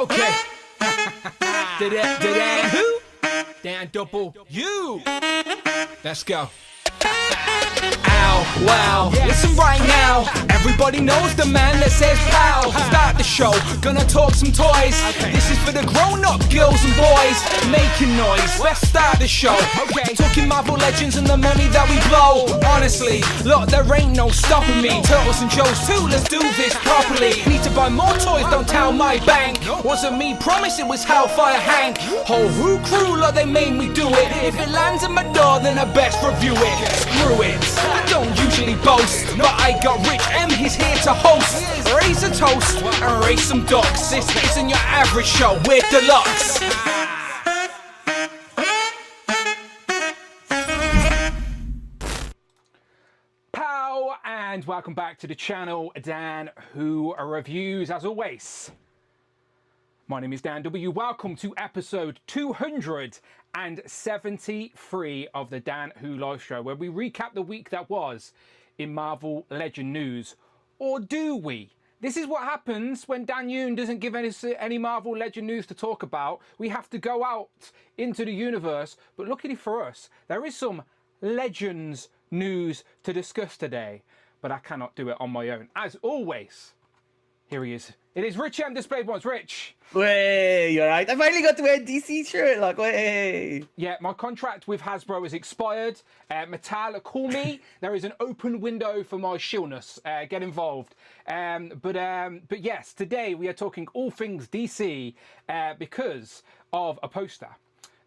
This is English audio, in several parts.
Okay. Dan who? Dan double you. Let's go. Ow, wow, listen right now. Everybody knows the man that says pow. Start the show, gonna talk some toys. This is for the grown-up girls and boys making noise. Let's start the show. Talking Marvel Legends and the money that we blow. Honestly, look, there ain't no stopping me. Turtles and Joes too, let's do this properly. Need to buy more toys, don't tell my bank. Wasn't me, promise it was Hellfire Hank. Whole Who crew, look, they made me do it. If it lands at my door, then I best review it. Screw it, I don't usually boast, but I got Rich M, he's here to host. Raise a toast and raise some ducks. This isn't your average show, we're deluxe. Pow, and welcome back to the channel, Dan Who Reviews. As always, my name is Dan W. Welcome to episode 273 of the Dan Who Live Show, where we recap the week that was in Marvel Legend news. Or do we? This is what happens when Dan Yoon doesn't give any Marvel Legend news to talk about. We have to go out into the universe. But luckily for us, there is some Legends news to discuss today. But I cannot do it on my own. As always, here he is. It is Rich M. Displayed Once. Rich. Way, you're right. I finally got to wear a DC shirt. Like, way. Yeah, my contract with Hasbro has expired. Mattel, call me. There is an open window for my shillness. Get involved. But yes, today we are talking all things DC because of a poster.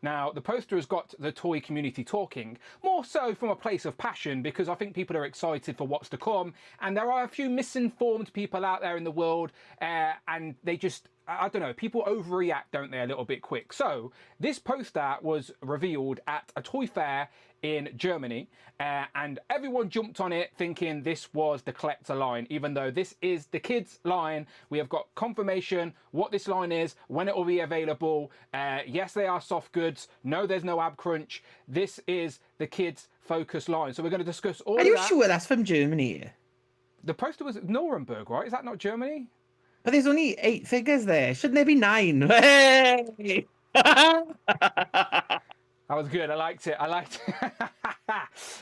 Now, the poster has got the toy community talking, more so from a place of passion, because I think people are excited for what's to come, and there are a few misinformed people out there in the world, and they just, I don't know, people overreact, don't they, a little bit quick. So, this poster was revealed at a toy fair in Germany, and everyone jumped on it thinking this was the collector line, even though this is the kids line. We have got confirmation what this line is, when it will be available. Yes, they are soft goods. No, there's no ab crunch. This is the kids focus line. So we're going to discuss all of that. Are you sure that's from Germany? The poster was Nuremberg, right? Is that not Germany? But there's only 8 figures there. Shouldn't there be 9? Hey! That was good. I liked it. I liked it.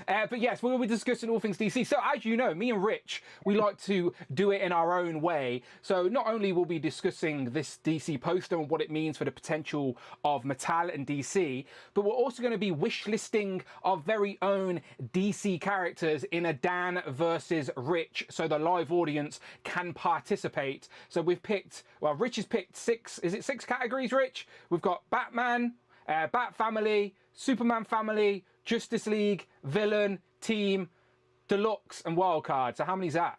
But yes, we will be discussing all things DC. So as you know, me and Rich, we like to do it in our own way. So not only will we be discussing this DC poster and what it means for the potential of Mattel and DC, but we're also going to be wish listing our very own DC characters in a Dan versus Rich, so the live audience can participate. So we've picked, well, Rich has picked 6, is it 6 categories, Rich? We've got Batman, Bat Family, Superman Family, Justice League, Villain, Team, Deluxe, and Wildcard. So how many's that?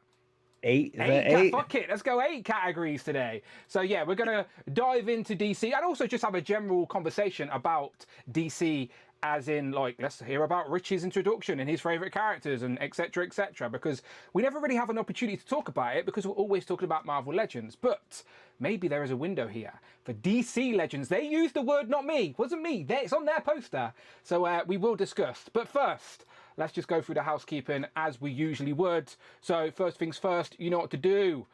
8. 8. Fuck it, let's go 8 categories today. So yeah, we're going to dive into DC and also just have a general conversation about DC, as in, like, let's hear about Rich's introduction and his favourite characters and etc, because we never really have an opportunity to talk about it because we're always talking about Marvel Legends. But maybe there is a window here for DC Legends. They used the word, not me. It wasn't me. It's on their poster. So we will discuss. But first, let's just go through the housekeeping as we usually would. So first things first, you know what to do.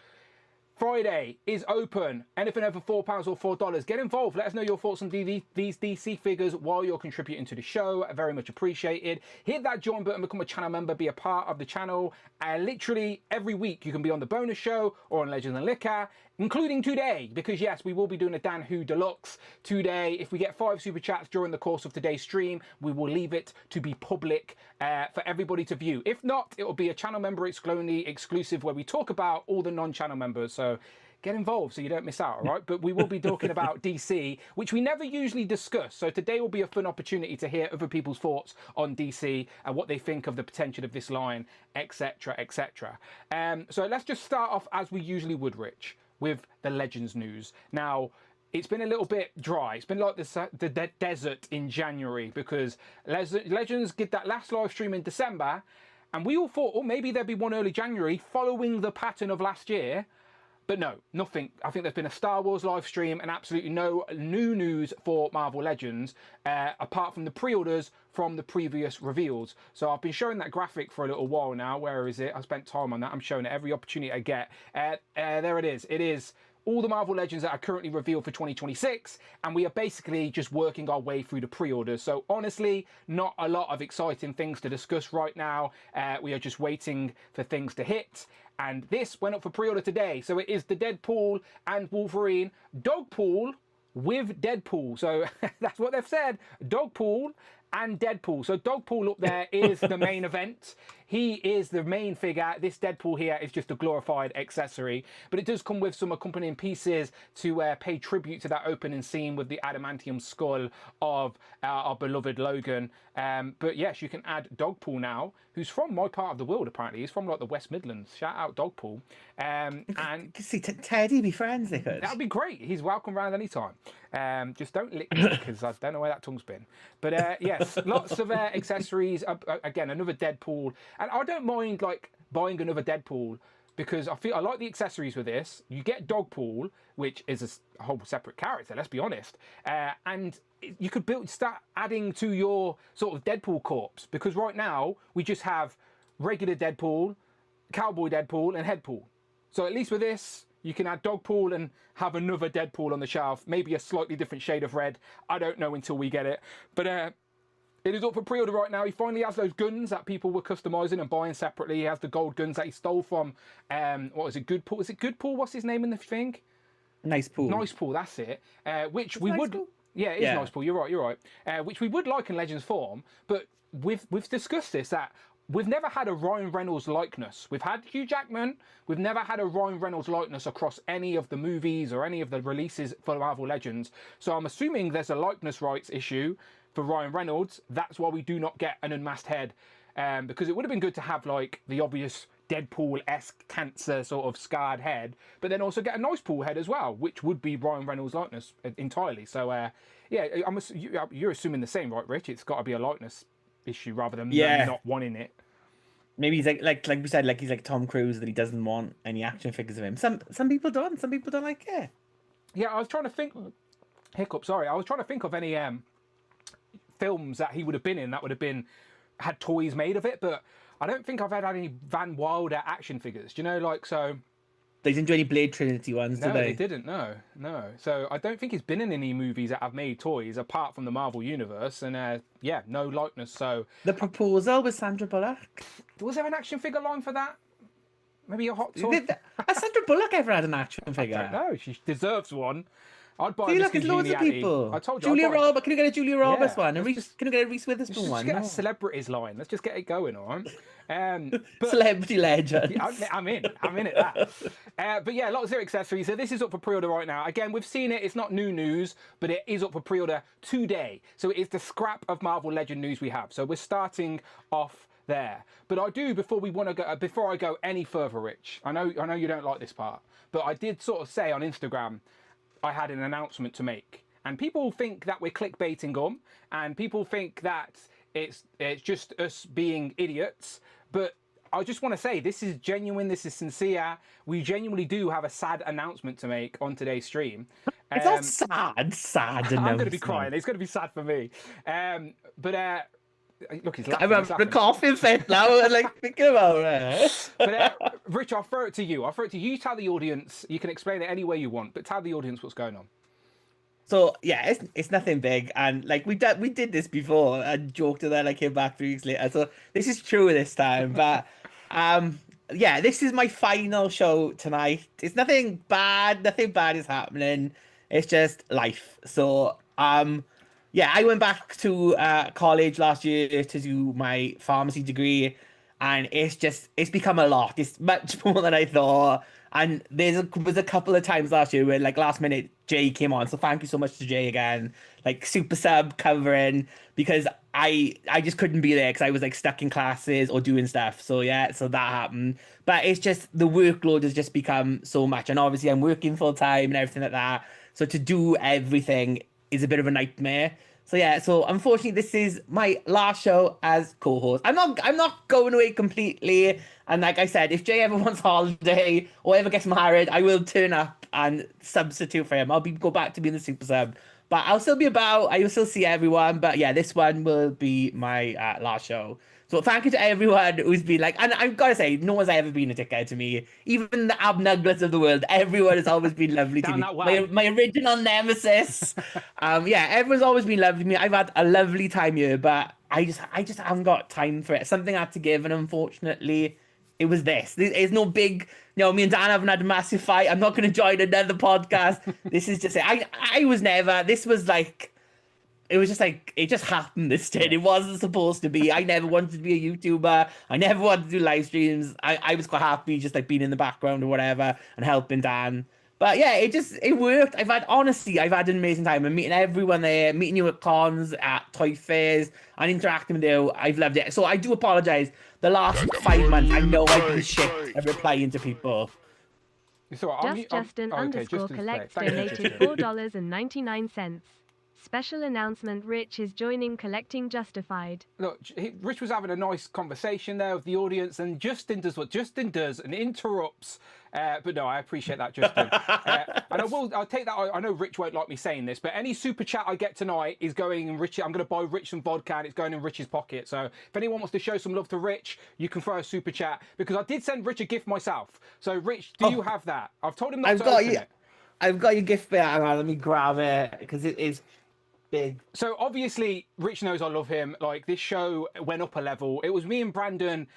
Friday is open. Anything over £4 or $4. Get involved. Let us know your thoughts on these DC figures while you're contributing to the show. Very much appreciated. Hit that join button, become a channel member, be a part of the channel. Literally every week you can be on the bonus show or on Legends and Liquor, including today, because yes, we will be doing a Dan Who Deluxe today. If we get 5 super chats during the course of today's stream, we will leave it to be public for everybody to view. If not, it will be a channel member exclusive where we talk about all the non-channel members. So get involved so you don't miss out, all right? But we will be talking about DC, which we never usually discuss. So today will be a fun opportunity to hear other people's thoughts on DC and what they think of the potential of this line, etc, etc. So let's just start off as we usually would, Rich, with the Legends news. Now, it's been a little bit dry. It's been like the desert in January because Legends did that last live stream in December, and we all thought, oh, maybe there'd be one early January following the pattern of last year. But no, nothing. I think there's been a Star Wars live stream and absolutely no new news for Marvel Legends, apart from the pre-orders from the previous reveals. So I've been showing that graphic for a little while now. Where is it? I spent time on that. I'm showing it every opportunity I get. There it is. It is all the Marvel Legends that are currently revealed for 2026, and we are basically just working our way through the pre-orders. So honestly, not a lot of exciting things to discuss right now. We are just waiting for things to hit. And this went up for pre-order today. So it is the Deadpool and Wolverine Dogpool with Deadpool. So that's what they've said. Dogpool and Deadpool. So Dogpool up there is the main event. He is the main figure. This Deadpool here is just a glorified accessory, but it does come with some accompanying pieces to pay tribute to that opening scene with the adamantium skull of our beloved Logan. But yes, you can add Dogpool now, who's from my part of the world apparently. He's from like the West Midlands. Shout out Dogpool. And see Teddy be friends, they could. That'd be great. He's welcome round anytime. Just don't lick me because I don't know where that tongue's been. But yes, lots of accessories. Again, another Deadpool. And I don't mind like buying another Deadpool because I like the accessories with this. You get Dogpool, which is a whole separate character, let's be honest. And you could start adding to your sort of Deadpool corpse, because right now we just have regular Deadpool, Cowboy Deadpool, and Headpool. So at least with this, you can add Dogpool and have another Deadpool on the shelf, maybe a slightly different shade of red. I don't know until we get it. But it is up for pre-order right now. He finally has those guns that people were customizing and buying separately. He has the gold guns that he stole from, what is it, Goodpool? Is it Goodpool? What's his name in the thing? Nice Pool. Nice Pool, that's it. Which we would... Pool? Yeah, it is Nice Pool, you're right. Which we would like in Legends form, but we've discussed this, that we've never had a Ryan Reynolds likeness. We've had Hugh Jackman. We've never had a Ryan Reynolds likeness across any of the movies or any of the releases for Marvel Legends. So I'm assuming there's a likeness rights issue for Ryan Reynolds. That's why we do not get an unmasked head. Because it would have been good to have like the obvious Deadpool-esque cancer sort of scarred head, but then also get a Nice Pool head as well, which would be Ryan Reynolds' likeness entirely. So yeah, you're assuming the same, right, Rich? It's got to be a likeness issue rather than not wanting it. Maybe he's like we said, like he's like Tom Cruise, that he doesn't want any action figures of him. Some people don't. Some people don't like it. Yeah, I was trying to think. Hiccup. Sorry, I was trying to think of any films that he would have been in that would have had toys made of it, but I don't think I've had any Van Wilder action figures. Do you know, like so? They didn't do any Blade Trinity ones, did they? No, they didn't. No. So I don't think he's been in any movies that have made toys apart from the Marvel Universe, and yeah, no likeness. So The Proposal with Sandra Bullock. Was there an action figure line for that? Maybe a hot toy? Has Sandra Bullock ever had an action figure? I don't know. She deserves one. I'd buy See, a look, it's loads of people. I told you. Julia Roberts. Can you get a Julia Roberts one? And let's can you get a Reese Witherspoon Let's one? just get a celebrities line. Let's just get it going, all right? But Celebrity legend. I'm in at that. But yeah, lots of accessories. So this is up for pre-order right now. Again, we've seen it. It's not new news, but it is up for pre-order today. So it is the scrap of Marvel Legend news we have. So we're starting off there. But I do, before I go any further, Rich, I know you don't like this part, but I did sort of say on Instagram I had an announcement to make. And people think that we're clickbaiting them, and people think that it's just us being idiots. But I just want to say, this is genuine, this is sincere. We genuinely do have a sad announcement to make on today's stream. It's not sad. I'm going to be crying. It's going to be sad for me. Look, he's laughing. I'm having a coughing fit now, and like thinking about it. But Rich, I'll throw it to you. You tell the audience. You can explain it any way you want, but tell the audience what's going on. So yeah, it's nothing big, and like we did this before and joked, and then I came back 3 weeks later. So this is true this time, but yeah, this is my final show tonight. It's nothing bad. Nothing bad is happening. It's just life. So yeah, I went back to college last year to do my pharmacy degree, and it's become a lot. It's much more than I thought. And there was a couple of times last year where, like, last minute Jay came on. So thank you so much to Jay again. Like, super sub covering, because I just couldn't be there because I was like stuck in classes or doing stuff. So yeah, so that happened. But it's just the workload has just become so much, and obviously I'm working full time and everything like that. So to do everything is a bit of a nightmare. So yeah, so unfortunately this is my last show as co-host. I'm not going away completely. And like I said, if Jay ever wants holiday or ever gets married, I will turn up and substitute for him. I'll go back to being the super sub. But I'll still be about. I will still see everyone. But yeah, this one will be my last show. So thank you to everyone who's been like, and I've got to say, no one's ever been a dickhead to me. Even the abnuglets of the world, everyone has always been lovely to Down me. that well. My original nemesis. Yeah, everyone's always been lovely to me. I've had a lovely time here, but I just haven't got time for it. Something I had to give, and unfortunately, it was this. There's no big, me and Dan haven't had a massive fight. I'm not going to join another podcast. This is just it. I was never, this was like, it was just like, it just happened this did. It wasn't supposed to be. I never wanted to be a YouTuber. I never wanted to do live streams. I was quite happy just like being in the background or whatever and helping Dan. But yeah, it worked. I've had an amazing time. I'm meeting everyone there, meeting you at cons, at toy fairs, and interacting with you. I've loved it. So I do apologize. The last 5 months, I know I've been shit at replying to people. It's all right. Justin underscore collects donated $4.99. Special announcement, Rich is joining Collecting Justified. Look, Rich was having a nice conversation there with the audience, and Justin does what Justin does and interrupts. But no, I appreciate that, Justin. And I'll take that. I know Rich won't like me saying this, but any super chat I get tonight is going in Rich. I'm going to buy Rich some vodka, and it's going in Rich's pocket. So if anyone wants to show some love to Rich, you can throw a super chat, because I did send Rich a gift myself. So Rich, do you have that? I've told him not to open it. I've got your gift bit. Hang on, let me grab it, because it is big. So obviously Rich knows I love him. Like, this show went up a level. It was me and Brandon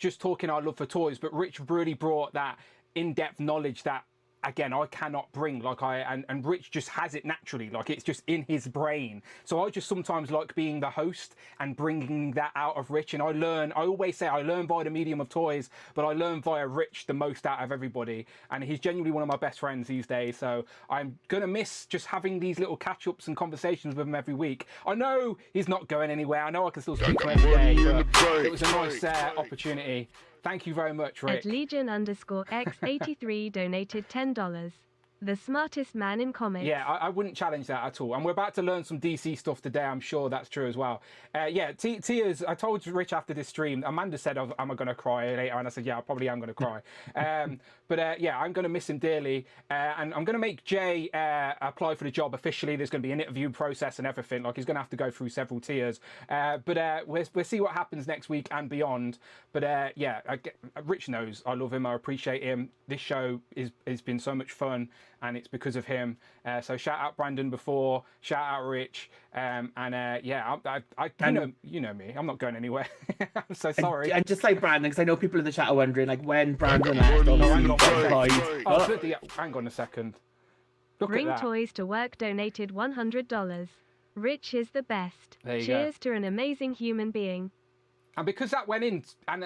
just talking our love for toys, but Rich really brought that in-depth knowledge that, again, I cannot bring. And Rich just has it naturally. Like, it's just in his brain. So I just sometimes like being the host and bringing that out of Rich. And I always say I learn via the medium of toys, but I learn via Rich the most out of everybody. And he's genuinely one of my best friends these days. So I'm going to miss just having these little catch-ups and conversations with him every week. I know he's not going anywhere. I know I can still speak to him every day, but it was a nice opportunity. Thank you very much, Rick. At Legion underscore X83 donated $10. The smartest man in comics. Yeah, I wouldn't challenge that at all. And we're about to learn some DC stuff today. I'm sure that's true as well. Yeah, tears. I told Rich after this stream, Amanda said, am I going to cry later? And I said, yeah, I probably am going to cry. But yeah, I'm going to miss him dearly. And I'm going to make Jay apply for the job officially. There's going to be an interview process and everything. Like, he's going to have to go through several tiers. But we'll see what happens next week and beyond. But yeah, Rich knows I love him. I appreciate him. This show has been so much fun, and it's because of him. So shout out Brandon before, shout out Rich, and yeah, you know me, I'm not going anywhere. I'm so sorry. And just like Brandon, because I know people in the chat are wondering, like, when Brandon left, hang on a second. Bring Toys to Work donated $100. Rich is the best. Cheers to an amazing human being. And because that went in, and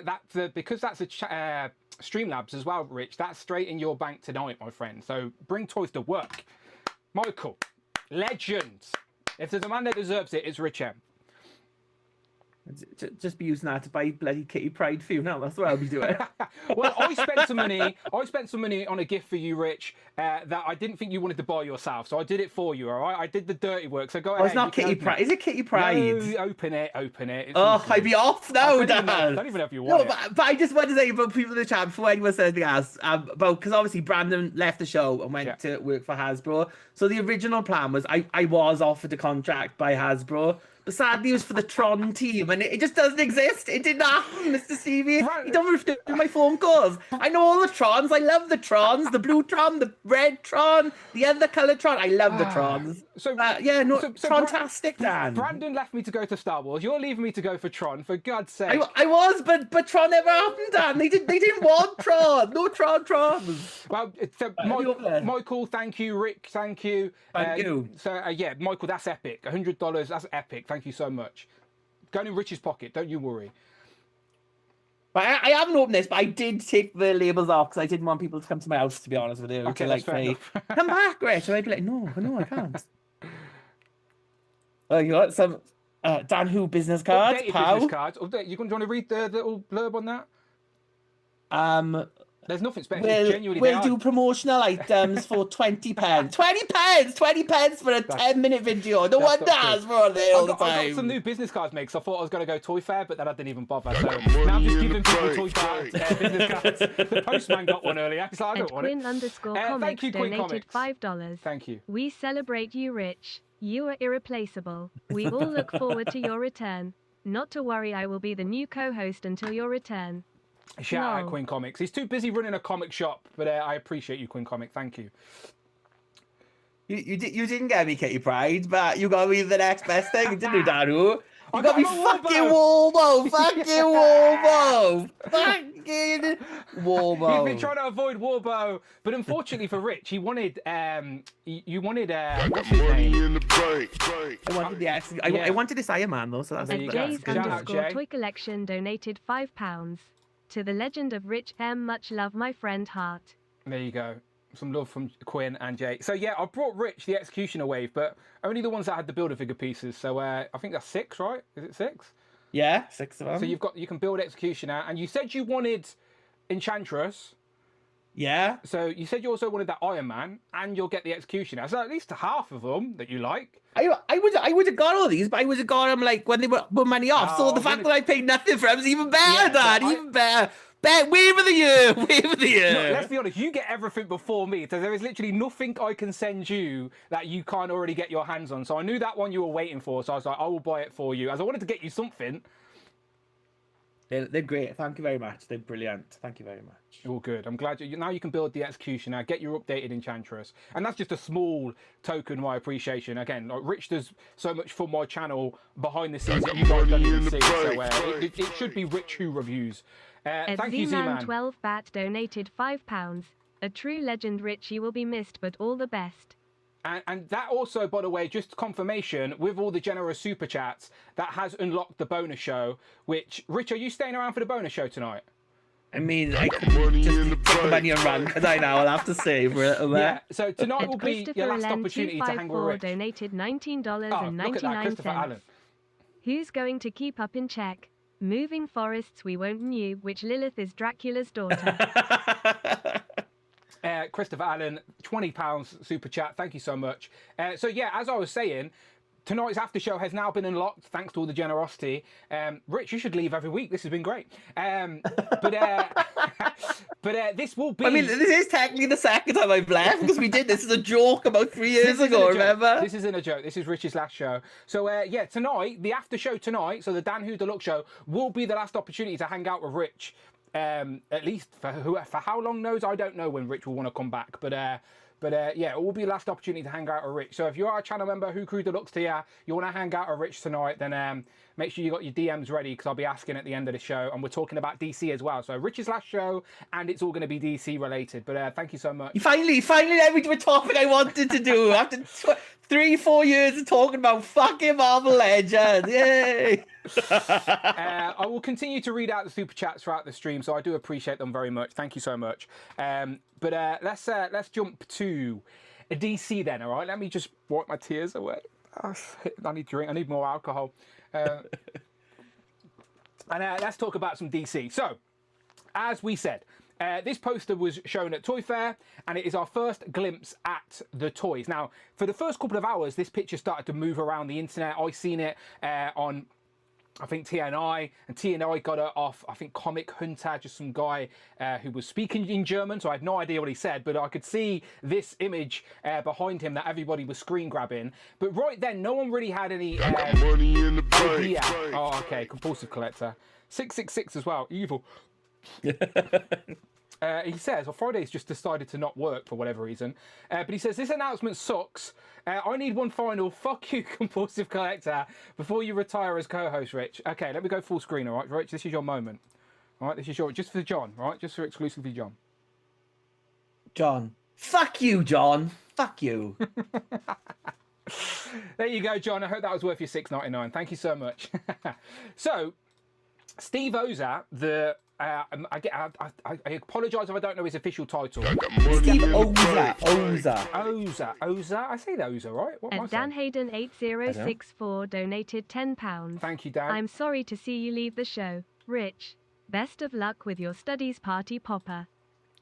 because that's a Streamlabs as well, Rich, that's straight in your bank tonight, my friend. So bring toys to work. Michael, legend. If there's a man that deserves it, it's Rich M. Just be using that to buy bloody Kitty Pride for you now. That's what I'll be doing. Well, I spent some money on a gift for you, Rich, that I didn't think you wanted to buy yourself. So I did it for you, all right? I did the dirty work. So go ahead. It's not Kitty Pride. Is it Kitty Pride? No, open it. I'd be off now, Dan. I don't even know if you want it. But I just want to say about people in the chat before anyone says anything else. Because obviously Brandon left the show and went to work for Hasbro. So the original plan was I was offered a contract by Hasbro. But sadly, it was for the Tron team, and it just doesn't exist. It didn't happen, Mr. Stevie. You don't have to do my phone calls. I know all the Trons. I love the Trons. The blue Tron, the red Tron, the other colour Tron. I love the Trons. Tron-tastic, Dan. Brandon left me to go to Star Wars. You're leaving me to go for Tron, for God's sake. I was, but Tron never happened, Dan. They didn't want Tron. No Trons. Well, Michael, thank you. Rick, thank you. Thank you. So, yeah, Michael, that's epic. $100, that's epic. Thank you so much. Going in Rich's pocket, don't you worry. But I haven't opened this, but I did take the labels off because I didn't want people to come to my house, to be honest with you. Okay, to, like, say, come back, Rich. And I'd be like, no, I can't. Oh, you got some Dan Who business cards. Business cards. You want to read the little blurb on that? There's nothing special. We'll do promotional items for 20 pence. 20 pence! 20 pence for a 10-minute video. No one does for there all the time. I got some new business cards made, because I thought I was going to go Toy Fair, but then I didn't even bother. So now I'm just giving people Toy Fair business cards. The postman got one earlier. He's like, I don't want it. Quinn_Comics donated $5. Thank you. We celebrate you, Rich. You are irreplaceable. We all look forward to your return. Not to worry, I will be the new co-host until your return. Shout out Lol. Quinn Comics. He's too busy running a comic shop, but I appreciate you, Quinn Comic. Thank you. You didn't get me Kitty Pride, but you got me the next best thing, didn't you, Daru? You got me fucking Warbo! Fucking Warbo! Fucking Warbo! He's been trying to avoid Warbo, but unfortunately for Rich, he wanted you wanted what's his name? I wanted this Iron Man though, so that's There you a go. Gaze Shout out, underscore Jay. Toy Collection donated £5 to the legend of Rich M. Much love, my friend Hart. There you go. Some love from Quinn and Jay. So yeah, I brought Rich the Executioner wave, but only the ones that had the Build-A-Figure pieces. So I think that's 6, right? Is it 6? Yeah, 6 of them. So you can build Executioner, and you said you wanted Enchantress. Yeah. So you said you also wanted that Iron Man, and you'll get the Executioner. So at least half of them that you like. I would have got all these, but I would have got them like when they were money off. Oh, So the fact that I paid nothing for them is even better, Yeah, Dad. so Even better. Wave of the year. Wave of the year. Look, let's be honest, you get everything before me, so there is literally nothing I can send you that you can't already get your hands on. So I knew that one you were waiting for, so I was like, I will buy it for you, as I wanted to get you something. They're great. Thank you very much. They're brilliant. Thank you very much. All good. I'm glad now you can build the Executioner, get your updated Enchantress, and that's just a small token of my appreciation. Again, like Rich does so much for my channel behind the scenes that you guys don't even see. So it should be Rich who reviews. Thank you, Z-Man. 12 Bat donated £5. A true legend, Rich, you will be missed, but all the best. And that also, by the way, just confirmation with all the generous super chats, that has unlocked the bonus show. Which, Rich, are you staying around for the bonus show tonight? I mean, I could just take the money and run, because I know I'll have to save for it. Yeah, so tonight will be your last opportunity to hang with Rich. Donated Oh, look at that, Christopher Allen. Who's going to keep up in check? Moving forests we won't knew, which Lilith is Dracula's daughter. Christopher Allen, £20 super chat. Thank you so much. So yeah, as I was saying, tonight's after show has now been unlocked thanks to all the generosity. Rich, you should leave every week. This has been great. But this will be. I mean, this is technically the second time I've left because we did this as a joke about 3 years ago. Remember? This isn't a joke. This is Rich's last show. So yeah, tonight, the after show tonight, so the Dan Who Deluxe show will be the last opportunity to hang out with Rich. At least for how long knows, I don't know when Rich will want to come back, but yeah, it will be the last opportunity to hang out with Rich. So if you are a channel member, Who Crew Deluxe tier, you want to hang out with Rich tonight, then make sure you got your DMs ready, because I'll be asking at the end of the show, and we're talking about DC as well. So Rich's last show, and it's all going to be DC related. But thank you so much. You finally let me do a topic I wanted to do after 3-4 years of talking about fucking Marvel Legends. Yay! I will continue to read out the super chats throughout the stream, so I do appreciate them very much. Thank you so much. But let's jump to DC then. All right, let me just wipe my tears away. I need drink. I need more alcohol. And let's talk about some DC. So, as we said, this poster was shown at Toy Fair, and it is our first glimpse at the toys. Now, for the first couple of hours, this picture started to move around the internet. I seen it on, I think, TNI, and TNI got it off, I think, Comic Hunter, just some guy who was speaking in German, so I had no idea what he said, but I could see this image behind him that everybody was screen grabbing. But right then, no one really had any idea. Oh, okay, compulsive collector. 666 as well, evil. He says, well, Friday's just decided to not work for whatever reason. But he says, this announcement sucks. I need one final fuck you, compulsive collector, before you retire as co-host, Rich. Okay, let me go full screen, all right, Rich? This is your moment. All right, this is your, just for John, all right? Just for exclusively John. John. Fuck you, John. Fuck you. There you go, John. I hope that was worth your $6.99. Thank you so much. So, Steve Oza, the... I apologise if I don't know his official title. Steve Oza. Oza. I say that Oza, right? What am I Dan saying? Hayden 8064 donated £10. Thank you, Dan. I'm sorry to see you leave the show. Rich, best of luck with your studies party popper.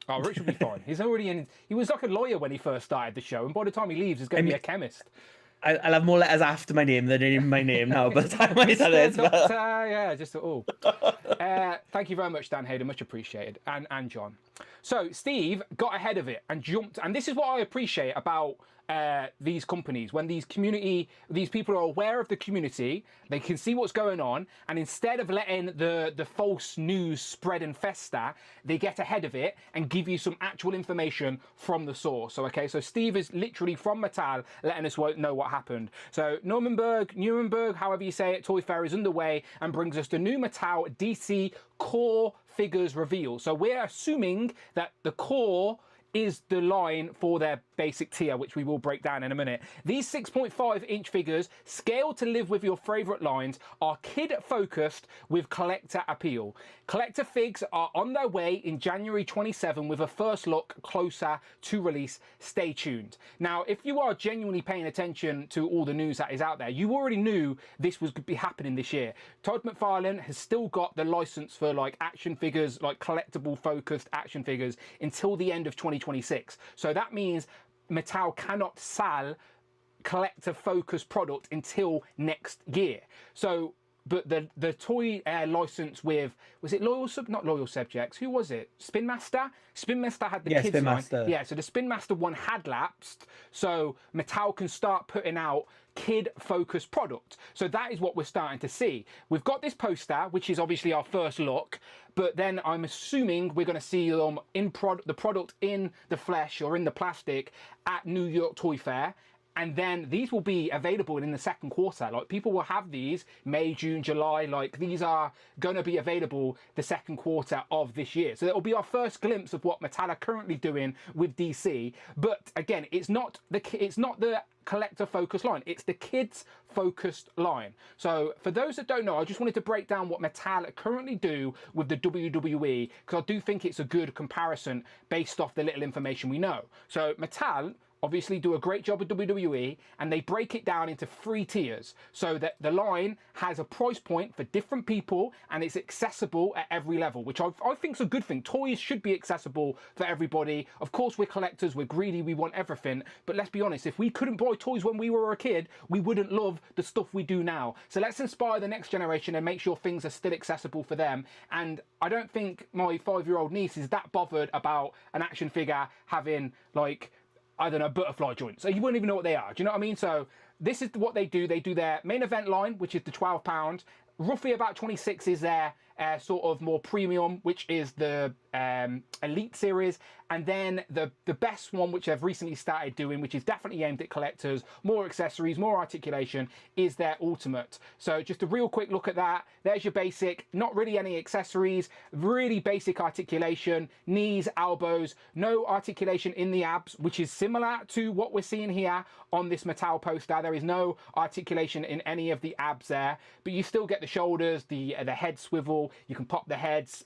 Oh, Rich will be fine. He's already in. He was like a lawyer when he first started the show, and by the time he leaves, he's going to be a chemist. I'll have more letters after my name than in my name now by the time I said it. Yeah, just all. Thank you very much, Dan Hayden. Much appreciated. And John. So Steve got ahead of it and jumped, and this is what I appreciate about these companies. When these people are aware of the community, they can see what's going on, and instead of letting the false news spread and fester, they get ahead of it and give you some actual information from the source. Okay, so Steve is literally from Mattel letting us know what happened. So Nuremberg, however you say it, Toy Fair is underway and brings us the new Mattel DC core figures reveal. So we're assuming that the core is the line for their basic tier, which we will break down in a minute. These 6.5-inch figures, scaled to live with your favorite lines, are kid-focused with collector appeal. Collector figs are on their way in January 27 with a first look closer to release. Stay tuned. Now, if you are genuinely paying attention to all the news that is out there, you already knew this was going to be happening this year. Todd McFarlane has still got the license for like action figures, like collectible focused action figures, until the end of 2026. So that means Mattel cannot sell collector focused product until next year. So, but the toy license with, was it not Loyal Subjects? Who was it? Spin Master? Spin Master had the kids Spin line. Master. Yeah, so the Spin Master one had lapsed. So Mattel can start putting out kid-focused product. So that is what we're starting to see. We've got this poster, which is obviously our first look, but then I'm assuming we're going to see them in the product in the flesh or in the plastic at New York Toy Fair. And then these will be available in the second quarter. Like, people will have these May, June, July. Like, these are going to be available the second quarter of this year. So that will be our first glimpse of what Mattel are currently doing with DC. But again, it's not the collector focused line, it's the kids focused line. So for those that don't know, I just wanted to break down what Mattel currently do with the WWE, because I do think it's a good comparison based off the little information we know. So Mattel obviously do a great job with WWE, and they break it down into 3 tiers so that the line has a price point for different people and it's accessible at every level, which I think is a good thing. Toys should be accessible for everybody. Of course, we're collectors, we're greedy, we want everything, but let's be honest, if we couldn't buy toys when we were a kid, we wouldn't love the stuff we do now. So let's inspire the next generation and make sure things are still accessible for them. And I don't think my 5-year-old niece is that bothered about an action figure having, like, I don't know, butterfly joints. So you wouldn't even know what they are. Do you know what I mean? So this is what they do. They do their main event line, which is the £12. Roughly about 26 is their sort of more premium, which is the Elite series. And then the best one, which they've recently started doing, which is definitely aimed at collectors, more accessories, more articulation, is their Ultimate. So just a real quick look at that. There's your basic, not really any accessories, really basic articulation, knees, elbows, no articulation in the abs, which is similar to what we're seeing here on this Mattel poster. There is no articulation in any of the abs there, but you still get the shoulders, the head swivel, you can pop the heads,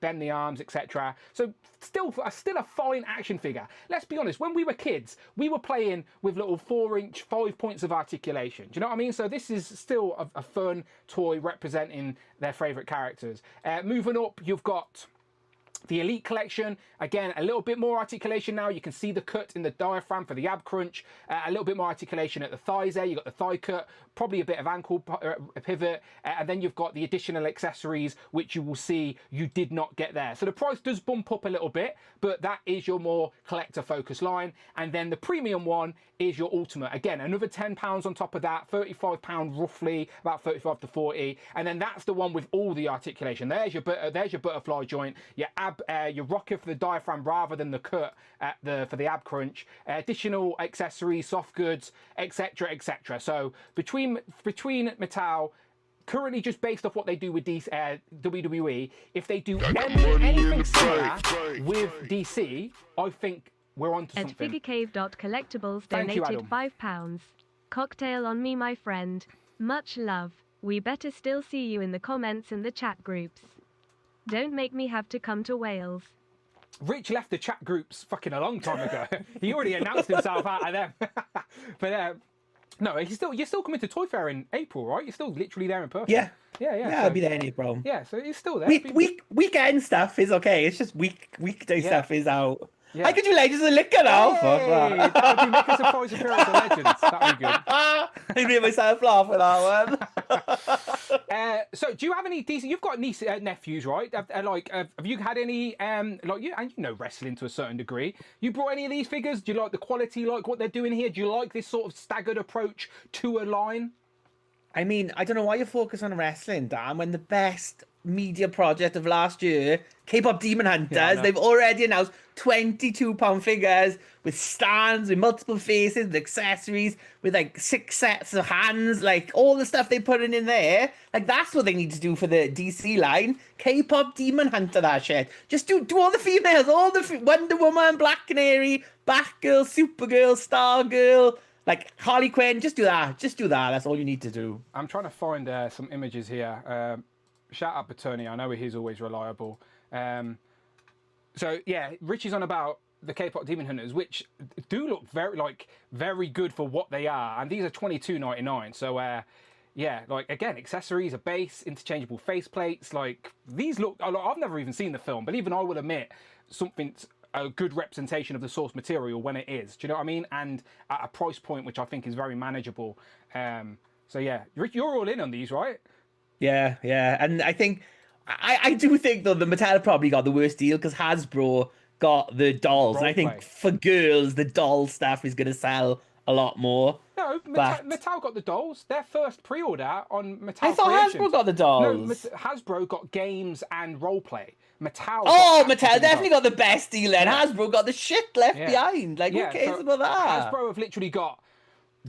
bend the arms, etc. So still a fine action figure. Let's be honest, when we were kids, we were playing with little 4-inch, 5 points of articulation. Do you know what I mean? So this is still a fun toy representing their favorite characters. Moving up, you've got the Elite collection. Again, a little bit more articulation now. You can see the cut in the diaphragm for the ab crunch. A little bit more articulation at the thighs there. You've got the thigh cut, probably a bit of ankle pivot. And then you've got the additional accessories, which you will see you did not get there. So the price does bump up a little bit, but that is your more collector focused line. And then the premium one is your Ultimate. Again, another £10 on top of that, £35 roughly, about 35 to 40. And then that's the one with all the articulation. There's your butterfly joint, your your rocker for the diaphragm rather than the cut for the ab crunch, additional accessories, soft goods, etc., etc. So between Mattel, currently just based off what they do with WWE, if they do anything similar with DC, I think we're on to something. At figurecave.collectibles donated £5. Cocktail on me, my friend. Much love. We better still see you in the comments and the chat groups. Don't make me have to come to Wales. Rich left the chat groups fucking a long time ago. He already announced himself out of them. But no, you're still coming to Toy Fair in April, right? You're still literally there in person. Yeah, so, I'll be there any problem. Yeah, so he's still there. Weekend stuff is okay. It's just weekday stuff is out. Yeah. I could do Legends of Liquor now. Hey, that would be make a surprise appearance of Legends. That would be good. I made myself laugh with that one. So, do you have any DC? You've got nephews, right? Have you had any? And you know wrestling to a certain degree. You brought any of these figures? Do you like the quality? Like what they're doing here? Do you like this sort of staggered approach to a line? I mean, I don't know why you focus on wrestling, Dan, when the best media project of last year, K-pop Demon Hunters, they've already announced £22 figures with stands, with multiple faces, with accessories, with like 6 sets of hands, like all the stuff they put in there. Like that's what they need to do for the DC line. K-pop Demon Hunter, that shit. Just do all the females, all the Wonder Woman, Black Canary, Batgirl, Supergirl, Stargirl. Like Harley Quinn, just do that. Just do that. That's all you need to do. I'm trying to find some images here. Shout out Paterni. I know he's always reliable. So yeah, Richie's on about the K-pop Demon Hunters, which do look very good for what they are, and these are $22.99. So yeah, like again, accessories, a base, interchangeable faceplates. Like these look. I've never even seen the film, but even I will admit something's a good representation of the source material when it is. Do you know what I mean? And at a price point which I think is very manageable. So yeah, you're all in on these, right? Yeah, and I think I do think though the Mattel probably got the worst deal because Hasbro got the dolls, and I think for girls the doll stuff is going to sell a lot more. No, Mattel got the dolls. Their first pre-order on Mattel. I thought Creations. Hasbro got the dolls. No, Hasbro got games and roleplay. Mattel. Mattel definitely got the best deal then. Yeah. Hasbro got the shit left behind. Like, who cares about that? Hasbro have literally got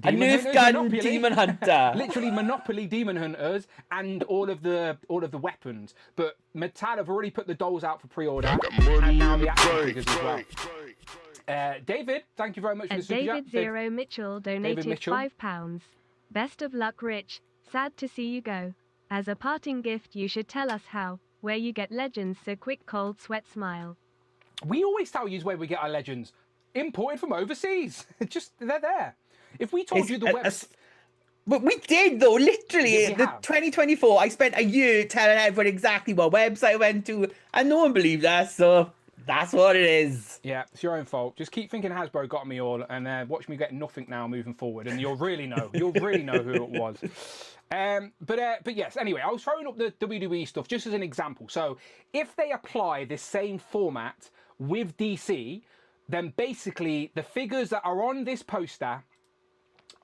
a Nerf gun Demon Hunter. Literally Monopoly Demon Hunters and all of the weapons. But Mattel have already put the dolls out for pre-order. And now the action figures as well. David, thank you very much for the super chat. David Zero Mitchell donated £5. Best of luck, Rich. Sad to see you go. As a parting gift, you should tell us where you get legends, so quick cold sweat smile. We always tell you where we get our legends. Imported from overseas. They're there. If we told you the website... But we did though, literally. Yeah, 2024, I spent a year telling everyone exactly what website I went to, and no one believed us, so that's what it is. Yeah, it's your own fault. Just keep thinking Hasbro got me all, and watch me get nothing now moving forward, and you'll really know who it was. But yes, anyway, I was throwing up the WWE stuff just as an example. So if they apply this same format with DC, then basically the figures that are on this poster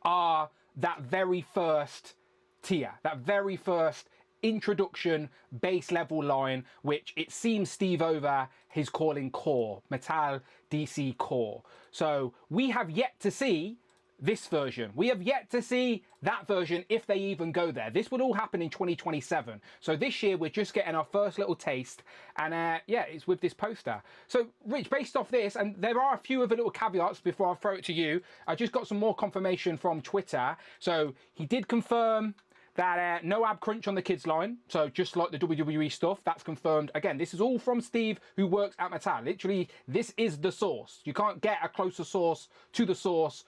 are that very first tier, that very first introduction base level line, which it seems Steve Over is calling core, Mattel DC core. So we have yet to see this version. We have yet to see that version if they even go there. This will all happen in 2027. So this year we're just getting our first little taste, and yeah, it's with this poster. So Rich, based off this, and there are a few other little caveats before I throw it to you, I just got some more confirmation from Twitter. So he did confirm that no ab crunch on the kids line, so just like the WWE stuff, that's confirmed. Again, this is all from Steve, who works at Mattel. Literally, this is the source. You can't get a closer source to the source.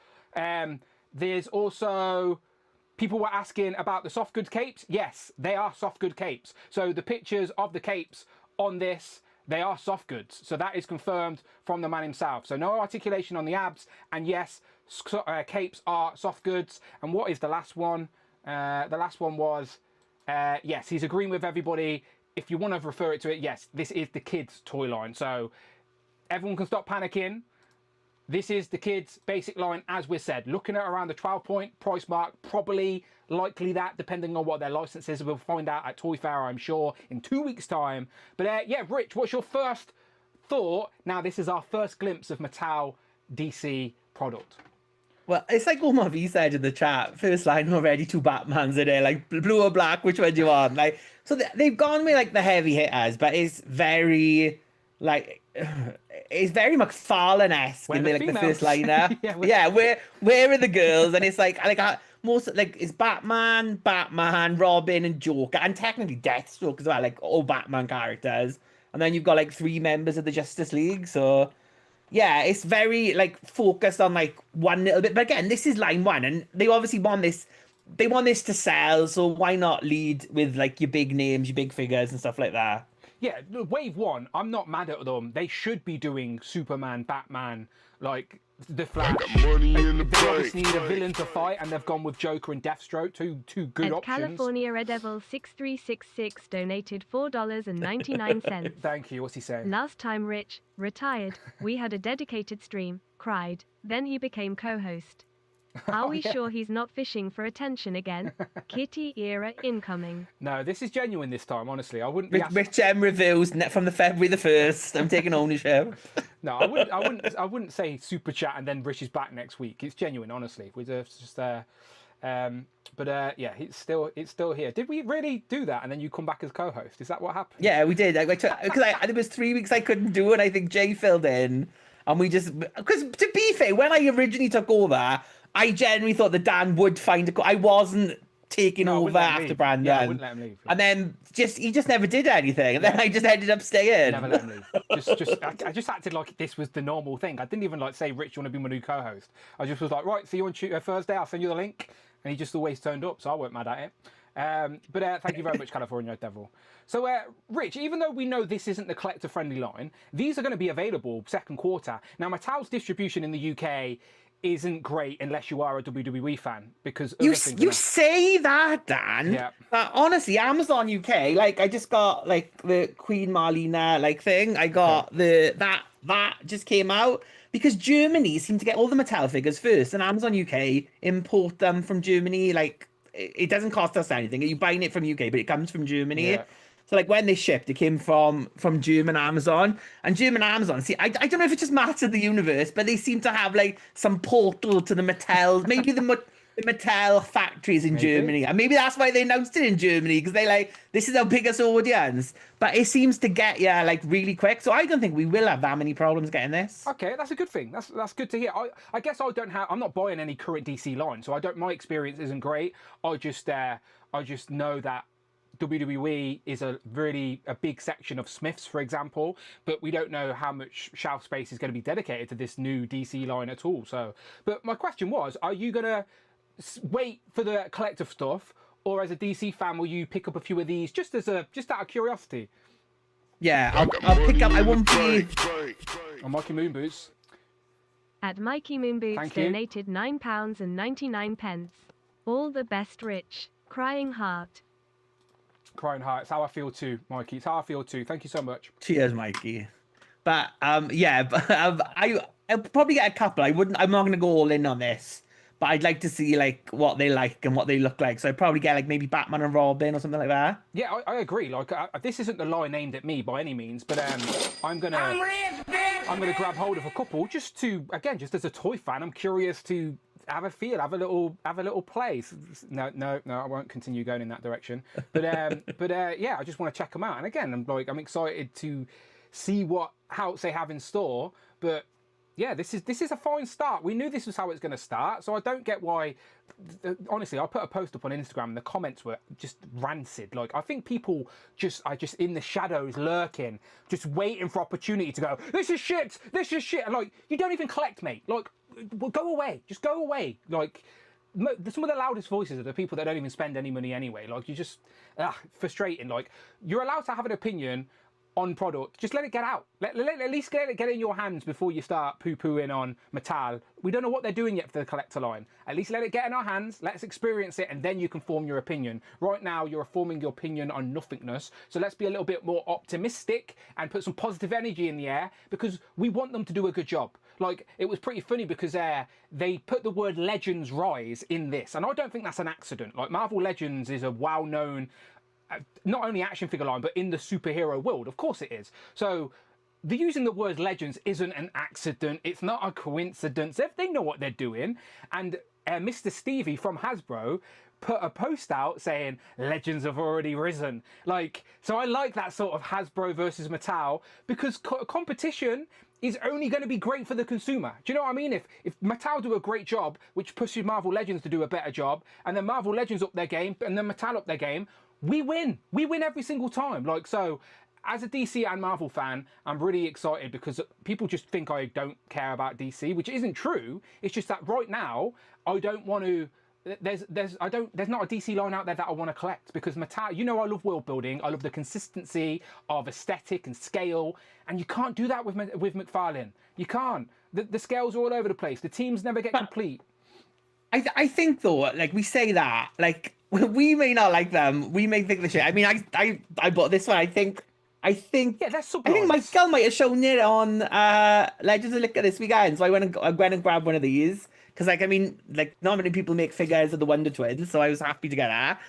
There's also, people were asking about the soft goods capes. Yes, they are soft good capes. So the pictures of the capes on this, they are soft goods. So that is confirmed from the man himself. So no articulation on the abs, and yes, capes are soft goods. And what is the last one? The last one was, yes, he's agreeing with everybody. If you want to refer it to it, yes, this is the kids' toy line. So everyone can stop panicking. This is the kids' basic line, as we said. Looking at around the 12-point price mark, probably likely that, depending on what their license is. We'll find out at Toy Fair, I'm sure, in 2 weeks' time. But yeah, Rich, what's your first thought? Now, this is our first glimpse of Mattel DC product. Well, it's like Omar V said in the chat, first line already, 2 Batmans in there, like blue or black, which one do you want? Like, so they've gone with like the heavy hitters, but it's very like it's very McFarlane-esque in the first liner. yeah, where are the girls? And it's like most like it's Batman, Robin, and Joker, and technically Deathstroke as well, like all Batman characters. And then you've got like 3 members of the Justice League, so. Yeah, it's very like focused on like one little bit. But again, this is line 1, and they obviously want this. They want this to sell, so why not lead with like your big names, your big figures, and stuff like that? Yeah, wave 1. I'm not mad at them. They should be doing Superman, Batman, like The Flash. Money in the They bank. obviously need a villain to fight, and they've gone with Joker and Deathstroke, two good And options. California Red Devil 6366 donated $4.99. Thank you. What's he saying? Last time Rich retired, we had a dedicated stream, cried, then he became co-host. Are we sure he's not fishing for attention again? Kitty era incoming. No, this is genuine this time. Honestly, I wouldn't be. Rich M reviews from the February the 1st. I'm taking ownership. No, I wouldn't say super chat and then Rich is back next week. It's genuine, honestly. We're just yeah, it's still here. Did we really do that? And then you come back as co-host? Is that what happened? Yeah, we did. Because there was 3 weeks I couldn't do it. I think Jay filled in, and we just because to be fair, when I originally took over, I genuinely thought that Dan would find I wasn't taking over after Brandon. Yeah, I wouldn't let him leave. And then he just never did anything, and then I just ended up staying. Never let him leave. I just acted like this was the normal thing. I didn't even say, Rich, you want to be my new co-host? I just was like, right, see you on Thursday. I'll send you the link, and he just always turned up, so I weren't mad at it. Thank you very much, California Devil. So, Rich, even though we know this isn't the collector-friendly line, these are going to be available second quarter. Now, Mattel's distribution in the UK isn't great unless you are a WWE fan, because you say that, Dan. Yeah. But honestly, Amazon UK, I just got the Queen Marlena thing. I got that just came out because Germany seemed to get all the Mattel figures first, and Amazon UK import them from Germany. It doesn't cost us anything. You're buying it from UK, but it comes from Germany. Yeah. So when they shipped, it came from German Amazon. And German Amazon, see, I don't know if it just mattered the universe, but they seem to have some portal to the Mattel, maybe the Mattel factories in Germany. And maybe that's why they announced it in Germany, because this is our biggest audience. But it seems to get really quick. So I don't think we will have that many problems getting this. Okay, that's a good thing. That's good to hear. I guess I'm not buying any current DC line, so my experience isn't great. I just know that WWE is a big section of Smiths, for example, but we don't know how much shelf space is going to be dedicated to this new DC line at all. So, but my question was, are you going to wait for the collective stuff, or as a DC fan, will you pick up a few of these just out of curiosity? Yeah, I'll pick up. I won't be. On Mikey Moonboots. At Mikey Moonboots donated £9.99. All the best, Rich. Crying heart. Crying heart. It's how I feel too, Mikey. It's how I feel too. Thank you so much. Cheers, Mikey. But I'll probably get a couple. I'm not gonna go all in on this, but I'd like to see what they like and what they look like. So I'd probably get maybe Batman and Robin or something like that. Yeah, I agree. This isn't the line aimed at me by any means, but I'm gonna grab hold of a couple just as a toy fan. I'm curious to have a feel, have a little play. No, I won't continue going in that direction. But yeah, I just want to check them out. And again, I'm excited to see what House they have in store. But yeah, this is a fine start. We knew this was how it's going to start, so I don't get why. Honestly, I put a post up on Instagram, and the comments were just rancid. I think people are just in the shadows lurking, just waiting for opportunity to go, this is shit, and you don't even collect, mate. Go away, just go away. Some of the loudest voices are the people that don't even spend any money anyway. You just frustrating. You're allowed to have an opinion on product, just let it get out. At least get it in your hands before you start poo-pooing on Mattel. We don't know what they're doing yet for the collector line. At least let it get in our hands, let's experience it, and then you can form your opinion. Right now, you're forming your opinion on nothingness, so let's be a little bit more optimistic and put some positive energy in the air, because we want them to do a good job. It was pretty funny because they put the word Legends Rise in this, and I don't think that's an accident. Marvel Legends is a well-known not only action figure line, but in the superhero world. Of course it is. So using the word legends isn't an accident. It's not a coincidence. They know what they're doing. And Mr. Stevie from Hasbro put a post out saying legends have already risen. So I like that sort of Hasbro versus Mattel, because competition is only going to be great for the consumer. Do you know what I mean? If Mattel do a great job, which pushes Marvel Legends to do a better job, and then Marvel Legends up their game, and then Mattel up their game, we win. We win every single time. So as a DC and Marvel fan, I'm really excited, because people just think I don't care about DC, which isn't true. It's just that right now, I don't want to. There's not a DC line out there that I want to collect, because Mattel, I love world building. I love the consistency of aesthetic and scale, and you can't do that with McFarlane. You can't. the scales are all over the place. The teams never get complete. I think though, like we say that, like we may not like them, we may think the shit. I mean, I bought this one. I think Yeah, that's I think Michael might have shown it on Legends of Liquor this weekend, so I went and grabbed one of these because, like, I mean, like not many people make figures of the Wonder Twins, so I was happy to get that.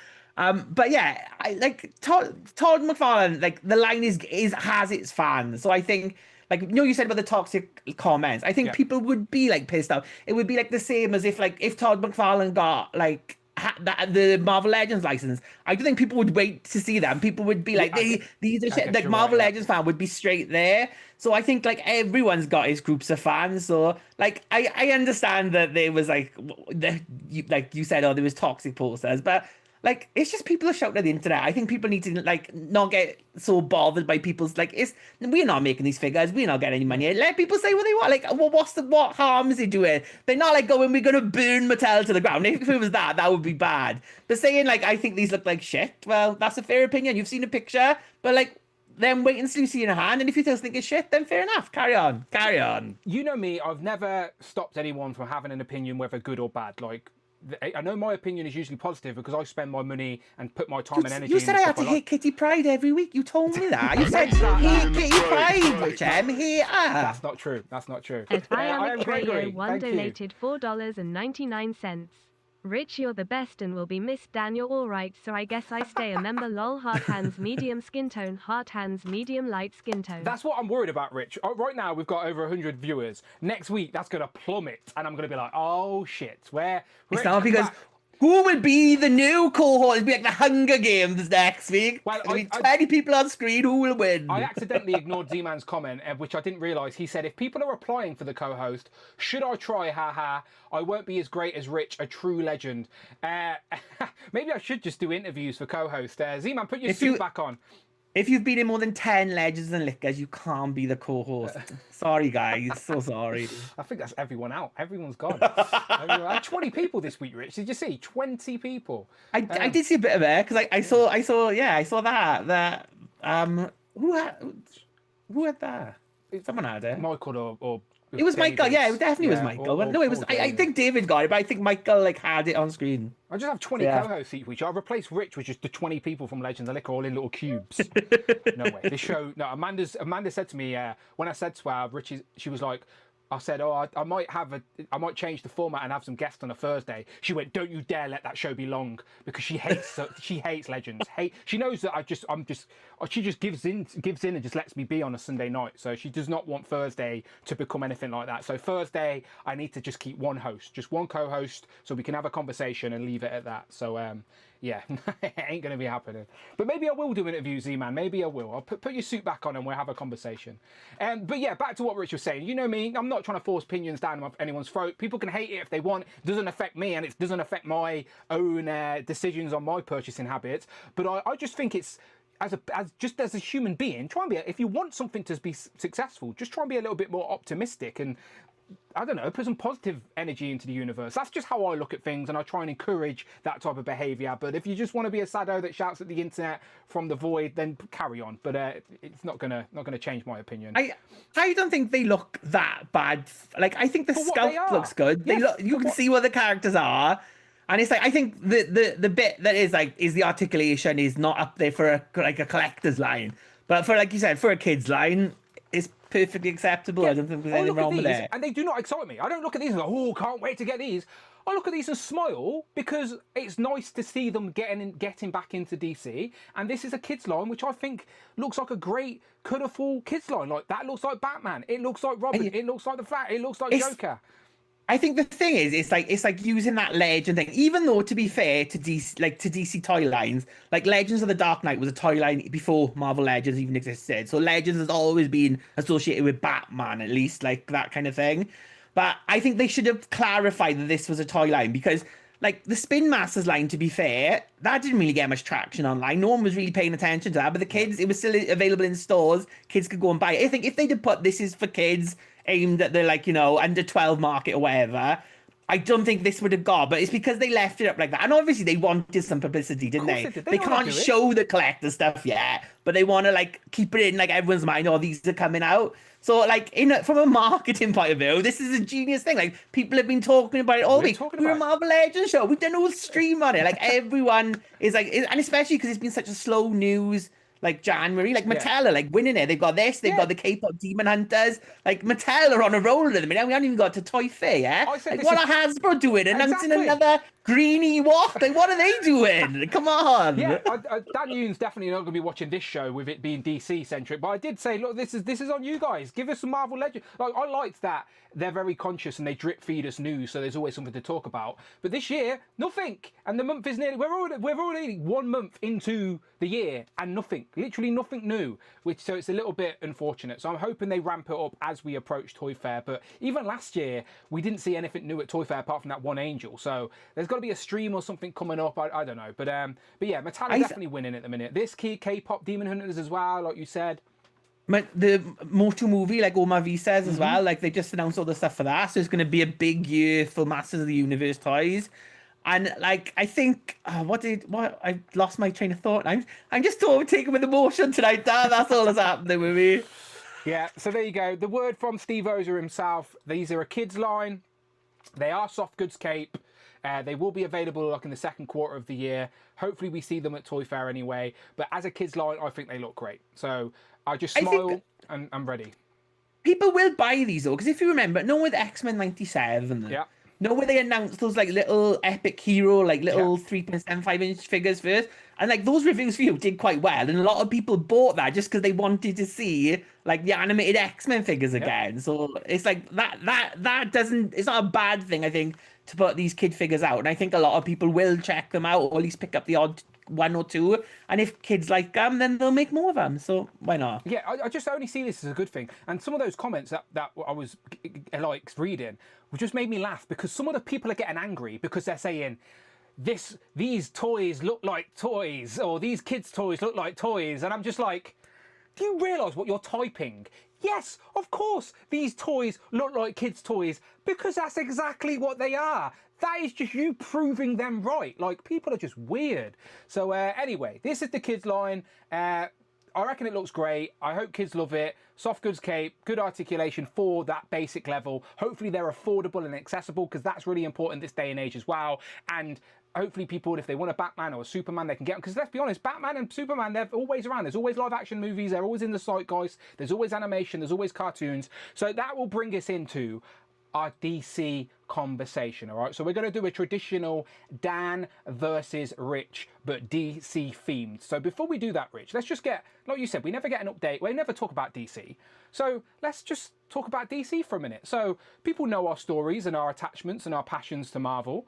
But yeah, I like Todd McFarlane. Like the line has its fans, so I think. Like, you know, you said about the toxic comments. I think people would be like pissed off. It would be like the same as if Todd McFarlane got like the Marvel Legends license. I don't think people would wait to see them. People would be like, these are shit. Like Marvel Legends fan would be straight there. So I think like everyone's got his groups of fans. So like I understand that there was like you said, oh, there was toxic posters, but. Like, it's just people are shouting at the internet. I think people need to, like, not get so bothered by people's, like, we're not making these figures. We're not getting any money. Let people say what they want. Like, well, what harm is he doing? They're not, like, going, we're going to burn Mattel to the ground. If it was that would be bad. But saying, like, I think these look like shit, well, that's a fair opinion. You've seen a picture, but, like, then wait until you see in a hand, and if you still think it's shit, then fair enough. Carry on. You know me, I've never stopped anyone from having an opinion, whether good or bad. Like, I know my opinion is usually positive because I spend my money and put my time and energy. You said I had to hate Kitty Pride every week. You told me that. You said hate Kitty Pride, which hate her. That's not true. I am Gregory. One donated $4.99. Rich, you're the best and will be missed. Dan, you're alright, so I guess I stay a member. Lol, hard hands, medium skin tone, hard hands, medium light skin tone. That's what I'm worried about, Rich. Right now, we've got over 100 viewers. Next week, that's going to plummet, and I'm going to be like, oh shit, where? It's not because... Who will be the new cohort? It'll be like the Hunger Games next week. Well, there'll be 20 people on screen. Who will win? I accidentally ignored Z-Man's comment, which I didn't realise. He said, if people are applying for the co-host, should I try? Haha. I won't be as great as Rich, a true legend. Maybe I should just do interviews for co-host. Z-Man, put your suit back on. If you've been in more than 10 Legends and Liquors, you can't be the co-host. Sorry, guys. So sorry. I think that's everyone out. Everyone's gone. 20 people this week, Rich. Did you see? 20 people. I did see a bit of it because I saw that. Who had that? Someone had it. Michael or it was David. Michael. Yeah, it definitely was Michael. No, it was. I think David got it, but I think Michael had it on screen. I just have 20 co-hosts each week. I replaced Rich with just the 20 people from Legends of Liquor, all in little cubes. No way. This show. No, Amanda said to me when I said to her, Rich, she was like, I said, I might change the format and have some guests on a Thursday. She went, don't you dare let that show be long, because she hates Legends. She knows that she just gives in and just lets me be on a Sunday night. So she does not want Thursday to become anything like that. So Thursday, I need to just keep one host, just one co-host, so we can have a conversation and leave it at that. So yeah, it ain't going to be happening. But maybe I will do interviews, Z-Man. Maybe I will. I'll put your suit back on and we'll have a conversation. But yeah, back to what Rich was saying. You know me, I'm not trying to force opinions down anyone's throat. People can hate it if they want. It doesn't affect me, and it doesn't affect my own decisions on my purchasing habits. But I just think it's, as a human being, try and be, if you want something to be successful, just try and be a little bit more optimistic and, I don't know, put some positive energy into the universe. That's just how I look at things, and I try and encourage that type of behaviour. But if you just want to be a saddo that shouts at the internet from the void, then carry on. But it's not gonna change my opinion. I don't think they look that bad. Like, I think the sculpt looks good. You can see what the characters are. And it's like, I think the bit that is the articulation is not up there for a collector's line. But for, like you said, for a kid's line, it's perfectly acceptable. I don't think there's anything wrong with it. And they do not excite me. I don't look at these and go, oh, can't wait to get these. I look at these and smile because it's nice to see them getting back into DC. And this is a kids line, which I think looks like a great, colourful kids line. Like, that looks like Batman. It looks like Robin. It looks like the Flash. It looks like Joker. I think the thing is, it's like using that legend thing. Even though, to be fair to DC toy lines, like Legends of the Dark Knight was a toy line before Marvel Legends even existed. So Legends has always been associated with Batman, at least, like that kind of thing. But I think they should have clarified that this was a toy line, because, like, the Spin Masters line, to be fair, that didn't really get much traction online. No one was really paying attention to that. But the kids, it was still available in stores. Kids could go and buy it. I think if they'd have put this is for kids, aimed at the, like, you know, under 12 market or whatever, I don't think this would have got, but it's because they left it up like that. And obviously they wanted some publicity, didn't they? They did. They can't show the collector stuff yet, but they want to like keep it in like everyone's mind. Oh, these are coming out. So like from a marketing point of view, this is a genius thing. Like people have been talking about it all week. We're a Marvel Legends show. We've done a whole stream on it. Like everyone is like, and especially because it's been such a slow news. Like January, like Mattel are like winning it. They've got this, they've got the K-pop Demon Hunters. Like Mattel are on a roll at the minute. We haven't even got to Toy Fair, yeah? Like what are Hasbro doing? Announcing another Greenie Walk? Like what are they doing? Come on. Yeah, Dan Yoon's definitely not going to be watching this show with it being DC centric. But I did say, look, this is on you guys. Give us some Marvel Legends. Like I liked that they're very conscious and they drip feed us news, so there's always something to talk about. But this year, nothing. And the month is nearly we're already 1 month into the year and nothing. Literally nothing new. So it's a little bit unfortunate. So I'm hoping they ramp it up as we approach Toy Fair. But even last year, we didn't see anything new at Toy Fair apart from that one Angel. So there's got to be a stream or something coming up. I don't know. But yeah, Mattel is definitely winning at the minute. This K-pop Demon Hunters as well, like you said. The Motu movie, like Omar V says as well, like they just announced all the stuff for that. So it's going to be a big year for Masters of the Universe toys. And like I think, I lost my train of thought. I'm just taken with emotion tonight, Dan. That's all that's happening with me. Yeah, so there you go. The word from Steve Ozer himself. These are a kids line. They are soft goods cape. They will be available like in the second quarter of the year. Hopefully we see them at Toy Fair anyway. But as a kids line, I think they look great. So I just smile and I'm ready. People will buy these though, because if you remember, with X-Men 97, yeah. Where they announced those like little epic hero, like little 3.75-inch figures first, and like those reviews for you did quite well, and a lot of people bought that just because they wanted to see like the animated X-Men figures again. So it's like that doesn't, it's not a bad thing, I think, to put these kid figures out, and I think a lot of people will check them out or at least pick up the odd one or two, and if kids like them, then they'll make more of them. So why not? Yeah, I just only see this as a good thing. And some of those comments that I was like reading just made me laugh, because some of the people are getting angry because they're saying these toys look like toys, or these kids' toys look like toys, and I'm just like, do you realise what you're typing? Yes, of course, these toys look like kids' toys, because that's exactly what they are. That is just you proving them right. Like, people are just weird. So anyway, this is the kids line. I reckon it looks great. I hope kids love it. Soft goods cape, good articulation for that basic level. Hopefully they're affordable and accessible, because that's really important this day and age as well. And hopefully people, if they want a Batman or a Superman, they can get them. Because let's be honest, Batman and Superman, they're always around. There's always live action movies. They're always in the zeitgeist. There's always animation. There's always cartoons. So that will bring us into our DC conversation. All right, so we're going to do a traditional Dan versus Rich, but DC themed. So before we do that, Rich, let's just get, like you said, we never get an update. We never talk about DC. So let's just talk about DC for a minute. So people know our stories and our attachments and our passions to Marvel.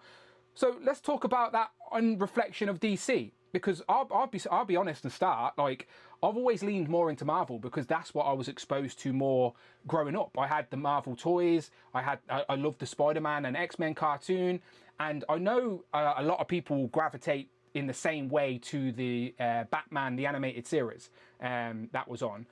So let's talk about that on reflection of DC, because I'll be honest and start, like, I've always leaned more into Marvel because that's what I was exposed to more growing up. I had the Marvel toys, I loved the Spider-Man and X-Men cartoon, and I know a lot of people gravitate in the same way to the Batman, the animated series that was on.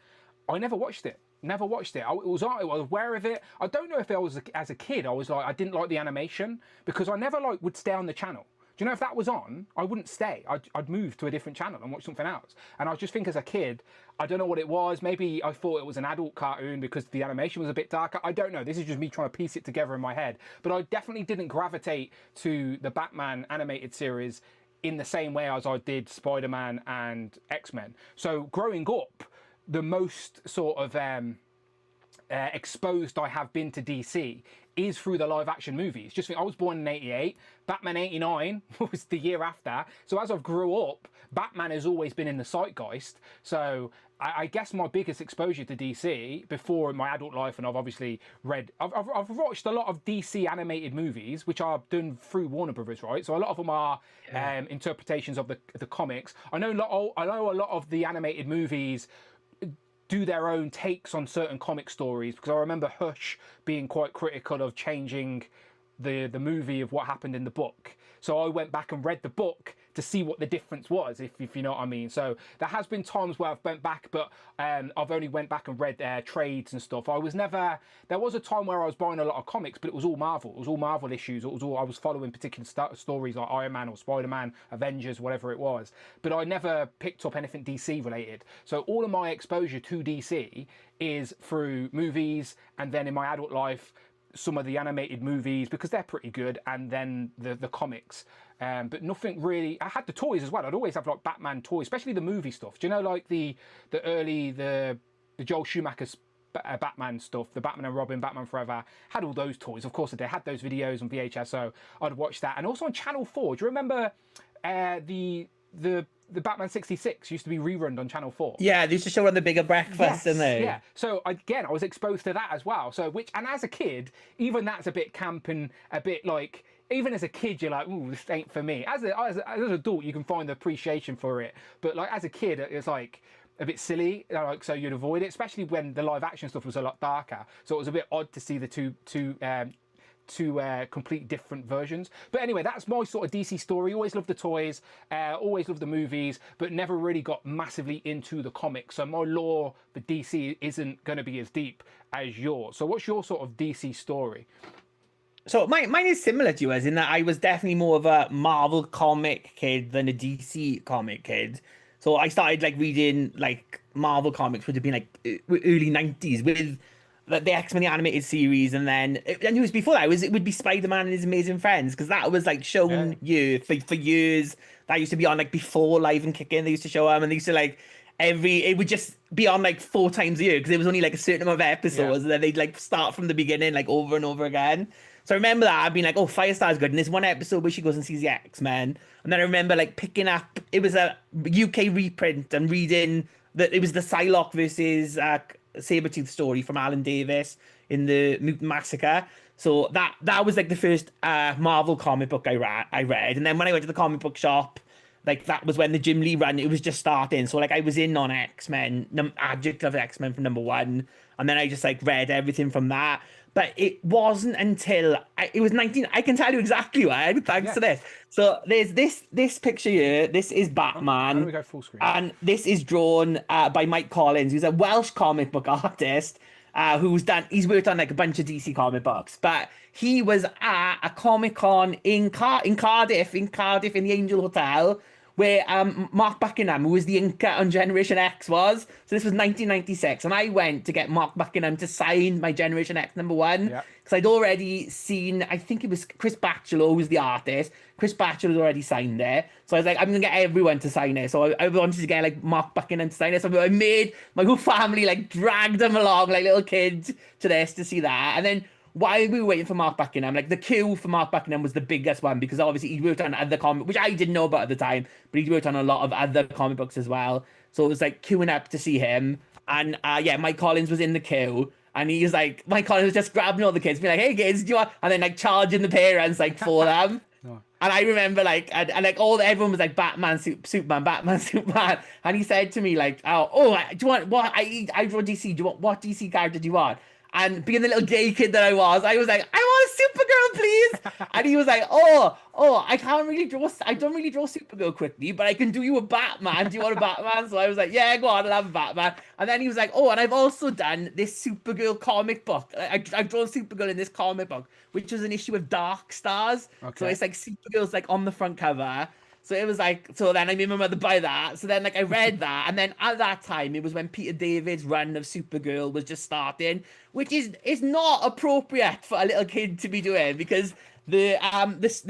I never watched it. Never watched it. I was aware of it. I don't know if I was, as a kid, I was like, I didn't like the animation because I never like would stay on the channel. Do you know, if that was on, I wouldn't stay. I'd move to a different channel and watch something else. And I just think as a kid, I don't know what it was. Maybe I thought it was an adult cartoon because the animation was a bit darker. I don't know. This is just me trying to piece it together in my head. But I definitely didn't gravitate to the Batman animated series in the same way as I did Spider-Man and X-Men. So growing up, the most sort of exposed I have been to DC is through the live action movies. Just think, I was born in 88, Batman 89 was the year after. So as I've grew up, Batman has always been in the zeitgeist. So I guess my biggest exposure to DC before in my adult life, and I've obviously read, I've watched a lot of DC animated movies, which are done through Warner Brothers, right? So a lot of them are interpretations of the comics. I know a lot of the animated movies do their own takes on certain comic stories, because I remember Hush being quite critical of changing the movie of what happened in the book. So I went back and read the book to see what the difference was, if you know what I mean. So there has been times where I've went back, but I've only went back and read trades and stuff. I was never. There was a time where I was buying a lot of comics, but it was all Marvel. It was all Marvel issues. It was all I was following particular stories like Iron Man or Spider-Man, Avengers, whatever it was. But I never picked up anything DC related. So all of my exposure to DC is through movies, and then in my adult life, some of the animated movies, because they're pretty good, and then the comics. But nothing really. I had the toys as well. I'd always have like Batman toys, especially the movie stuff. Do you know, like the Joel Schumacher's Batman stuff, the Batman and Robin, Batman Forever, had all those toys. Of course I did. Had those videos on VHS, so I'd watch that. And also on Channel 4, do you remember the Batman 66 used to be rerun on Channel 4? Yeah, they used to show on the bigger breakfast, didn't they? Yeah. So again, I was exposed to that as well. So and as a kid, even that's a bit camp and a bit like, even as a kid, you're like, ooh, this ain't for me. As an adult, you can find the appreciation for it. But like as a kid, it's like a bit silly, like, so you'd avoid it, especially when the live action stuff was a lot darker. So it was a bit odd to see the two complete different versions. But anyway, that's my sort of DC story. Always loved the toys, always loved the movies, but never really got massively into the comics. So my lore for DC isn't going to be as deep as yours. So what's your sort of DC story? So mine is similar to yours in that I was definitely more of a Marvel comic kid than a DC comic kid. So I started like reading like Marvel comics, would have been like early 90s with the X-Men the animated series, and then it was before that. It would be Spider-Man and His Amazing Friends, because that was like shown you for years. That used to be on like before Live and Kickin'. They used to show them, and they used to like it would just be on like 4 times a year because there was only like a certain amount of episodes, and then they'd like start from the beginning like over and over again. So I remember that I'd been like, oh, Firestar's good, and there's one episode where she goes and sees the X-Men, and then I remember like picking up, it was a UK reprint, and reading that it was the Psylocke versus Sabretooth story from Alan Davis in the Mutant Massacre. So that was like the first Marvel comic book I read. And then when I went to the comic book shop, like that was when the Jim Lee run, it was just starting. So like I was in on X-Men, Adjective X-Men from #1. And then I just like read everything from that. But it wasn't until it was 19. I can tell you exactly when, thanks to this. So there's this picture here. This is Batman. Let me go full screen. And this is drawn by Mike Collins, who's a Welsh comic book artist he's worked on like a bunch of DC comic books. But he was at a Comic-Con in Cardiff, in the Angel Hotel, where Mark Buckingham, who was the inker on Generation X, was. So this was 1996, and I went to get Mark Buckingham to sign my Generation X #1, because I'd already seen, I think it was Chris Bachalo who was the artist. Chris Bachalo had already signed it, so I was like, I'm gonna get everyone to sign it. So I wanted to get like Mark Buckingham to sign it. So I made my whole family like dragged them along like little kids to this to see that, and then while we were waiting for Mark Buckingham, like the queue for Mark Buckingham was the biggest one, because obviously he worked on other comic, which I didn't know about at the time, but he worked on a lot of other comic books as well. So it was like queuing up to see him. And Mike Collins was in the queue, and he was like, Mike Collins was just grabbing all the kids, being like, hey kids, do you want? And then like charging the parents like for them. And I remember like, and like everyone was like Batman, Superman, Batman, Superman. And he said to me like, do you want what? I draw DC. Do you want what DC character do you want? And being the little gay kid that I was like, I want a Supergirl, please. And he was like, I don't really draw Supergirl quickly, but I can do you a Batman. Do you want a Batman? So I was like, yeah, go on, I'll have a Batman. And then he was like, and I've also done this Supergirl comic book. I've drawn Supergirl in this comic book, which was an issue of Dark Stars. Okay. So it's like Supergirl's like on the front cover. So it was like, so then I made my mother buy that. So then like I read that, and then at that time it was when Peter David's run of Supergirl was just starting, which is not appropriate for a little kid to be doing, because the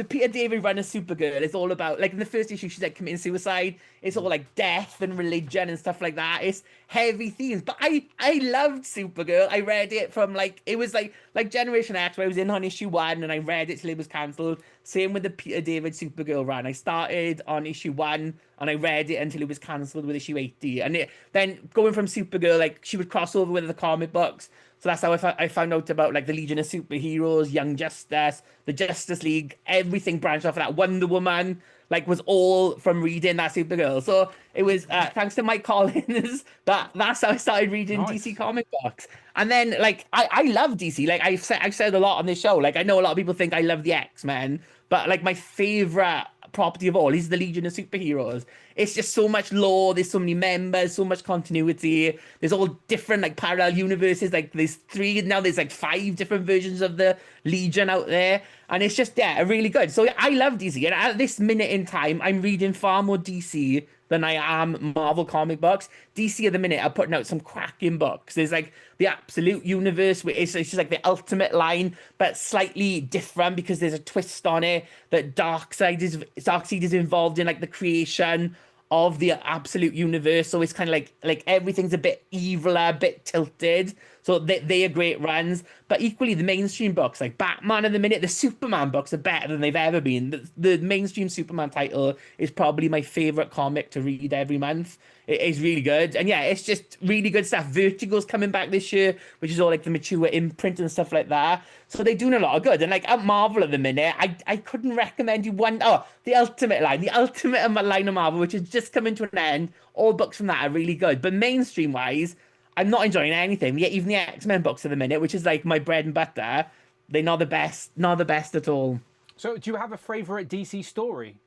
Peter David run of Supergirl is all about, like in the first issue she's like committing suicide. It's all like death and religion and stuff like that. It's heavy themes. But I loved Supergirl. I read it from like, it was like Generation X, where I was in on issue 1 and I read it till it was cancelled. Same with the Peter David Supergirl run. I started on issue 1 and I read it until it was cancelled with issue 80. And then going from Supergirl, like she would cross over with the comic books. So that's how I found out about like the Legion of Superheroes, Young Justice, the Justice League, everything branched off of that. Wonder Woman, like, was all from reading that Supergirl. So it was thanks to Mike Collins that's how I started reading DC comic books. And then like I love DC. Like I've said a lot on this show. Like I know a lot of people think I love the X-Men, but like my favorite property of all is the Legion of Superheroes. It's just so much lore. There's so many members, so much continuity. There's all different like parallel universes. Like there's 3 now. There's like 5 different versions of the Legion out there, and it's just really good. So I love DC, and at this minute in time, I'm reading far more DC than I am Marvel comic books. DC at the minute are putting out some cracking books. There's like the Absolute Universe, where it's just like the Ultimate line, but slightly different because there's a twist on it that Darkseid is involved in like the creation of the Absolute Universe. So it's kind of like everything's a bit eviler, a bit tilted. So they are great runs, but equally the mainstream books like Batman at the minute, the Superman books are better than they've ever been. The mainstream Superman title is probably my favorite comic to read every month. It is really good, and yeah, it's just really good stuff. Vertigo's coming back this year, which is all like the mature imprint and stuff like that. So they're doing a lot of good. And like at Marvel at the minute, I couldn't recommend you one. Oh, the Ultimate line of Marvel, which is just coming to an end. All books from that are really good, but mainstream wise, I'm not enjoying anything. Yet even the X-Men books at the minute, which is like my bread and butter, they're not the best at all. So do you have a favourite DC story?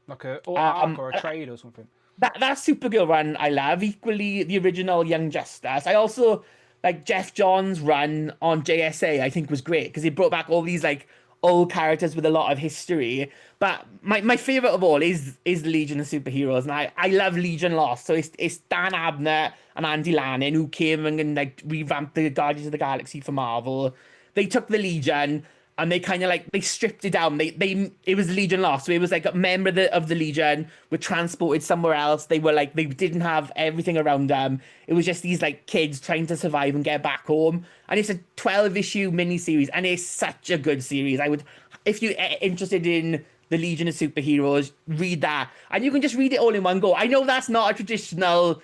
Like a arc or a trade or something? That Supergirl run I love. Equally the original Young Justice. I also like Jeff Johns' run on JSA, I think was great because he brought back all these like old characters with a lot of history. But my favorite of all is Legion of Superheroes, and I love Legion Lost. So it's Dan Abnett and Andy Lanning who came and like revamped the Guardians of the Galaxy for Marvel. They took the Legion and they kind of like they stripped it down. It was Legion Lost, so it was like a member of the Legion were transported somewhere else. They were like they didn't have everything around them. It was just these like kids trying to survive and get back home. And it's a 12-issue miniseries, and it's such a good series. I would, if you're interested in the Legion of Superheroes, read that, and you can just read it all in one go. I know that's not a traditional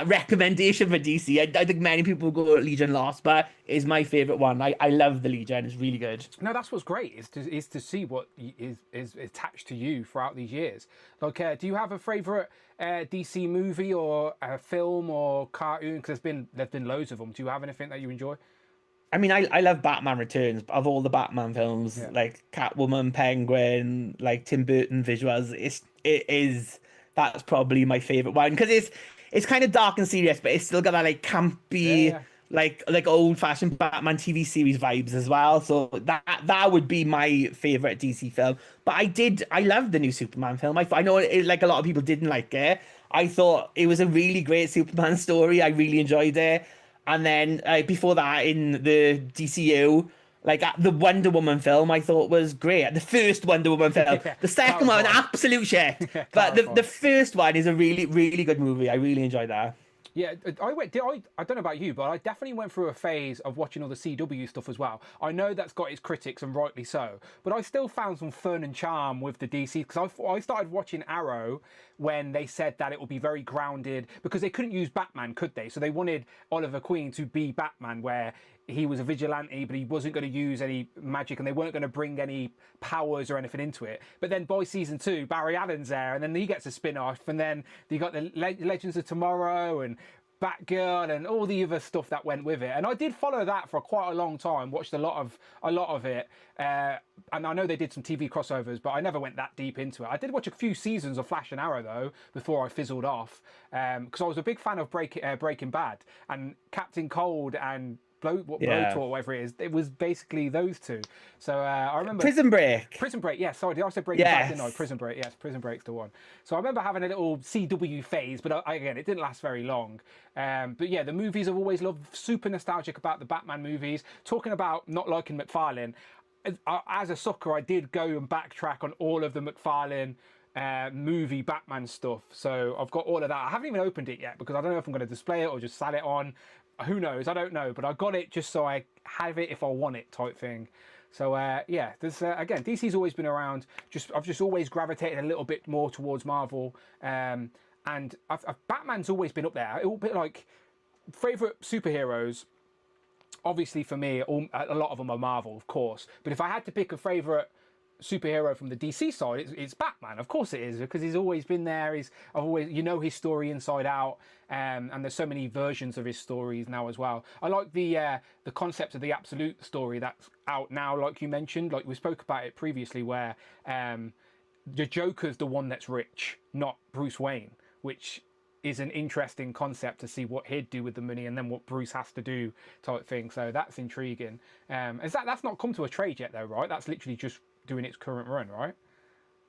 recommendation for DC. I think many people go Legion Lost, but it's my favorite one. I love the Legion. It's really good. No, that's what's great is to see what is attached to you throughout these years. Like, do you have a favorite DC movie or a film or cartoon? Because there's been loads of them. Do you have anything that you enjoy? I mean, I love Batman Returns. Of all the Batman films, like Catwoman, Penguin, like Tim Burton visuals, that's probably my favorite one because it's kind of dark and serious, but it's still got that like campy, like old-fashioned Batman TV series vibes as well. So that would be my favorite DC film. But I loved the new Superman film. I know like a lot of people didn't like it. I thought it was a really great Superman story. I really enjoyed it. And then before that, in the DCU, like the Wonder Woman film, I thought was great. The first Wonder Woman film. The second one, absolute shit. But the first one is a really, really good movie. I really enjoyed that. Yeah, I don't know about you, but I definitely went through a phase of watching all the CW stuff as well. I know that's got its critics, and rightly so, but I still found some fun and charm with the DC, because I started watching Arrow when they said that it will be very grounded, because they couldn't use Batman, could they? So they wanted Oliver Queen to be Batman, where he was a vigilante, but he wasn't going to use any magic, and they weren't going to bring any powers or anything into it. But then by season 2, Barry Allen's there, and then he gets a spin-off, and then you got the Legends of Tomorrow and Batgirl and all the other stuff that went with it. And I did follow that for quite a long time, watched a lot of it, and I know they did some TV crossovers, but I never went that deep into it. I did watch a few seasons of Flash and Arrow though before I fizzled off, because I was a big fan of Breaking Bad, and Captain Cold and Blowtorch, whatever it is. It was basically those two. So I remember Prison Break. Yeah, sorry, did I say Breaking Bad? Didn't I? Prison Break. Yes, Prison Break's the one. So I remember having a little CW phase, but again, it didn't last very long. But yeah, the movies I've always loved. Super nostalgic about the Batman movies. Talking about not liking McFarlane, as a sucker, I did go and backtrack on all of the McFarlane movie Batman stuff. So I've got all of that. I haven't even opened it yet because I don't know if I'm going to display it or just sell it on. Who knows? I don't know, but I got it just so I have it if I want it, type thing. So yeah, there's again, DC's always been around. I've just always gravitated a little bit more towards Marvel, and Batman's always been up there. A bit like favorite superheroes. Obviously, for me, a lot of them are Marvel, of course. But if I had to pick a favorite superhero from the DC side, it's Batman. Of course it is, because he's always been there. I've always, his story inside out, and there's so many versions of his stories now as well. I like the concept of the Absolute story that's out now, like you mentioned. Like we spoke about it previously, where the Joker's the one that's rich, not Bruce Wayne, which is an interesting concept to see what he'd do with the money and then what Bruce has to do type thing. So that's intriguing. That's not come to a trade yet though, right? That's literally just doing its current run, right?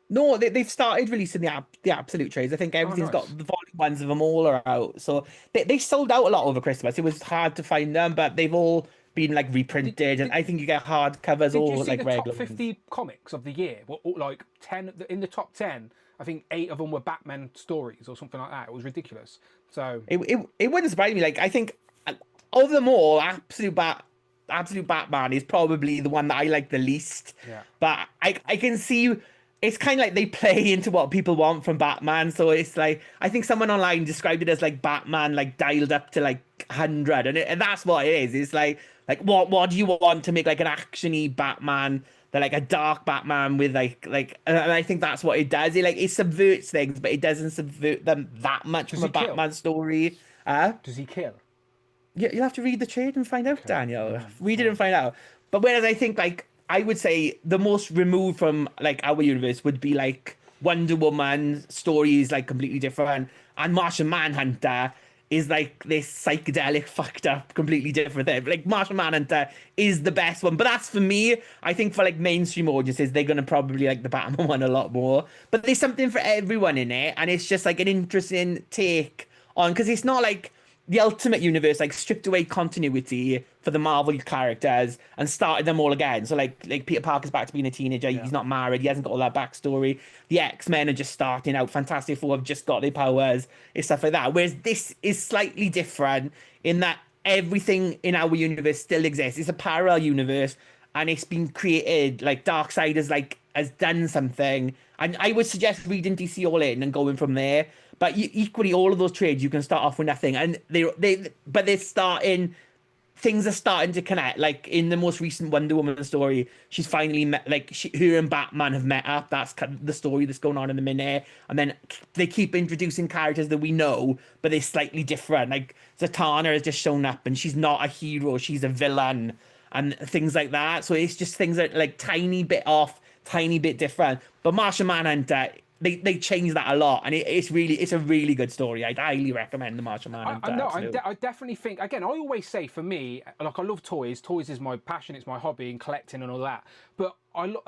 No, they've started releasing the absolute trades. I think everything's nice. got the volume ones of them all are out. So they sold out a lot over Christmas. It was hard to find them, but they've all been like reprinted, and I think you get hardcovers Did or you see like the regular top 50 comics of the year? Well, like 10 in the top 10. I think 8 of them were Batman stories or something like that. It was ridiculous. So it wouldn't surprise me. Like I think of them all, Absolute Batman is probably the one that I like the least. Yeah. But I can see it's kind of like they play into what people want from Batman. So it's like I think someone online described it as like Batman like dialed up to like 100, and that's what it is. It's like what do you want to make like an actiony Batman? They're like a dark Batman with and I think that's what it does. It subverts things, but it doesn't subvert them that much from a Batman story. Does he kill? Yeah, you'll have to read the trade and find out, Daniel. Read it and find out. But whereas I think like I would say the most removed from like our universe would be like Wonder Woman stories, like completely different, and Martian Manhunter is like this psychedelic, fucked up, completely different thing. Like Martian Manhunter is the best one, but that's for me. I think for like mainstream audiences, they're gonna probably like the Batman one a lot more. But there's something for everyone in it, and it's just like an interesting take on because it's not like the Ultimate Universe like stripped away continuity for the Marvel characters and started them all again. So like Peter Parker's back to being a teenager. Yeah. He's not married. He hasn't got all that backstory. The X-Men are just starting out. Fantastic Four have just got their powers and stuff like that. Whereas this is slightly different in that everything in our universe still exists. It's a parallel universe and it's been created. Like Darkseid has done something. And I would suggest reading DC All In and going from there. But equally, all of those trades, you can start off with nothing, and they're starting. Things are starting to connect. Like in the most recent Wonder Woman story, she's finally met. Her and Batman have met up. That's kind of the story that's going on in the minute. And then they keep introducing characters that we know, but they're slightly different. Like Zatanna has just shown up, and she's not a hero; she's a villain, and things like that. So it's just things that like tiny bit off, tiny bit different. But Martian Manhunter. They changed that a lot, and it's a really good story. I'd highly recommend the Martian Manhunter. I definitely think, again, I always say for me, like I love toys. Toys is my passion, it's my hobby, and collecting and all that. But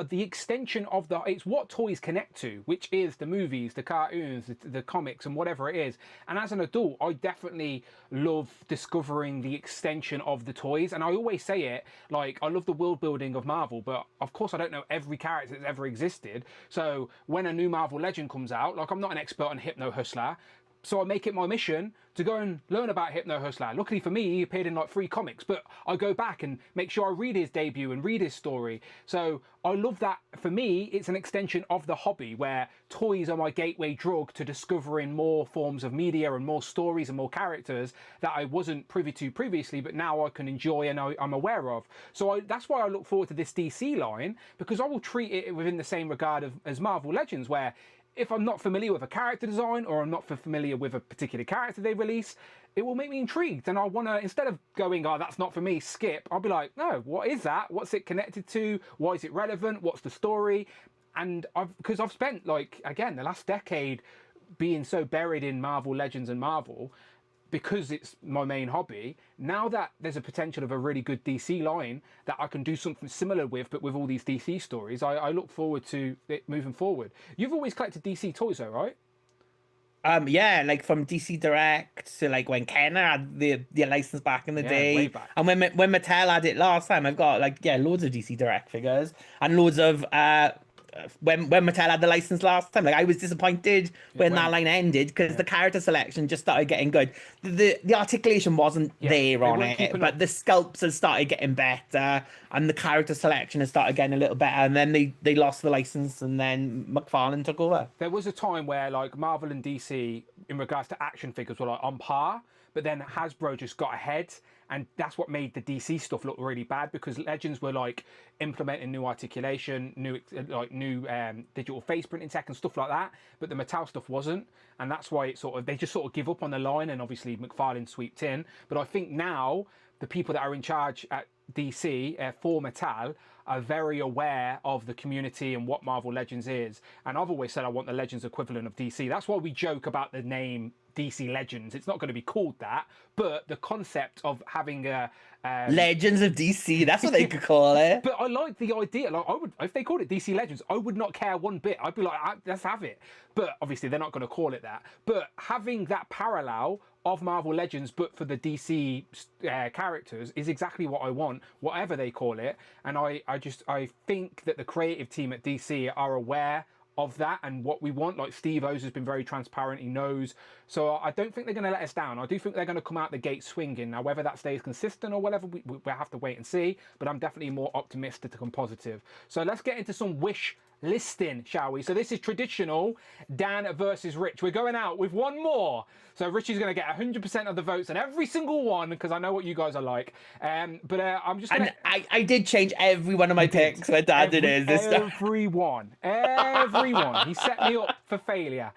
the extension of it's what toys connect to, which is the movies, the cartoons, the comics, and whatever it is. And as an adult, I definitely love discovering the extension of the toys. And I always say it, like I love the world building of Marvel, but of course I don't know every character that's ever existed. So when a new Marvel Legend comes out, like I'm not an expert on Hypno Hustler, so I make it my mission to go and learn about Hypno Hustler. Luckily for me, he appeared in like 3 comics, but I go back and make sure I read his debut and read his story. So I love that. For me, it's an extension of the hobby where toys are my gateway drug to discovering more forms of media and more stories and more characters that I wasn't privy to previously, but now I can enjoy and I'm aware of. So that's why I look forward to this DC line, because I will treat it within the same regard as Marvel Legends, where if I'm not familiar with a character design or I'm not familiar with a particular character they release, it will make me intrigued. And I want to, instead of going, oh, that's not for me, skip, I'll be like, no, what is that? What's it connected to? Why is it relevant? What's the story? And because I've spent, like, again, the last decade being so buried in Marvel Legends and Marvel, because it's my main hobby, now that there's a potential of a really good DC line that I can do something similar with, but with all these DC stories, I look forward to it moving forward. You've always collected DC toys though, right? Yeah, like from DC Direct to like when Kenner had the license back in the day, way back. and when Mattel had it last time, I've got like loads of DC Direct figures and loads of when Mattel had the license last time. Like I was disappointed when that line ended because the character selection just started getting good. The articulation wasn't there on it, but the sculpts had started getting better and the character selection had started getting a little better, and then they lost the license and then McFarlane took over. There was a time where like Marvel and DC in regards to action figures were like on par, but then Hasbro just got ahead, and that's what made the DC stuff look really bad, because Legends were like implementing new articulation, new digital face printing tech and stuff like that, but the Mattel stuff wasn't, and that's why they just give up on the line, and obviously McFarlane sweeped in. But I think now the people that are in charge at DC for Mattel are very aware of the community and what Marvel Legends is. And I've always said I want the Legends equivalent of DC. That's why we joke about the name DC Legends. It's not going to be called that, but the concept of having a Legends of DC, that's what they could call it. But I like the idea. Like, I would, if they called it DC Legends, I would not care one bit. I'd be like, let's have it. But obviously, they're not going to call it that. But having that parallel of Marvel Legends, but for the DC characters, is exactly what I want, whatever they call it. And I think that the creative team at DC are aware of that and what we want. Like Steve O's has been very transparent, he knows. So I don't think they're going to let us down. I do think they're going to come out the gate swinging. Now, whether that stays consistent or whatever, we'll have to wait and see. But I'm definitely more optimistic and positive. So let's get into some wish listing, shall we? So this is traditional Dan versus Rich. We're going out with one more. So Rich is going to get 100% of the votes on every single one, because I know what you guys are like. But I'm just gonna... And I did change every one of my picks when Dan did his. Everyone. He set me up for failure.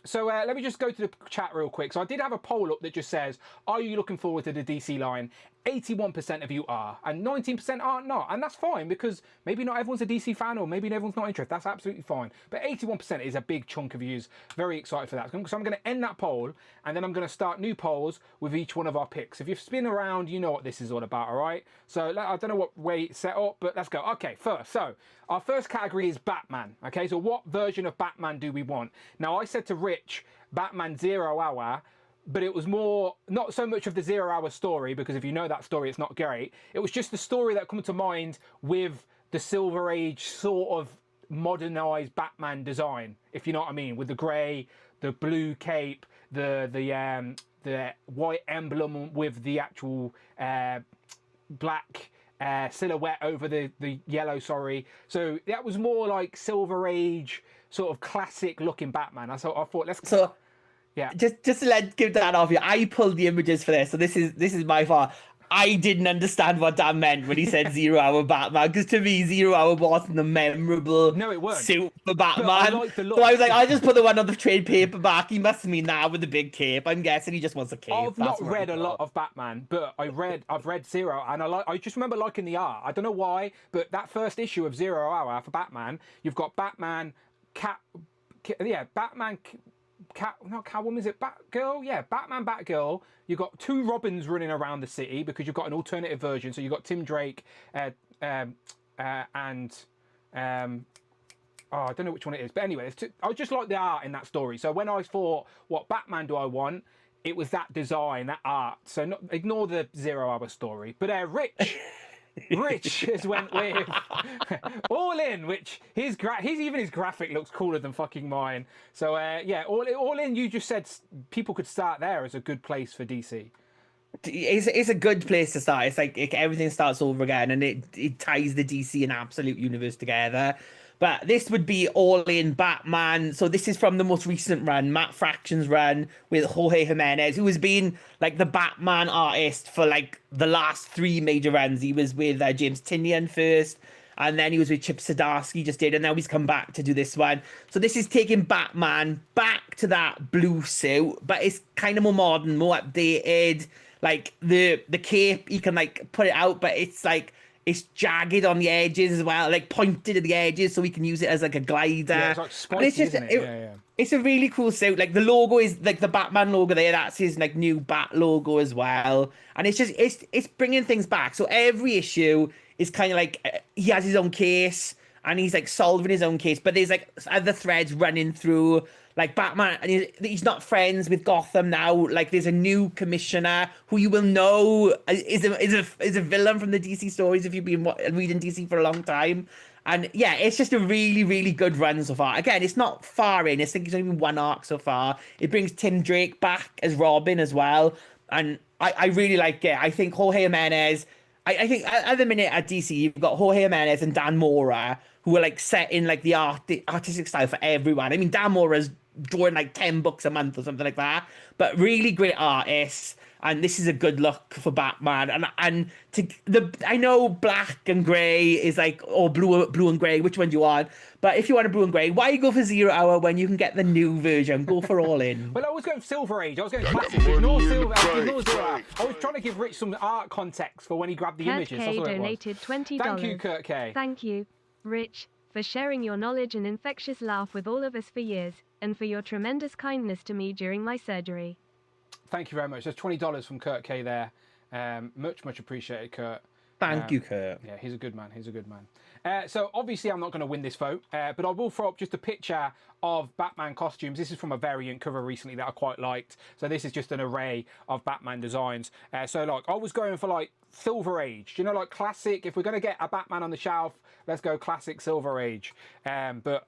So let me just go to the chat real quick. So I did have a poll up that just says, are you looking forward to the DC line? 81% of you are, and 19% are not. And that's fine, because maybe not everyone's a DC fan, or maybe everyone's not interested. That's absolutely fine. But 81% is a big chunk of yous. Very excited for that. So I'm going to end that poll, and then I'm going to start new polls with each one of our picks. If you've spin around, you know what this is all about, all right? So I don't know what way it's set up, but let's go. Okay, first. So our first category is Batman. Okay, so what version of Batman do we want? Now, I said to Rich, Batman 0 Hour, but it was more, not so much of the 0 Hour story, because if you know that story, it's not great. It was just the story that come to mind with the Silver Age sort of modernized Batman design, if you know what I mean, with the grey, the blue cape, the white emblem with the actual black silhouette over the yellow, sorry. So that was more like Silver Age, sort of classic looking Batman. I thought let's... So yeah. Just to give that off you, I pulled the images for this, so this is my fault. I didn't understand what Dan meant when he said 0 Hour Batman, because to me 0 Hour wasn't the memorable suit for Batman. I like the look. So I was like, I'll just put the one on the trade paperback. He must mean that with the big cape. I'm guessing he just wants a cape. I've not read a lot of Batman, but I've read 0, and I just remember liking the art. I don't know why, but that first issue of 0 Hour for Batman, you've got Batman, Batman. Not Catwoman, is it Batgirl? Yeah, Batman, Batgirl. You've got 2 Robins running around the city, because you've got an alternative version. So you've got Tim Drake and I don't know which one it is. But anyway, I just like the art in that story. So when I thought, what Batman do I want? It was that design, that art. So ignore the 0 Hour story. But Rich... Rich has went with All In, which his graphic looks cooler than fucking mine. So yeah, All In, you just said people could start there as a good place for DC. It's a good place to start. It's like everything starts over again, and it ties the DC and Absolute universe together. But this would be All In Batman. So this is from the most recent run, Matt Fraction's run with Jorge Jimenez, who has been like the Batman artist for like the last 3 major runs. He was with James Tynion first, and then he was with Chip Zdarsky, just did, and now he's come back to do this one. So this is taking Batman back to that blue suit, but it's kind of more modern, more updated. Like the cape, you can like put it out, but it's like, it's jagged on the edges as well, like pointed at the edges, so we can use it as like a glider. Yeah, it's like spiky, it's just, isn't it? Yeah. It's a really cool suit. Like the logo is like the Batman logo there. That's his like new Bat logo as well. And it's just it's bringing things back. So every issue is kind of like he has his own case and he's like solving his own case, but there's like other threads running through. Like Batman, and he's not friends with Gotham now. Like there's a new commissioner who you will know is a villain from the DC stories if you've been reading DC for a long time. And yeah, it's just a really, really good run so far. Again, it's not far in. I think it's only been 1 arc so far. It brings Tim Drake back as Robin as well. And I really like it. I think Jorge Jimenez, I think at the minute at DC, you've got Jorge Jimenez and Dan Mora, who are like setting like the artistic style for everyone. I mean, Dan Mora's drawing like 10 books a month or something like that. But really great artists, and this is a good look for Batman. I know black and grey is like, or blue and grey, which one do you want? But if you want a blue and grey, why go for 0 Hour when you can get the new version? Go for All In. Well, I was going Silver Age. I was going classic. Ignore 0 Hour. I was trying to give Rich some art context for when he grabbed the Kurt images. K That's what it was. donated $20. Thank you, Kurt K. Thank you, Rich, for sharing your knowledge and infectious laugh with all of us for years, and for your tremendous kindness to me during my surgery. Thank you very much. There's $20 from Kurt K there. Much appreciated, Kurt. Thank you, Kurt. Yeah, he's a good man. He's a good man. So obviously I'm not going to win this vote, but I will throw up just a picture of Batman costumes. This is from a variant cover recently that I quite liked. So this is just an array of Batman designs. So like I was going for like Silver Age, you know, like classic. If we're going to get a Batman on the shelf, let's go classic Silver Age. But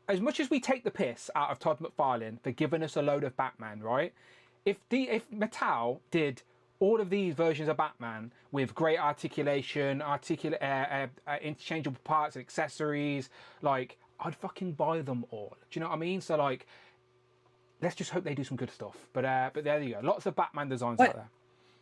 as much as we take the piss out of Todd McFarlane for giving us a load of Batman, right? If Mattel did all of these versions of Batman with great articulation, interchangeable parts and accessories, like, I'd fucking buy them all. Do you know what I mean? So, like, let's just hope they do some good stuff. But there you go. Lots of Batman designs out there.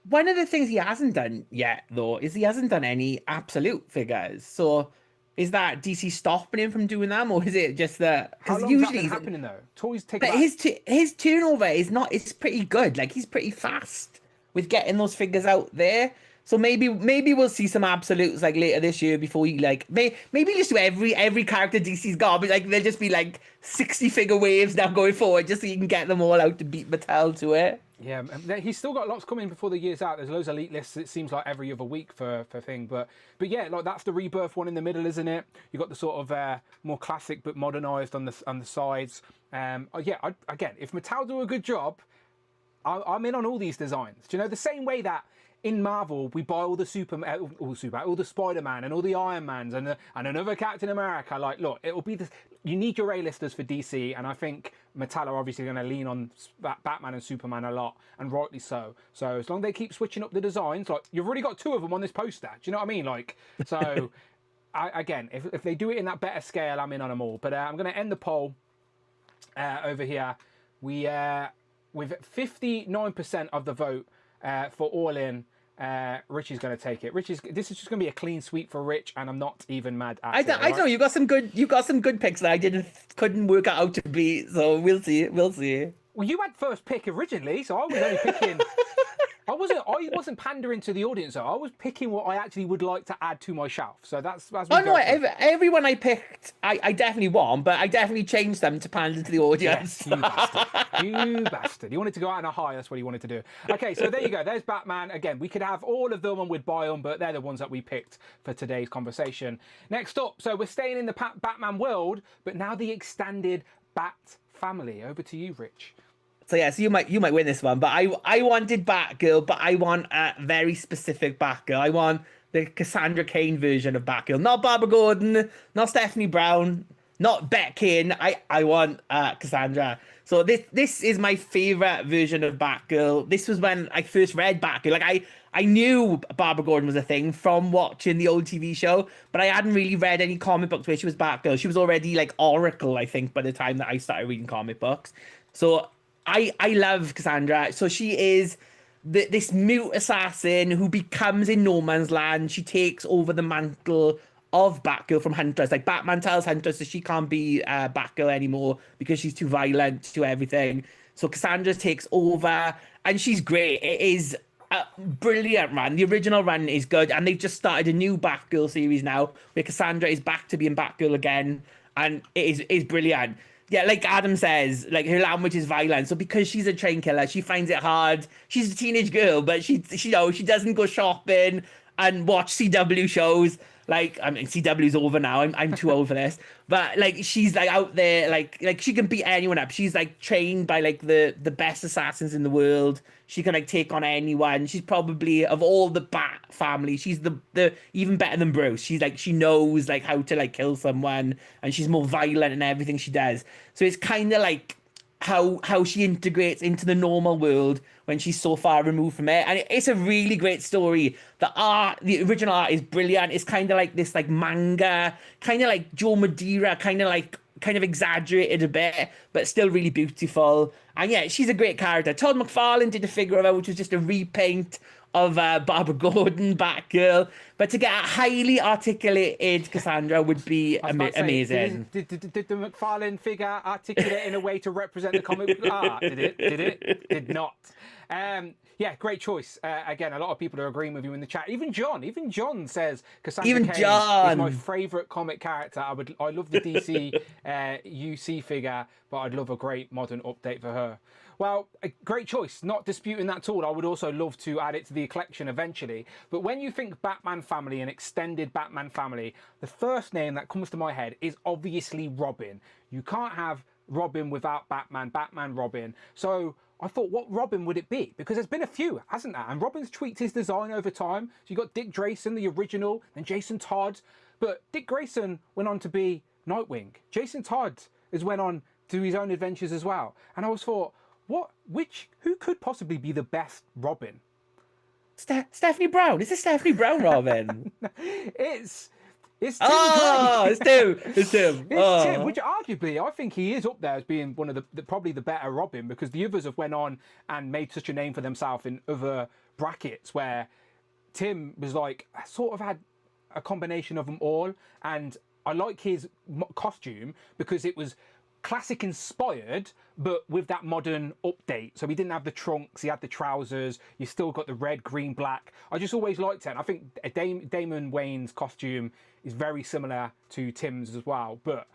One of the things he hasn't done yet, though, is he hasn't done any absolute figures. So, is that DC stopping him from doing them, or is it just that? How long is that happening though? Toys take. But his turnover is not. It's pretty good. Like, he's pretty fast with getting those figures out there. So maybe we'll see some absolutes like later this year before he like maybe just do every character DC's got, but like there'll just be like 60 figure waves now going forward just so you can get them all out to beat Mattel to it. Yeah, he's still got lots coming before the year's out. There's loads of elite lists. It seems like every other week for thing, but yeah, like that's the Rebirth one in the middle, isn't it? You got the sort of more classic but modernized on the sides. Again, if Mattel do a good job, I'm in on all these designs. Do you know, the same way that in Marvel we buy all the all the Spider-Man and all the Iron Mans and another Captain America. Like, look, it'll be this. You need your A-listers for DC, and I think Mattel are obviously going to lean on Batman and Superman a lot, and rightly so. So as long as they keep switching up the designs, like you've already got 2 of them on this poster. Do you know what I mean? Like, so again, if they do it in that better scale, I'm in on them all. But I'm going to end the poll over here. We with 59% of the vote for All In. Rich is going to take it. This is just going to be a clean sweep for Rich, and I'm not even mad at it. I know you got some good picks that I couldn't work out to beat. So we'll see. Well, you had first pick originally, so I was only picking. I wasn't pandering to the audience, though. I was picking what I actually would like to add to my shelf. So that's oh no, everyone I picked, I definitely won, but I definitely changed them to pander to the audience. Yes, you bastard. You bastard. You wanted to go out on a high, that's what you wanted to do. Okay, so there you go. There's Batman. Again, we could have all of them and we'd buy them, but they're the ones that we picked for today's conversation. Next up, so we're staying in the Batman world, but now the extended Bat family. Over to you, Rich. So yeah, so you might win this one, but I wanted Batgirl, but I want a very specific Batgirl. I want the Cassandra Cain version of Batgirl, not Barbara Gordon, not Stephanie Brown, not Bet Kane. I want Cassandra. So this is my favorite version of Batgirl. This was when I first read Batgirl. Like I knew Barbara Gordon was a thing from watching the old TV show, but I hadn't really read any comic books where she was Batgirl. She was already like Oracle, I think, by the time that I started reading comic books. So I love Cassandra. So she is this mute assassin who becomes in no man's land. She takes over the mantle of Batgirl from Huntress. Like, Batman tells Huntress that she can't be Batgirl anymore because she's too violent to everything. So Cassandra takes over, and she's great. It is a brilliant run. The original run is good, and they've just started a new Batgirl series now where Cassandra is back to being Batgirl again, and it is brilliant. Yeah, like Adam says, like, her language is violent. So because she's a train killer, she finds it hard. She's a teenage girl, but she doesn't go shopping and watch CW shows. Like, I mean, CW's over now. I'm too old for this. But like, she's like out there, like she can beat anyone up. She's like trained by like the best assassins in the world. She can like take on anyone. She's probably, of all the Bat family, she's the even better than Bruce. She's like, she knows like how to like kill someone, and she's more violent in everything she does. So it's kind of like how she integrates into the normal world when she's so far removed from it. And it's a really great story. The original art is brilliant. It's kind of like this like manga, kind of like Joe Madeira, kind of like kind of exaggerated a bit, but still really beautiful. And yeah, she's a great character. Todd McFarlane did a figure of her, which was just a repaint of Barbara Gordon, Batgirl. But to get a highly articulated Cassandra would be amazing. Did the McFarlane figure articulate in a way to represent the comic book art? Did it? Did not. Yeah, great choice. Again, a lot of people are agreeing with you in the chat. Even John says Cassandra Cain is my favourite comic character. I love the DC UC figure, but I'd love a great modern update for her. Well, a great choice. Not disputing that at all. I would also love to add it to the collection eventually. But when you think Batman family and extended Batman family, the first name that comes to my head is obviously Robin. You can't have Robin without Batman, Robin. So I thought, what Robin would it be? Because there's been a few, hasn't there? And Robin's tweaked his design over time. So you got Dick Grayson, the original, and Jason Todd. But Dick Grayson went on to be Nightwing. Jason Todd has went on to his own adventures as well. And I always thought, who could possibly be the best Robin? Stephanie Brown. Is it Stephanie Brown Robin? It's Tim. It's Tim. Tim, which arguably I think he is up there as being one of probably the better Robin, because the others have went on and made such a name for themselves in other brackets, where Tim was like sort of had a combination of them all. And I like his costume because it was classic inspired, but with that modern update. So he didn't have the trunks, he had the trousers, you still got the red, green, black. I just always liked it. And I think Damon Wayne's costume is very similar to Tim's as well, but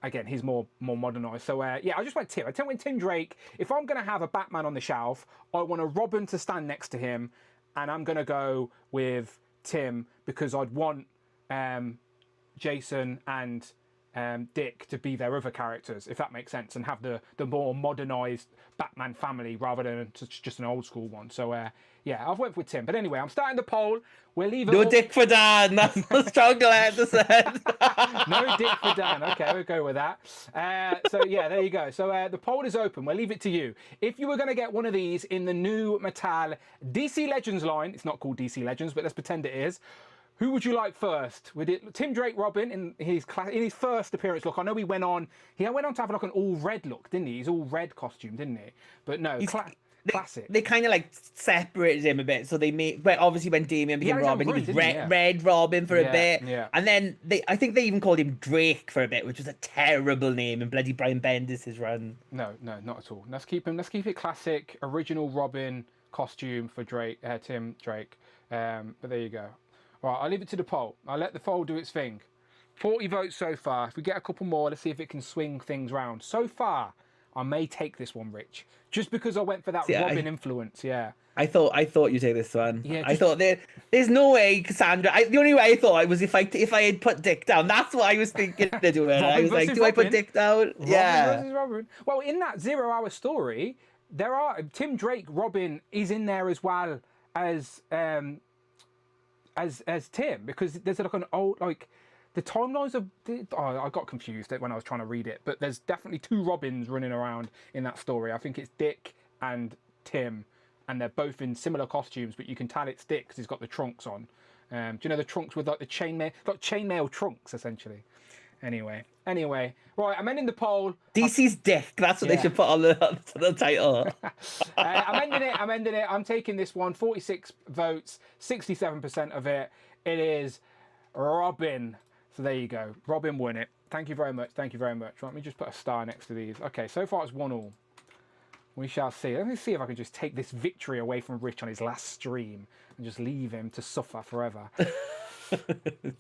again, he's more modernized. So yeah, I just went Tim. I went Tim Drake. If I'm going to have a Batman on the shelf, I want a Robin to stand next to him, and I'm going to go with Tim because I'd want Jason and Dick to be their other characters, if that makes sense, and have the more modernized Batman family rather than just an old school one. So yeah, I've went with Tim. But anyway, I'm starting the poll. We'll leave it. No Dick for Dan. That's the struggle I had to say. No Dick for Dan. Okay, we'll go with that. So yeah, there you go. So the poll is open. We'll leave it to you. If you were going to get one of these in the new Mattel DC Legends line, it's not called DC Legends, but let's pretend it is. Who would you like first? Would it Tim Drake Robin in his first appearance look? I know he went on to have like an all red look, didn't he? His all red costume, didn't he? But no, classic. They kind of like separated him a bit, so they made. But obviously, when Damian became Robin, he was Red Robin for a bit, and then I think they even called him Drake for a bit, which was a terrible name. And bloody Brian Bendis' run. No, not at all. Let's keep it classic, original Robin costume for Tim Drake. But there you go. Right, I'll leave it to the poll. I'll let the poll do its thing. 40 votes so far. If we get a couple more, let's see if it can swing things round. So far, I may take this one, Rich, just because I went for that Robin influence. Yeah. I thought you'd take this one. Yeah, I thought there's no way Cassandra. The only way I thought was if I had put Dick down. That's what I was thinking to do. I was like, do I put Dick down? Robin versus Robin. Well, in that 0 hour story, Tim Drake Robin is in there as well as Tim, because there's like an old the timelines of I got confused when I was trying to read it, but there's definitely two Robins running around in that story. I think it's Dick and Tim, and they're both in similar costumes, but you can tell it's Dick because he's got the trunks on. Do you know the trunks with like the chainmail trunks essentially? Anyway, right, I'm ending the poll. DC's Dick. That's what they should put on the title. I'm ending it. I'm taking this one. 46 votes, 67% of it. It is Robin. So there you go. Robin won it. Thank you very much. Let me just put a star next to these. Okay, so far it's 1-1. We shall see. Let me see if I can just take this victory away from Rich on his last stream and just leave him to suffer forever.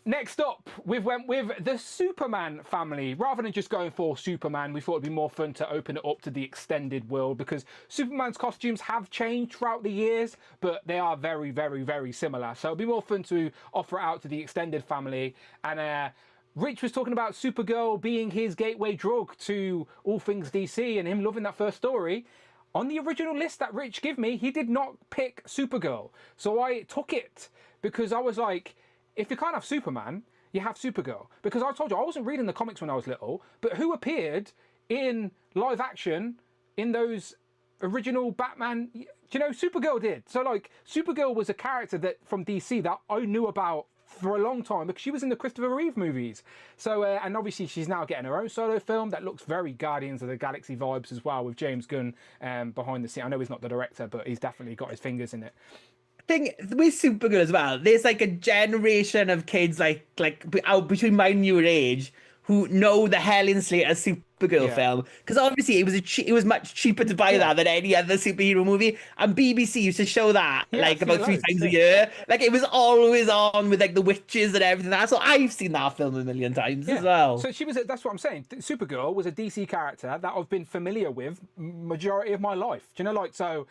Next up, we went with the Superman family. Rather than just going for Superman, we thought it'd be more fun to open it up to the extended world, because Superman's costumes have changed throughout the years, but they are very, very, very similar. So it'd be more fun to offer it out to the extended family. And Rich was talking about Supergirl being his gateway drug to all things DC and him loving that first story. On the original list that Rich gave me, he did not pick Supergirl. So I took it because I was like, if you can't have Superman, you have Supergirl. Because I told you, I wasn't reading the comics when I was little, but who appeared in live action in those original Batman? Do you know, Supergirl did. So like, Supergirl was a character that from DC that I knew about for a long time because she was in the Christopher Reeve movies. So, and obviously she's now getting her own solo film that looks very Guardians of the Galaxy vibes as well, with James Gunn behind the scene. I know he's not the director, but he's definitely got his fingers in it. Thing with Supergirl as well, there's like a generation of kids like out between my and your age who know the Helen Slater Supergirl film, because obviously it was much cheaper to buy that than any other superhero movie, and BBC used to show that like about 3 times a year. Like it was always on with like the witches and everything. So I've seen that film a million times as well. So she was. That's what I'm saying. Supergirl was a DC character that I've been familiar with majority of my life. Do you know, like so.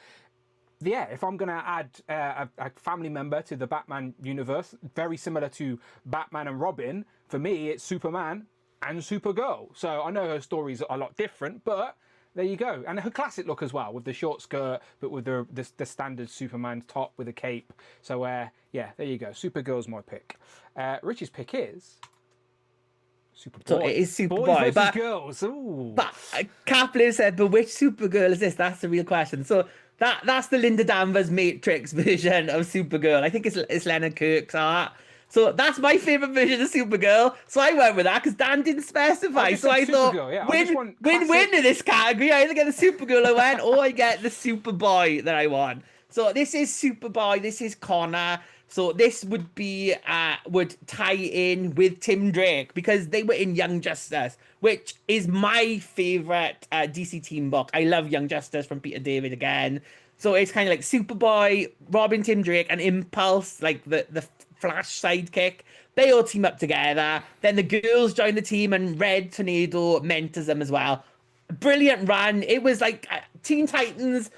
Yeah, if I'm going to add a family member to the Batman universe, very similar to Batman and Robin, for me, it's Superman and Supergirl. So I know her stories are a lot different, but there you go. And her classic look as well, with the short skirt, but with the standard Superman top with a cape. So, yeah, there you go. Supergirl's my pick. Rich's pick is... Superboy. So it is Superboy, Boys versus but girls. Ooh. But Kaplan said, but which Supergirl is this? That's the real question. So that's the Linda Danvers Matrix version of Supergirl. I think it's Leonard Kirk's art. So that's my favorite version of Supergirl. So I went with that because Dan didn't specify. So I thought, win in this category. I either get the Supergirl I want, or I get the Superboy that I want. So this is Superboy. This is Connor. So this would be would tie in with Tim Drake because they were in Young Justice, which is my favorite DC team book. I love Young Justice from Peter David again. So it's kind of like Superboy, Robin, Tim Drake, and Impulse, like the Flash sidekick. They all team up together. Then the girls join the team, and Red Tornado mentors them as well. Brilliant run. It was like Teen Titans.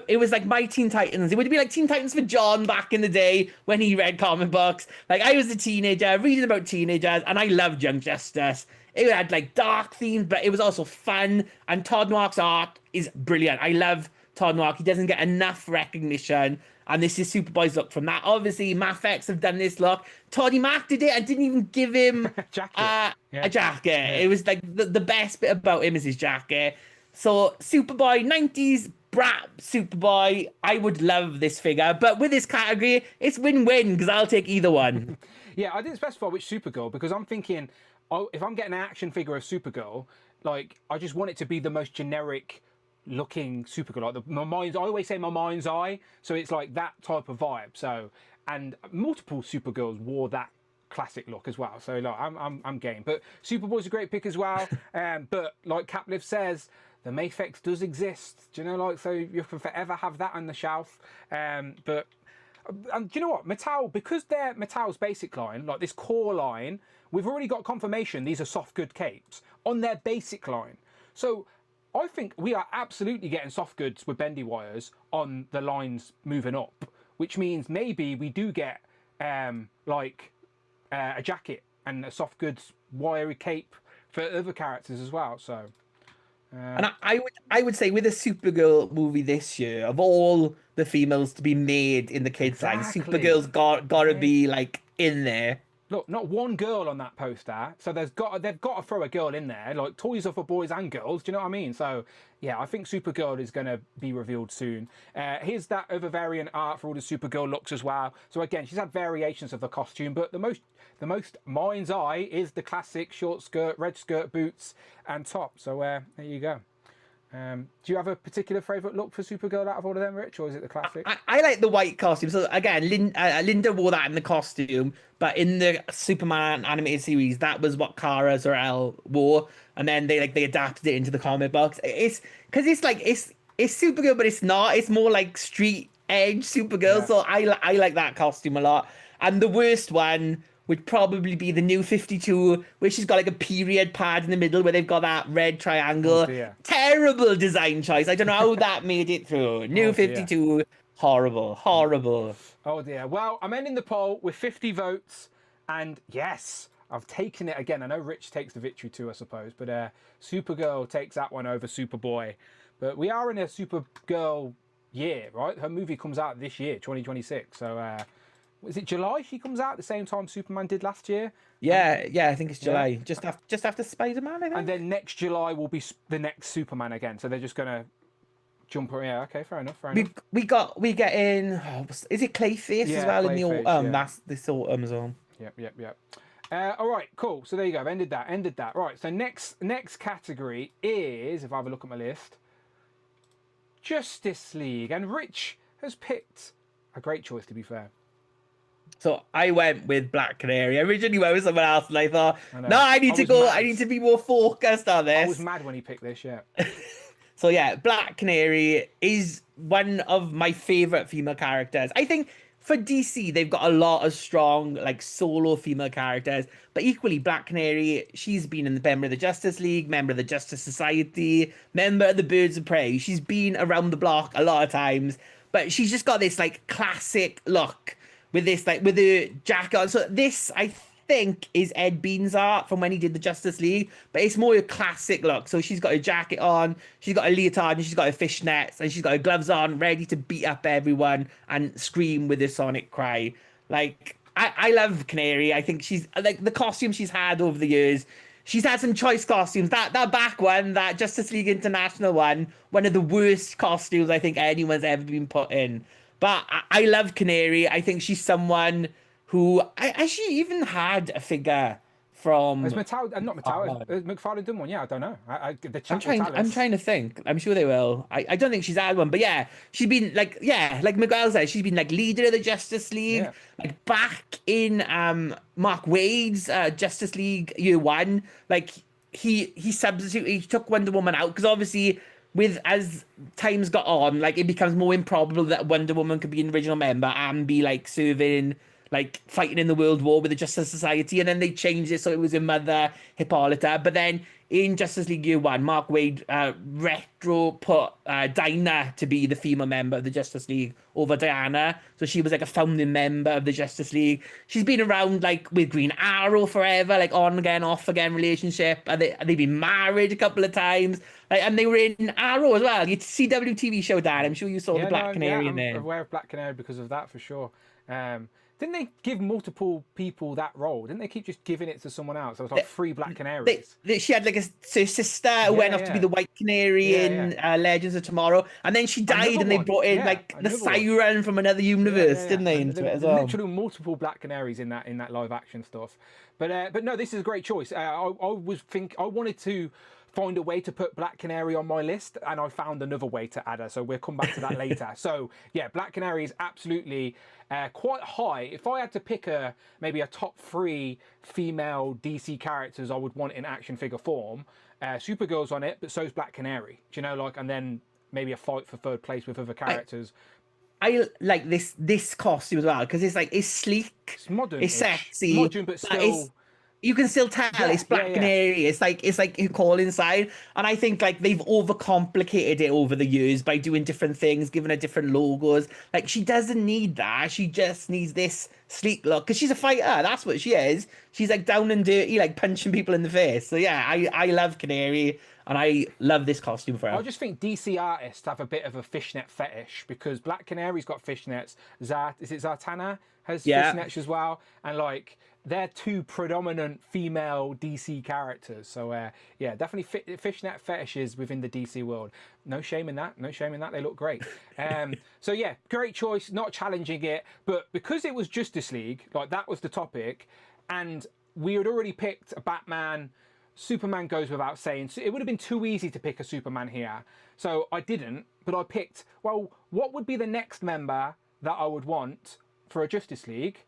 It was like my Teen Titans. It would be like Teen Titans for John back in the day when he read comic books. Like I was a teenager reading about teenagers, and I loved Young Justice. It had like dark themes, but it was also fun. And Todd Noir's art is brilliant. I love Todd Noir. He doesn't get enough recognition, and this is Superboy's look from that. Obviously, Mafex have done this look. Toddy Mac did it and didn't even give him a jacket. Yeah. It was like the best bit about him is his jacket. So Superboy, 90s brat Superboy. I would love this figure, but with this category, it's win-win because I'll take either one. Yeah, I didn't specify which Supergirl because I'm thinking, if I'm getting an action figure of Supergirl, like I just want it to be the most generic looking Supergirl. Like I always say my mind's eye, so it's like that type of vibe. So, and multiple Supergirls wore that classic look as well. So like I'm game. But Superboy's a great pick as well. But like Capliff says, the Mafex does exist. Do you know, like, so you can forever have that on the shelf. But do you know what? Mattel, because they're Mattel's basic line, like this core line, we've already got confirmation these are soft good capes on their basic line. So I think we are absolutely getting soft goods with bendy wires on the lines moving up, which means maybe we do get like a jacket and a soft goods wiry cape for other characters as well. So. And I would say with a Supergirl movie this year, of all the females to be made in the kids' line, Supergirl's gotta be like in there. Look, not one girl on that poster, so they've got to throw a girl in there. Like toys are for boys and girls. Do you know what I mean? So yeah, I think Supergirl is going to be revealed soon. Here's that other variant art for all the Supergirl looks as well. So again, she's had variations of the costume, but the most mind's eye is the classic short skirt, red skirt, boots, and top. So there you go. Do you have a particular favourite look for Supergirl out of all of them, Rich, or is it the classic? I like the white costume. So again, Linda wore that in the costume, but in the Superman animated series, that was what Kara Zor-El wore, and then they adapted it into the comic books. It's because it's Supergirl, but it's not. It's more like street edge Supergirl. Yeah. So I like that costume a lot. And the worst one would probably be the New 52, which has got like a period pad in the middle where they've got that red triangle. Oh, terrible design choice. I don't know how that made it through. New 52, horrible. Oh dear. Well, I'm ending the poll with 50 votes, and yes, I've taken it again. I know Rich takes the victory too, I suppose, but Supergirl takes that one over Superboy. But we are in a Supergirl year, right? Her movie comes out this year, 2026. So is it July she comes out the same time Superman did last year? Yeah, I think it's July. Yeah. Just after Spider-Man, I think. And then next July will be the next Superman again. So they're just gonna jump. Yeah, okay, fair enough. We get in. Is it Clayface as well in the autumn? Yeah. That's this autumn as well. Yep. All right, cool. So there you go. I've ended that. Right. So next category is, if I have a look at my list, Justice League, and Rich has picked a great choice, to be fair. So I went with Black Canary. I originally went with someone else, and I thought, no, I need to be more focused on this. I was mad when he picked this, yeah. So yeah, Black Canary is one of my favorite female characters. I think for DC, they've got a lot of strong, like, solo female characters, but equally, Black Canary, she's been in the member of the Justice League, member of the Justice Society, member of the Birds of Prey. She's been around the block a lot of times, but she's just got this, like, classic look with this, like, with the jacket on. So this, I think, is Ed Bean's art from when he did the Justice League, but it's more a classic look. So she's got a jacket on, she's got a leotard, and she's got her fishnets, and she's got her gloves on, ready to beat up everyone and scream with a sonic cry. Like, I love Canary. I think she's, like, the costume she's had over the years. She's had some choice costumes. That back one, that Justice League International one of the worst costumes I think anyone's ever been put in. But I love Canary. I think she's someone who I actually even had a figure from. It's Mattel, not Mattel. McFarlane done one. Yeah, I don't know. I'm trying to think. I'm sure they will. I don't think she's had one, but yeah, she's been like Miguel said, she's been like leader of the Justice League, like back in Mark Waid's Justice League Year One. Like he took Wonder Woman out because obviously, as times got on, like it becomes more improbable that Wonder Woman could be an original member and be like serving, like fighting in the World War with the Justice Society, and then they changed it so it was her mother, Hippolyta. But then in Justice League Year One, Mark Waid retro put Dinah to be the female member of the Justice League over Diana, so she was like a founding member of the Justice League. She's been around like with Green Arrow forever, like on again, off again relationship, and they've been married a couple of times. Like, and they were in Arrow as well. It's a CW TV show, Dan. I'm sure you saw the Black Canary in there. I'm aware of Black Canary because of that for sure. Didn't they give multiple people that role? Didn't they keep just giving it to someone else? It was like 3 Black Canaries. She had like a sister who went off to be the White Canary in Legends of Tomorrow, and then she died, and they brought in like the Siren from another universe, didn't they? Into it as well. Literally multiple Black Canaries in that live action stuff. But no, this is a great choice. I wanted to find a way to put Black Canary on my list, and I found another way to add her, so we'll come back to that later. So yeah, Black Canary is absolutely quite high. If I had to pick maybe a top 3 female DC characters I would want in action figure form, Supergirl's on it, but so's Black Canary. Do you know, like, and then maybe a fight for 3rd place with other characters. I like this costume as well because it's sleek, it's modern, it's sexy, modern, but still. You can still tell it's Black Canary. It's like you call inside, and I think like they've overcomplicated it over the years by doing different things, giving her different logos. Like she doesn't need that. She just needs this sleek look because she's a fighter. That's what she is. She's like down and dirty, like punching people in the face. So yeah, I love Canary, and I love this costume for her. I just think DC artists have a bit of a fishnet fetish because Black Canary's got fishnets. Zatanna has fishnets as well, and like. They're 2 predominant female DC characters. So, definitely fishnet fetishes within the DC world. No shame in that. They look great. So, yeah, great choice. Not challenging it. But because it was Justice League, like that was the topic, and we had already picked a Batman. Superman goes without saying. So it would have been too easy to pick a Superman here. So I didn't. But I picked, well, what would be the next member that I would want for a Justice League?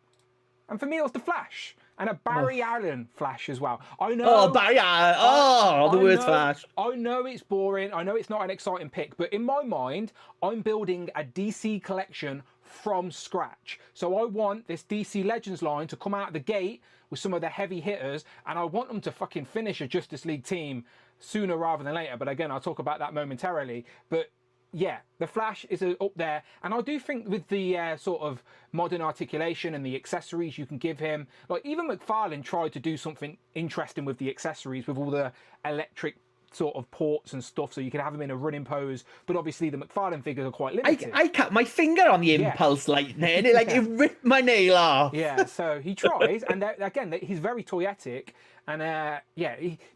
And for me, it was the Flash. And a Barry Allen Flash as well. I know. Oh, Barry Allen. The worst Flash. I know it's boring. I know it's not an exciting pick. But in my mind, I'm building a DC collection from scratch. So I want this DC Legends line to come out of the gate with some of the heavy hitters. And I want them to fucking finish a Justice League team sooner rather than later. But again, I'll talk about that momentarily. But yeah, the Flash is up there. And I do think with the sort of modern articulation and the accessories you can give him, like even McFarlane tried to do something interesting with the accessories with all the electric sort of ports and stuff so you can have him in a running pose. But obviously the McFarlane figures are quite limited. I cut my finger on the impulse lightning and it ripped my nail off. Yeah, so he tries. And again, he's very toyetic. And they're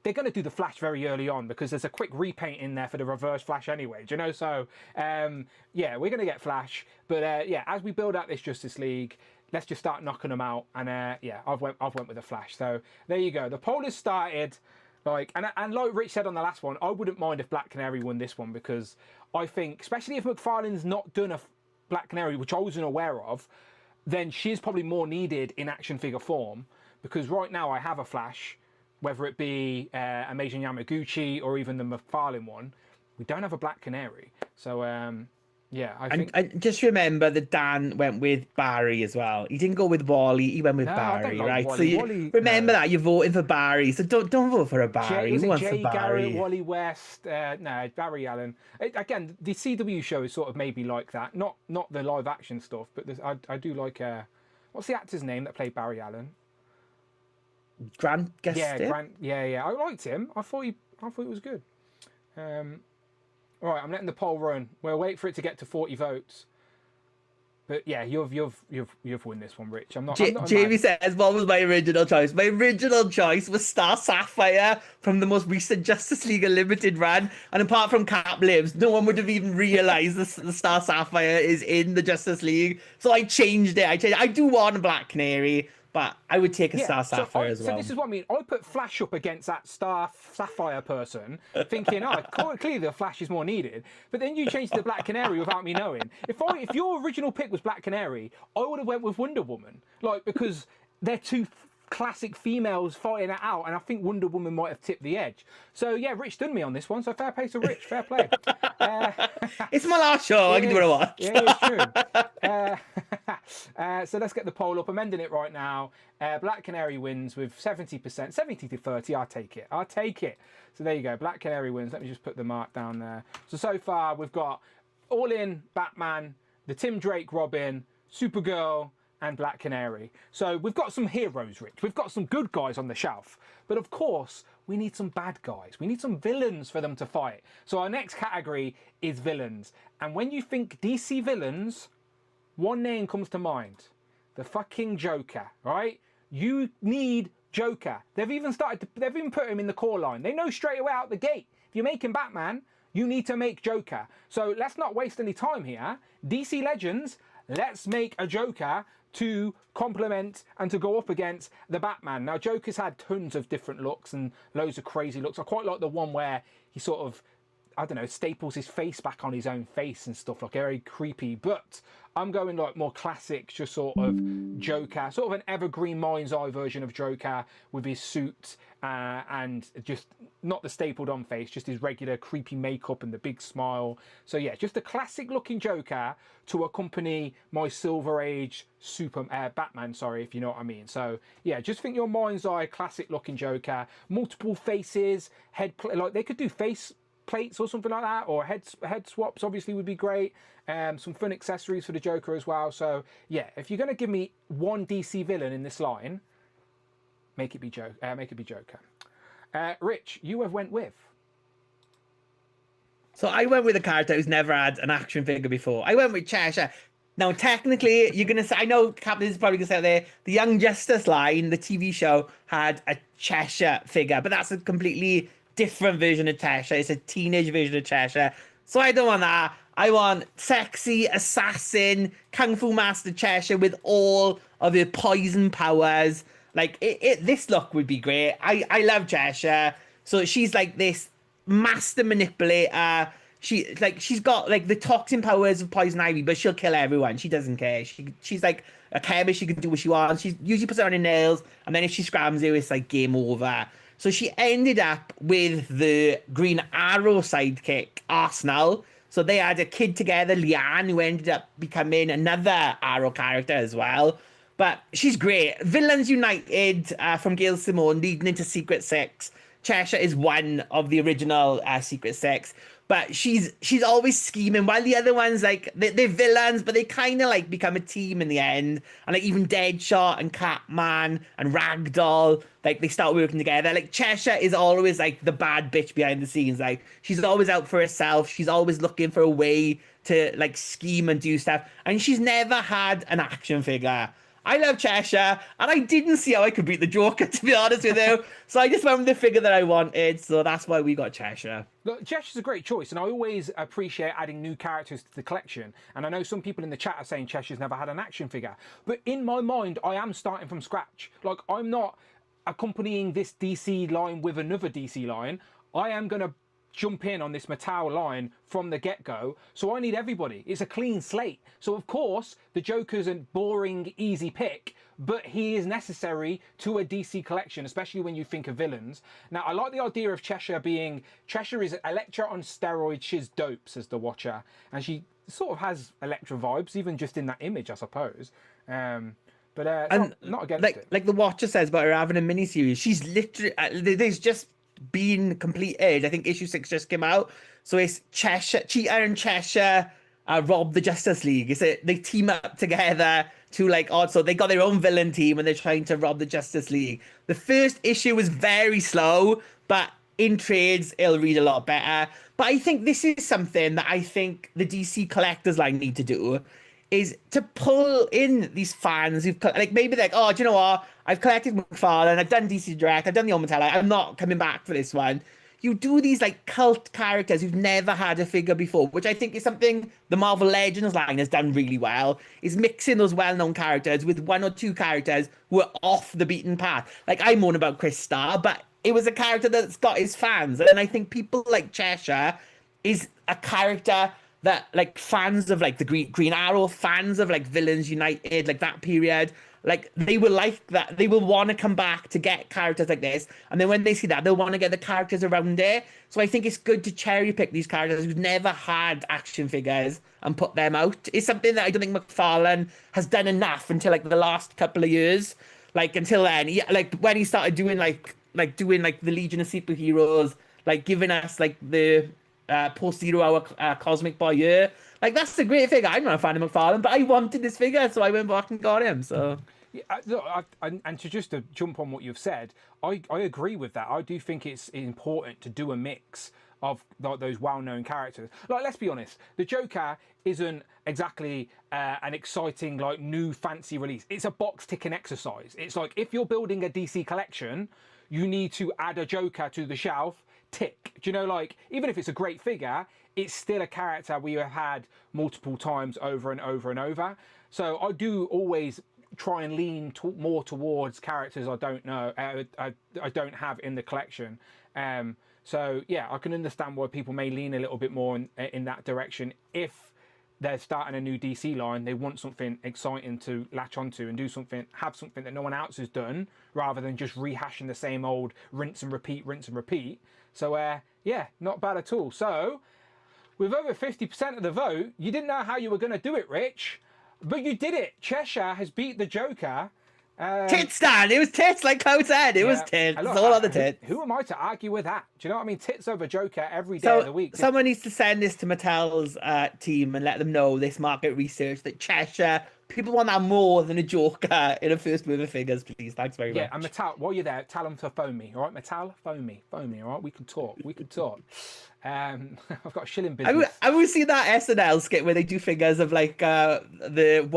going to do the Flash very early on because there's a quick repaint in there for the reverse Flash anyway, do you know? So, we're going to get Flash. But, as we build out this Justice League, let's just start knocking them out. And yeah, I've went with the Flash. So there you go. The poll has started. Like and like Rich said on the last one, I wouldn't mind if Black Canary won this one, because I think, especially if McFarlane's not done a Black Canary, which I wasn't aware of, then she's probably more needed in action figure form, because right now I have a Flash, whether it be Amazing Yamaguchi or even the McFarlane one, we don't have a Black Canary. So yeah, I think. And just remember that Dan went with Barry as well. He didn't go with Wally. He went with No, I Barry, don't like right? Wally. So you Wally, remember no. that you're voting for Barry. So don't vote for a Barry. Was Who it wants Jay a Barry? Garrett, Wally West? No, Barry Allen. Again, the CW show is sort of maybe like that. Not the live action stuff, but I do like. What's the actor's name that played Barry Allen? Grant Gustin? Yeah, Grant. Yeah. I liked him. I thought he was good. All right, I'm letting the poll run. We'll wait for it to get to 40 votes. But yeah, you've won this one, Rich. I'm not. Jamie says, "What was my original choice? My original choice was Star Sapphire from the most recent Justice League Unlimited run. And apart from Cap Lives, no one would have even realized the Star Sapphire is in the Justice League. So I changed it. I do want a Black Canary, but I would take a Star Sapphire as well. So this is what I mean. I put Flash up against that Star Sapphire person, thinking, clearly the Flash is more needed. But then you changed to the Black Canary without me knowing. If your original pick was Black Canary, I would have went with Wonder Woman, because they're two classic females fighting it out, and I think Wonder Woman might have tipped the edge. So yeah, Rich done me on this one. So fair play to Rich. Fair play. It's my last show. I can do what I want. Yeah, it's true. So let's get the poll up. I'm ending it right now. Black Canary wins with 70%, 70 to 30. I'll take it. So there you go. Black Canary wins. Let me just put the mark down there. So far we've got All In Batman, the Tim Drake Robin, Supergirl, and Black Canary. So we've got some heroes, Rich. We've got some good guys on the shelf. But of course, we need some bad guys. We need some villains for them to fight. So our next category is villains. And when you think DC villains, one name comes to mind. The fucking Joker, right? You need Joker. They've even put him in the core line. They know straight away out the gate. If you're making Batman, you need to make Joker. So let's not waste any time here. DC Legends, let's make a Joker to complement and to go up against the Batman. Now, Joker's had tons of different looks and loads of crazy looks. I quite like the one where he sort of, I don't know, staples his face back on his own face and stuff, like very creepy. But I'm going like more classic, just sort of Joker, sort of an evergreen mind's eye version of Joker with his suit and just not the stapled on face, just his regular creepy makeup and the big smile. So yeah, just a classic looking Joker to accompany my Silver Age Batman, sorry, if you know what I mean. So yeah, just think your mind's eye, classic looking Joker, multiple faces, like they could do face plates or something like that, or head swaps obviously would be great. Some fun accessories for the Joker as well. So yeah, if you're going to give me one DC villain in this line, make it be Joker. Rich, you have went with. So I went with a character who's never had an action figure before. I went with Cheshire. Now, technically, you're going to say, I know Captain is probably going to say there, the Young Justice line, the TV show, had a Cheshire figure, but that's a completely different version of Cheshire. It's a teenage version of Cheshire. So I don't want that. I want sexy assassin Kung Fu Master Cheshire with all of her poison powers. Like, this look would be great. I love Cheshire. So she's like this master manipulator. She's got like the toxin powers of Poison Ivy, but she'll kill everyone. She doesn't care. She's like a chemist. She can do what she wants. She usually puts it on her nails, and then if she scrams you, it's like game over. So she ended up with the Green Arrow sidekick, Arsenal. So they had a kid together, Leanne, who ended up becoming another Arrow character as well. But she's great. Villains United from Gail Simone leading into Secret Six. Cheshire is one of the original Secret Six. But she's always scheming, while the other ones, like, they're villains, but they kind of, like, become a team in the end. And, like, even Deadshot and Catman and Ragdoll, like, they start working together. Like, Cheshire is always, like, the bad bitch behind the scenes. Like, she's always out for herself. She's always looking for a way to, like, scheme and do stuff. And she's never had an action figure. I love Cheshire, and I didn't see how I could beat the Joker, to be honest with you. So I just went with the figure that I wanted, so that's why we got Cheshire. Look, Cheshire's a great choice, and I always appreciate adding new characters to the collection. And I know some people in the chat are saying Cheshire's never had an action figure, but in my mind, I am starting from scratch. Like, I'm not accompanying this DC line with another DC line. I am going to jump in on this Mattel line from the get-go, so I need everybody. It's a clean slate. So of course the Joker's a boring easy pick, but he is necessary to a DC collection, especially when you think of villains. Now I like the idea of Cheshire is Elektra on steroids. She's dope, says the Watcher, and she sort of has Elektra vibes even just in that image, I suppose. But not against it. Like the Watcher says about her having a miniseries, she's literally there's just been completed. I think issue 6 just came out, so it's Cheshire, Cheetah and Cheshire rob the Justice League. They team up together to so they got their own villain team and they're trying to rob the Justice League. The first issue was very slow, but in trades it'll read a lot better. But I think this is something that I think the DC collectors line need to do, is to pull in these fans who've maybe oh, do you know what? I've collected McFarlane, I've done DC Direct, I've done the Mattel, I'm not coming back for this one. You do these cult characters who've never had a figure before, which I think is something the Marvel Legends line has done really well, is mixing those well-known characters with 1 or 2 characters who are off the beaten path. Like, I moan about Chris Starr, but it was a character that's got his fans. And I think people like Cheshire is a character that fans of the Green Arrow, fans of Villains United, that period, they will that. They will want to come back to get characters like this, and then when they see that, they'll want to get the characters around it. So I think it's good to cherry pick these characters who've never had action figures and put them out. It's something that I don't think McFarlane has done enough until the last couple of years. Until then, when he started doing doing the Legion of Superheroes, giving us the post-Zero Hour Cosmic Boy year. That's a great figure. I'm not a fan of McFarlane, but I wanted this figure, so I went back and got him. So yeah, look, and to jump on what you've said, I agree with that. I do think it's important to do a mix of those well-known characters. Let's be honest, the Joker isn't exactly an exciting new fancy release. It's a box-ticking exercise. It's if you're building a DC collection, you need to add a Joker to the shelf. Tick. Do you know, even if it's a great figure, it's still a character we have had multiple times over and over and over. So I do always try and lean more towards characters I don't know, I don't have in the collection. So yeah, I can understand why people may lean a little bit more in that direction. If they're starting a new DC line, they want something exciting to latch onto and have something that no one else has done, rather than just rehashing the same old rinse and repeat. So yeah, not bad at all. So with over 50% of the vote, you didn't know how you were going to do it, Rich, but you did it. Cheshire has beat the Joker. Tits, Dan. It was tits, like Cloud said. It was tits. It's all on the tits. Who am I to argue with that? Do you know what I mean? Tits over Joker every day of the week. Someone needs to send this to Mattel's team and let them know this market research that Cheshire, people want that more than a Joker in a first move of figures, please. Thanks very much. Yeah, and Mattel, while you're there, tell them to phone me, all right? Mattel, phone me, all right? We can talk. I've got a shilling business. I would see that SNL skit where they do figures of the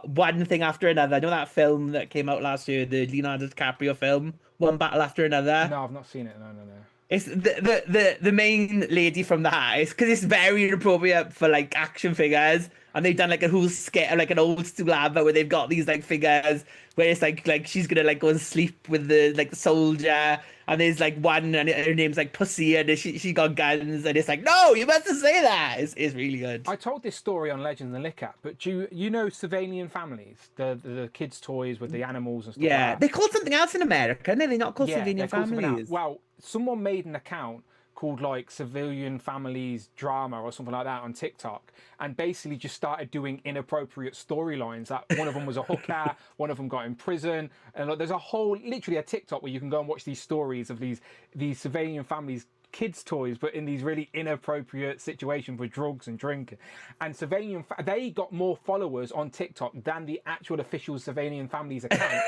one thing after another. I know that film that came out last year, the Leonardo DiCaprio film, One Battle After Another. No, I've not seen it. No. It's the main lady from that. It's because it's very inappropriate for action figures, and they've done a whole skit of an old school advert where they've got these figures where it's she's gonna go and sleep with the soldier, and there's one and her name's Pussy, and she got guns, and it's no, you mustn't say that. It's really good. I told this story on Legends and Lick Up, but do you know Surveillian Families, the kids' toys with the animals and stuff? Yeah, like that? They're called something else in America, aren't they? They're not called Surveillian Families. Well, someone made an account called Civilian Families Drama or something like that on TikTok, and basically just started doing inappropriate storylines. That one of them was a hooker, one of them got in prison, and there's literally a TikTok where you can go and watch these stories of these Civilian Families kids' toys, but in these really inappropriate situations with drugs and drink. And they got more followers on TikTok than the actual official Surveillian Families account.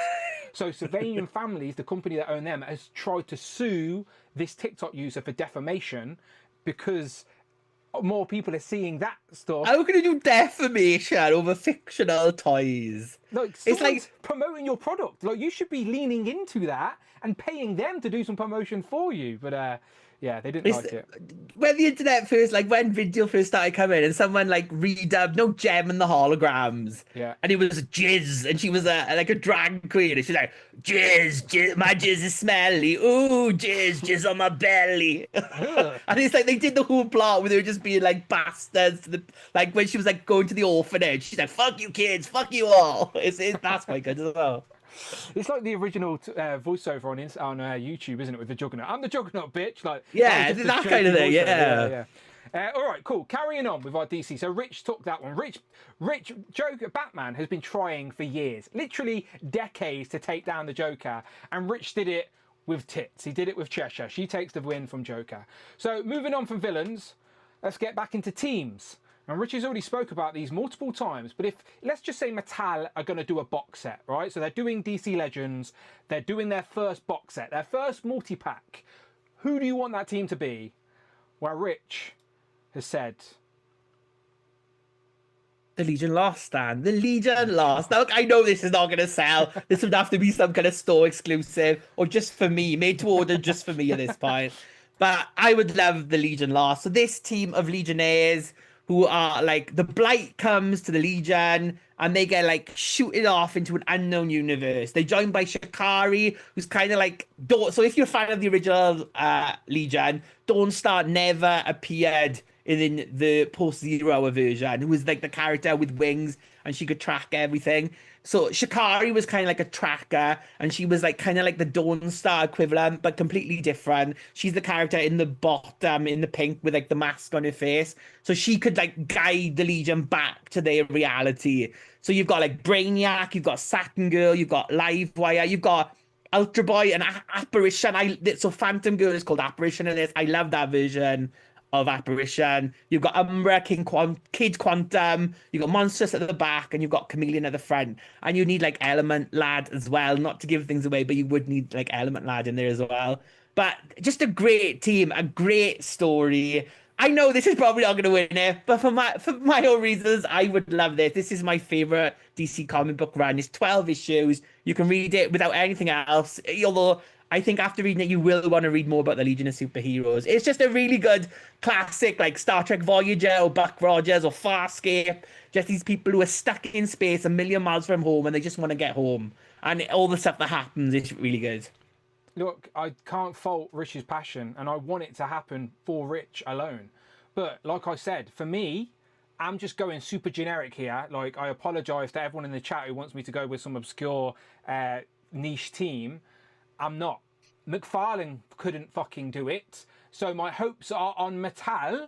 So Surveillian Families, the company that own them, has tried to sue this TikTok user for defamation because more people are seeing that stuff. How can you do defamation over fictional toys? Like, It's like promoting your product. Like, you should be leaning into that and paying them to do some promotion for you. But yeah, they didn't like it. When the internet first, like when video first started coming, and someone like redubbed no Gem and the holograms, Yeah, and it was Jizz, and she was like a drag queen, and she's like, Jizz, my jizz is smelly. Ooh, jizz on my belly. And it's like they did the whole plot where they were just being like bastards. Like when she was like going to the orphanage, she's like, "Fuck you, kids, fuck you all." That's quite good as well. It's like the original voiceover on YouTube, isn't it? With the Juggernaut. I'm the Juggernaut, bitch. Like, yeah, just that kind of thing. Yeah. All right, cool. Carrying on with our DC. So Rich took that one. Rich Joker Batman has been trying for years, literally decades, to take down the Joker, and Rich did it with tits. He did it with Cheshire. She takes the win from Joker. So moving on from villains, let's get back into teams. And Richard's already spoke about these multiple times, but if, let's just say Mattel are going to do a box set, right? So they're doing DC Legends, they're doing their first box set, their first multi-pack. Who do you want that team to be? Well, Rich has said... The Legion lost, Stan. The Legion lost. Now, I know this is not going to sell. This would have to be some kind of store exclusive, or just for me, made to order just for me at this point. But I would love the Legion lost. So this team of Legionnaires... who are like, the Blight comes to the Legion and they get like shooted off into an unknown universe. They're joined by Shikari, who's kind of like, so if you're a fan of the original Legion, Dawnstar never appeared in the post-Zero Hour version, who was like the character with wings and she could track everything. So Shikari was kind of like a tracker, and she was like kind of like the Dawnstar equivalent, but completely different. She's the character in the bottom, in the pink, with like the mask on her face. So she could like guide the Legion back to their reality. So you've got like Brainiac, you've got Saturn Girl, you've got Livewire, you've got Ultra Boy and Apparition. So Phantom Girl is called Apparition in this. I love that version of Apparition. You've got Umbra, Kid Quantum, you've got Monstrous at the back, and you've got Chameleon at the front. And you need like Element Lad as well, not to give things away, but you would need like Element Lad in there as well. But just a great team, a great story. I know this is probably not going to win it, but for my own reasons, I would love this. This is my favorite DC comic book run. It's 12 issues. You can read it without anything else, although I think after reading it, you will want to read more about the Legion of Superheroes. It's just a really good classic, like Star Trek Voyager or Buck Rogers or Farscape. Just these people who are stuck in space a million miles from home and they just want to get home. And all the stuff that happens is really good. Look, I can't fault Rich's passion, and I want it to happen for Rich alone. But like I said, for me, I'm just going super generic here. Like, I apologise to everyone in the chat who wants me to go with some obscure niche team. I'm not. McFarlane couldn't fucking do it. So my hopes are on Mattel.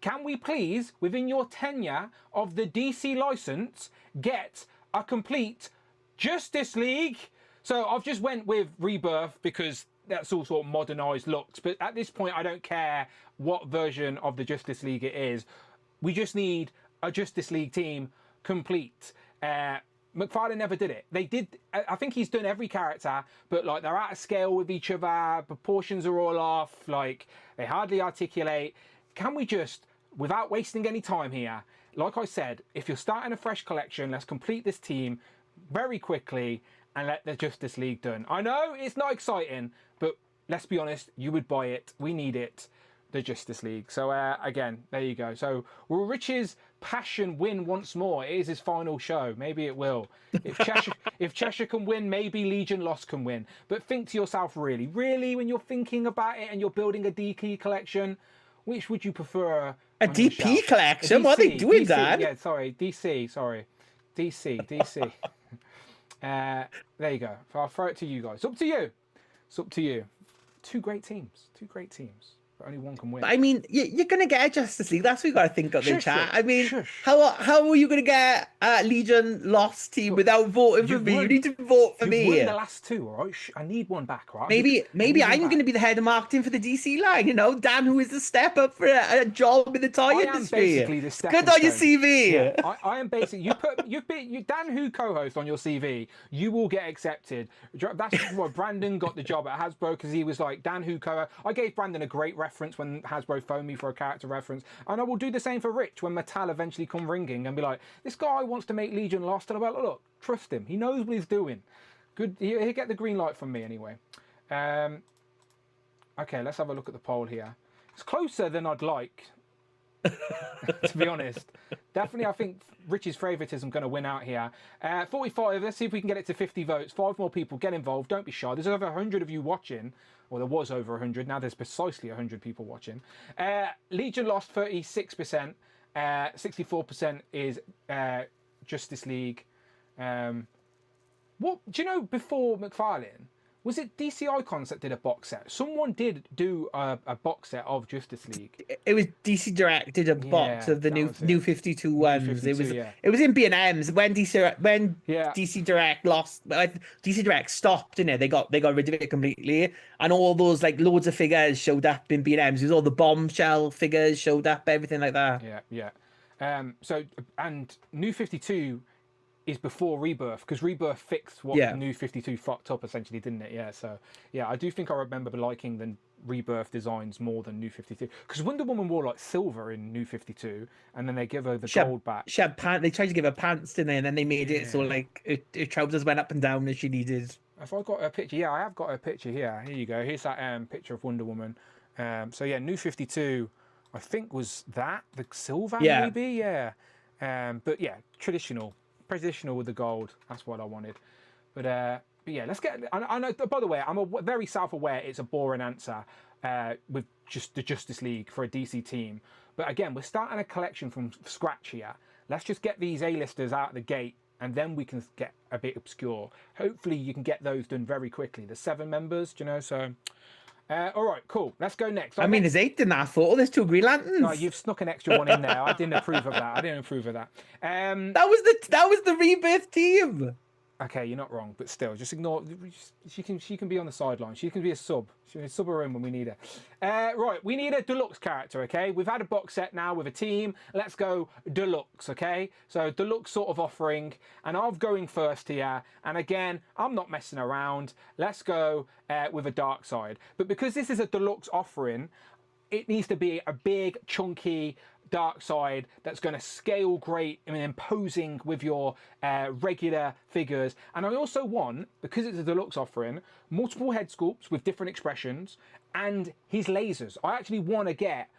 Can we please, within your tenure of the DC license, get a complete Justice League? So I've just went with Rebirth because that's all sort of modernised looks. But at this point, I don't care what version of the Justice League it is. We just need a Justice League team complete. McFarlane never did it. They did. I think he's done every character, but like they're out of scale with each other. Proportions are all off. Like they hardly articulate. Can we just, without wasting any time here, like I said, if you're starting a fresh collection, let's complete this team very quickly and let the Justice League done. I know it's not exciting, but let's be honest, you would buy it. We need it. The Justice League. So again, there you go. So will Rich's passion win once more? It is his final show. Maybe it will. If Cheshire can win, maybe Legion Lost can win. But think to yourself, really, when you're thinking about it and you're building a DP collection, which would you prefer? A DP collection? What are they doing, Dan? Yeah, sorry, DC. Sorry, DC. There you go. I'll throw it to you guys. It's up to you. Two great teams. But only one can win. But I mean, you're going to get a Justice League. That's what you got to think of in chat. I mean, shush. how are you going to get a Legion Lost team without voting for me? You need to vote for me. You've won the last two, all right? I need one back, right? Maybe I'm going to be the head of marketing for the DC line. You know, Dan, who is the step up for a job in the toy industry. I am basically the step. Good on your CV. Yeah, I am basically. You Dan, who co-host on your CV, you will get accepted. That's why Brandon got the job at Hasbro, because he was like Dan, who co-host. I gave Brandon a great reference when Hasbro phone me for a character reference, and I will do the same for Rich when Mattel eventually come ringing and be like, this guy wants to make Legion Lost, and I'm like, look, trust him, he knows what he's doing. Good, he'll get the green light from me anyway. Okay, let's have a look at the poll here. It's closer than I'd like, to be honest. Definitely, I think Rich's favouritism going to win out here. 45, let's see if we can get it to 50 votes. 5 more people, get involved, don't be shy. There's over 100 of you watching. Well, there was over 100, now there's precisely 100 people watching. Legion Lost, 36%. 64% is Justice League. What do you know, before McFarlane, was it DC Icons that did a box set? Someone did do a box set of Justice League. It was DC Direct did a box of the new 52 ones. 52, it was in B&M's when DC Direct lost. DC Direct stopped in it. They got rid of it completely, and all those like loads of figures showed up in B&M's. It was all the bombshell figures showed up, everything like that. Yeah. So and New 52 is before Rebirth, because Rebirth fixed what New 52 fucked up, essentially, didn't it? Yeah, so, yeah, I do think I remember liking the Rebirth designs more than New 52, because Wonder Woman wore, like, silver in New 52, and then they give her the gold back. She had pants, they tried to give her pants, didn't they? And then they made it so, like, her trousers went up and down as she needed. Have I got a picture? Yeah, I have got a picture here. Here you go. Here's that picture of Wonder Woman. So, yeah, New 52, I think, was that, the silver, maybe? Yeah. But, yeah, traditional with the gold. That's what I wanted. But yeah, let's get. I know. By the way, I'm very self-aware. It's a boring answer with just the Justice League for a DC team. But again, we're starting a collection from scratch here. Let's just get these A-listers out of the gate, and then we can get a bit obscure. Hopefully, you can get those done very quickly. There's 7 members, do you know? So. All right, cool. Let's go next. I mean, there's 8 in that photo. There's 2 Green Lanterns. No, you've snuck an extra one in there. I didn't approve of that. That was the Rebirth team. Okay, you're not wrong, but still, just ignore. She can be on the sideline. She can be a sub. She can sub her in when we need her. Right, we need a deluxe character. Okay, we've had a box set now with a team. Let's go deluxe. Okay, so deluxe sort of offering, and I'm going first here. And again, I'm not messing around. Let's go with a dark side. But because this is a deluxe offering, it needs to be a big, chunky dark side that's going to scale great and imposing with your regular figures. And I also want, because it's a deluxe offering, multiple head sculpts with different expressions and his lasers. I actually want to get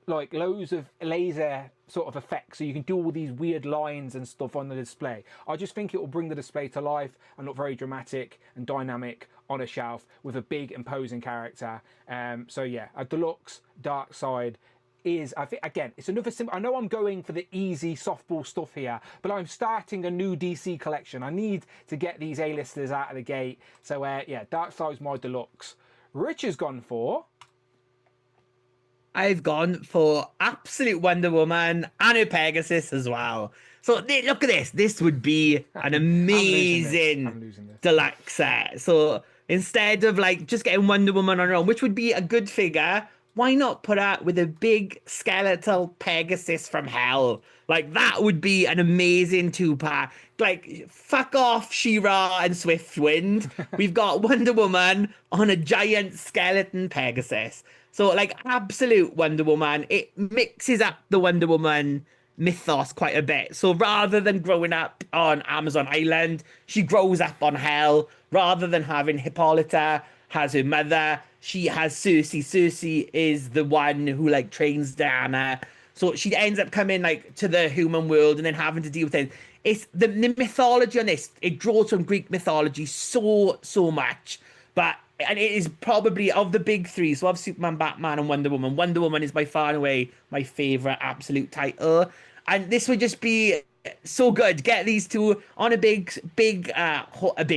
like loads of laser sort of effects so you can do all these weird lines and stuff on the display. I just think it will bring the display to life and look very dramatic and dynamic on a shelf with a big imposing character. So yeah, a deluxe dark side is, I think, again, it's another simple. I know I'm going for the easy softball stuff here, but I'm starting a new DC collection. I need to get these A-listers out of the gate. So yeah, Darkseid's my deluxe. Rich has gone for. I've gone for Absolute Wonder Woman and her Pegasus as well. So look at this. This would be an amazing deluxe set. So instead of like just getting Wonder Woman on her own, which would be a good figure, why not put her with a big skeletal Pegasus from hell? Like, that would be an amazing 2-pack. Like, fuck off She-Ra and Swiftwind. We've got Wonder Woman on a giant skeleton Pegasus. So, like, absolute Wonder Woman. It mixes up the Wonder Woman mythos quite a bit. So rather than growing up on Amazon Island, she grows up on hell. Rather than having Hippolyta has her mother, she has Cersei. Cersei is the one who like trains Diana. So she ends up coming like to the human world and then having to deal with it. It's the mythology on this. It draws from Greek mythology so much. And it is probably of the big 3. So I have Superman, Batman, and Wonder Woman. Wonder Woman is by far and away my favorite absolute title. And this would just be so good. Get these 2 on a big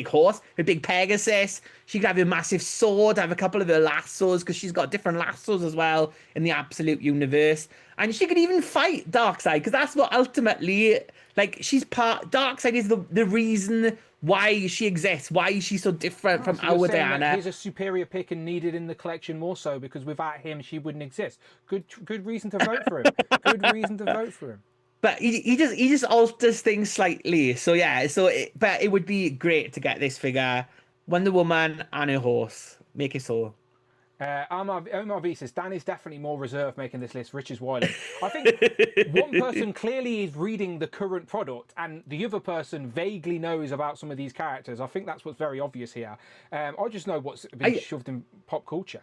horse, a big Pegasus. She could have a massive sword, have a couple of her lassos, because she's got different lassos as well in the Absolute universe. And she could even fight Darkseid, because that's what ultimately, like, Darkseid is the reason why she exists, why she's so different from our Diana. He's a superior pick and needed in the collection more so, because without him, she wouldn't exist. Good reason to vote for him. Good reason to vote for him. But he just alters things slightly. So yeah, but it would be great to get this figure, Wonder Woman and her horse. Make it so. Omar V says, Dan is definitely more reserved making this list. Rich is wily. I think one person clearly is reading the current product and the other person vaguely knows about some of these characters. I think that's what's very obvious here. I just know what's been shoved in pop culture.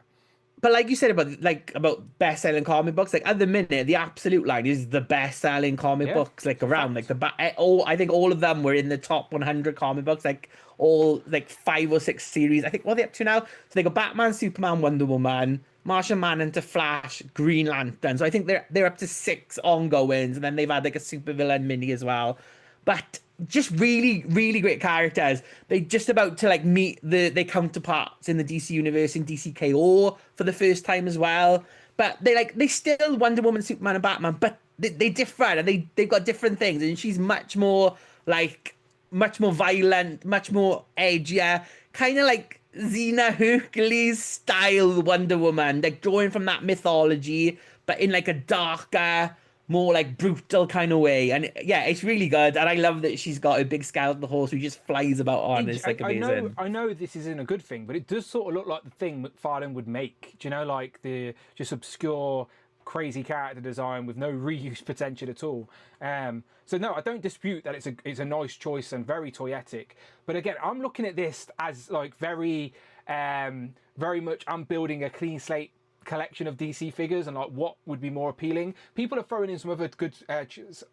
But like you said about best-selling comic books, like at the minute, the Absolute line is the best-selling comic books like around. Like I think all of them were in the top 100 comic books. Like all like 5 or 6 series. I think what are they up to now? So they got Batman, Superman, Wonder Woman, Martian Manhunter, Flash, Green Lantern. So I think they're up to 6 ongoings, and then they've had like a supervillain mini as well. But just really, really great characters. They just about to like meet their counterparts in the DC universe in DCKO for the first time as well. But they still Wonder Woman, Superman, and Batman, but they different and they've got different things. And she's much more violent, much more edgier, kind of like Xena Hercules style Wonder Woman, like drawing from that mythology, but in like a darker, more like brutal kind of way. And yeah, it's really good. And I love that she's got a big skeleton horse who just flies about on. It's like amazing. I know this isn't a good thing, but it does sort of look like the thing McFarlane would make. Do you know, like the just obscure, crazy character design with no reuse potential at all. So no, I don't dispute that it's a nice choice and very toyetic. But again, I'm looking at this as like very much I'm building a clean slate collection of DC figures and like what would be more appealing. People are throwing in some other good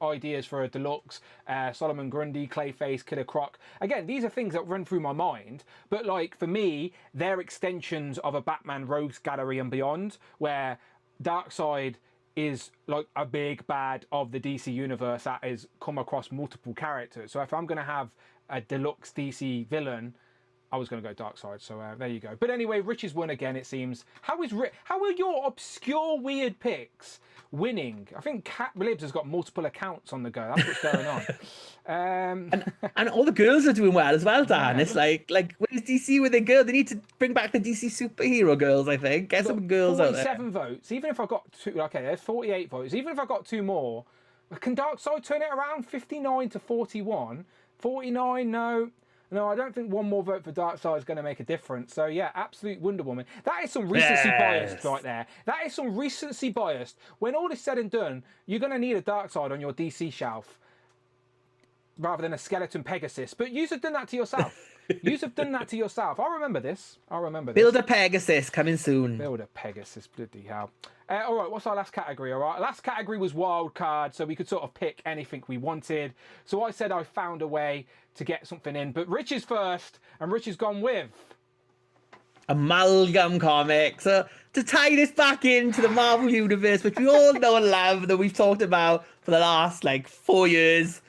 ideas for a deluxe, Solomon Grundy, Clayface, Killer Croc. Again, these are things that run through my mind, but like for me, they're extensions of a Batman Rogues Gallery and beyond, where Darkseid is like a big bad of the DC universe that has come across multiple characters. So if I'm going to have a deluxe DC villain, I was going to go Darkseid, so there you go. But anyway, Rich has won again, it seems. How are your obscure, weird picks winning? I think Cat Libs has got multiple accounts on the go. That's what's going on. And all the girls are doing well as well, Dan. Yeah. It's like where's DC with their girl? They need to bring back the DC superhero girls, I think. Get some girls out there. 47 votes. Even if I got 2, okay, there's 48 votes. Even if I got 2 more, can Darkseid turn it around? 59 to 41? 49, no. No, I don't think one more vote for Darkseid is going to make a difference. So, yeah, absolute Wonder Woman. That is some recency bias right there. That is some recency bias. When all is said and done, you're going to need a Darkseid on your DC shelf rather than a skeleton Pegasus. But you have done that to yourself. You have done that to yourself. I remember this. Build a Pegasus coming soon. Build a Pegasus, bloody hell. All right, what's our last category? All right, last category was wild card, so we could sort of pick anything we wanted. So I said I found a way to get something in, but Rich is first, and Rich has gone with Amalgam Comics. So to tie this back into the Marvel Universe, which we all know and love, that we've talked about for the last 4 years,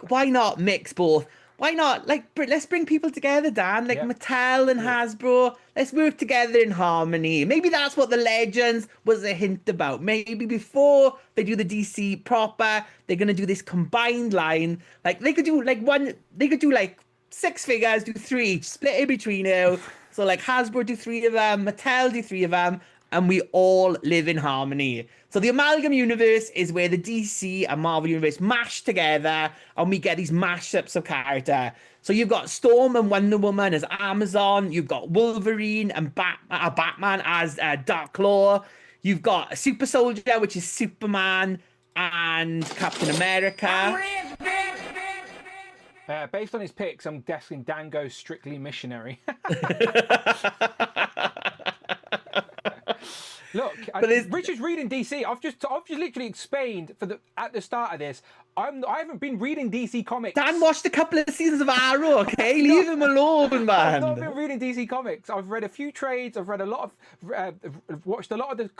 why not mix both? Why not? Let's bring people together, Dan. Mattel and Hasbro. Let's work together in harmony. Maybe that's what the Legends was a hint about. Maybe before they do the DC proper, they're gonna do this combined line. They could do 6 figures, do 3 each, split it between you. So Hasbro do 3 of them, Mattel do 3 of them, and we all live in harmony. So the Amalgam Universe is where the DC and Marvel Universe mash together, and we get these mashups of character. So you've got Storm and Wonder Woman as Amazon. You've got Wolverine and Batman as Darklaw. You've got Super Soldier, which is Superman and Captain America. Based on his picks, I'm guessing Dan goes strictly missionary. Look, Richard's reading DC. I've just literally explained at the start of this. I haven't been reading DC comics. Dan watched a couple of seasons of Arrow. Okay, leave him alone, man. I've not been reading DC comics. I've read a few trades. I've read a lot of, watched a lot of the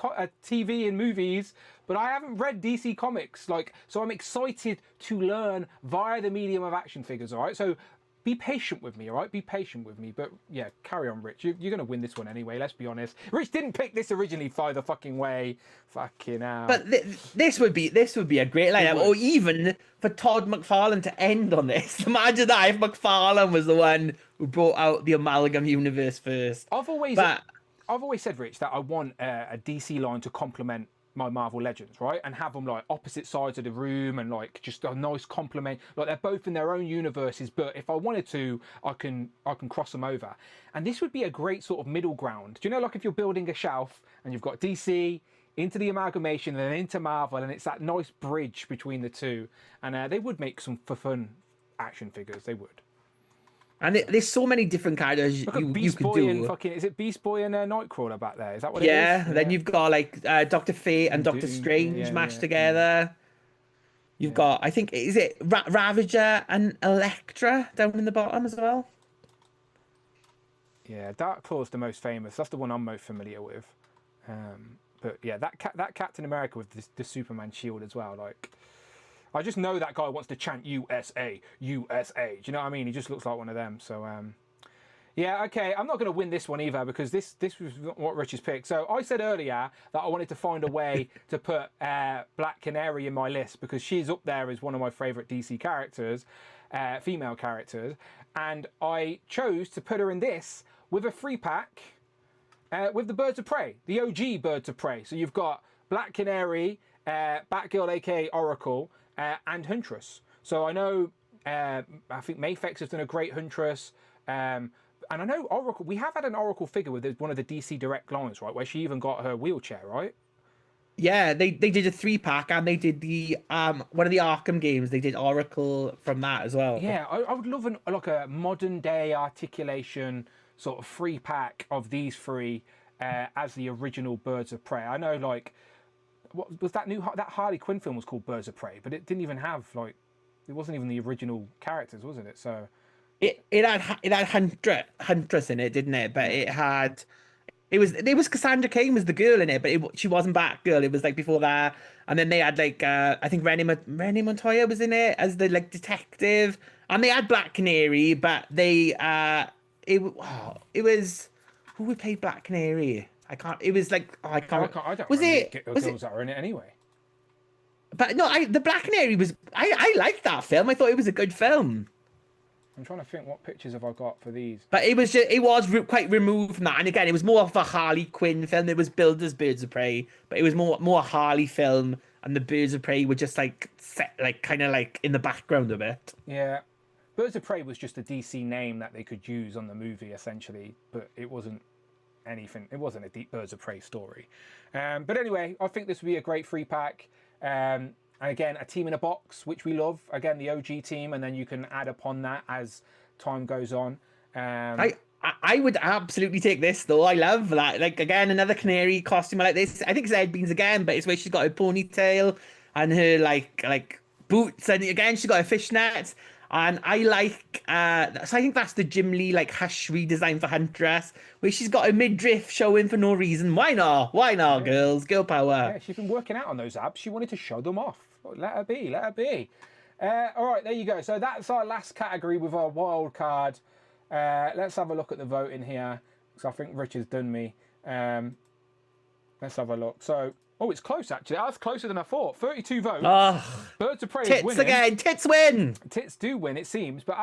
TV and movies, but I haven't read DC comics. So I'm excited to learn via the medium of action figures. All right, so. Be patient with me, all right? Be patient with me. But yeah, carry on, Rich. You're going to win this one anyway, let's be honest. Rich didn't pick this originally by the fucking way. Fucking hell. But this would be a great lineup. Or even for Todd McFarlane to end on this. Imagine that if McFarlane was the one who brought out the Amalgam Universe first. I've always said, Rich, that I want a DC line to complement my Marvel Legends, right? And have them like opposite sides of the room and like just a nice complement. Like they're both in their own universes, but if I wanted to, I can cross them over. And this would be a great sort of middle ground. Do you know, like if you're building a shelf and you've got DC into the amalgamation and then into Marvel, and it's that nice bridge between the two. And they would make some for fun action figures. They would. And there's so many different characters Look at you Beast could Boy do. and fucking, is it Beast Boy and Nightcrawler back there? Is that what it is? Yeah, then you've got like Dr. Fate and Doctor Strange mashed together. You've got, I think, is it Ravager and Elektra down in the bottom as well? Yeah, Dark Claw's the most famous. That's the one I'm most familiar with. But yeah, that Captain America with the Superman shield as well. Like, I just know that guy wants to chant USA, USA. Do you know what I mean? He just looks like one of them. So, yeah, okay. I'm not going to win this one either because this was what Rich has picked. So I said earlier that I wanted to find a way to put Black Canary in my list because she's up there as one of my favourite DC characters, female characters. And I chose to put her in this with a free pack with the Birds of Prey, the OG Birds of Prey. So you've got Black Canary, Batgirl, aka Oracle, and Huntress. So I know, I think Mafex has done a great Huntress. And I know Oracle, we have had an Oracle figure with one of the DC Direct lines, right? Where she even got her wheelchair, right? Yeah, they did a 3-pack and they did the one of the Arkham games. They did Oracle from that as well. Yeah, I would love like a modern day articulation sort of 3-pack of these three as the original Birds of Prey. I know, like, what was that that Harley Quinn film was called Birds of Prey, but it didn't even have like, it wasn't even the original characters, wasn't it? So it had Huntress in it, didn't it? But it was Cassandra Cain was the girl in it, but she wasn't Batgirl. It was like before that, and then they had like I think Renee Montoya was in it as the like detective, and they had Black Canary, but they it was who would play Black Canary? I can't. It was like I don't. Was it girls that are in it anyway? But no, the Black Canary was. I liked that film. I thought it was a good film. I'm trying to think what pictures have I got for these. But it was quite removed from that, and again, it was more of a Harley Quinn film. It was billed as Birds of Prey, but it was more a Harley film, and the Birds of Prey were just like set like kind of like in the background a bit. Yeah, Birds of Prey was just a DC name that they could use on the movie essentially, but it wasn't anything. It wasn't a deep Birds of Prey story. But anyway, I think this would be a great 3-pack. And again, a team in a box, which we love. Again, the OG team, and then you can add upon that as time goes on. I would absolutely take this though. I love that. Like again, another canary costume like this. I think it's Ed Beans again, but it's where she's got her ponytail and her like boots, and again she's got her fishnets. And I like, so I think that's the Jim Lee like Hush redesign for Huntress, where she's got her midriff showing for no reason. Why not? Why not, yeah. Girls? Girl power. Yeah, she's been working out on those abs. She wanted to show them off. Let her be. Let her be. All right, there you go. So that's our last category with our wild card. Let's have a look at the voting here, because I think Rich has done me. Let's have a look. So, oh, it's close actually. That's closer than I thought. 32 votes. Oh, Birds of Prey is tits winning. Again. Tits win. Tits do win, it seems. But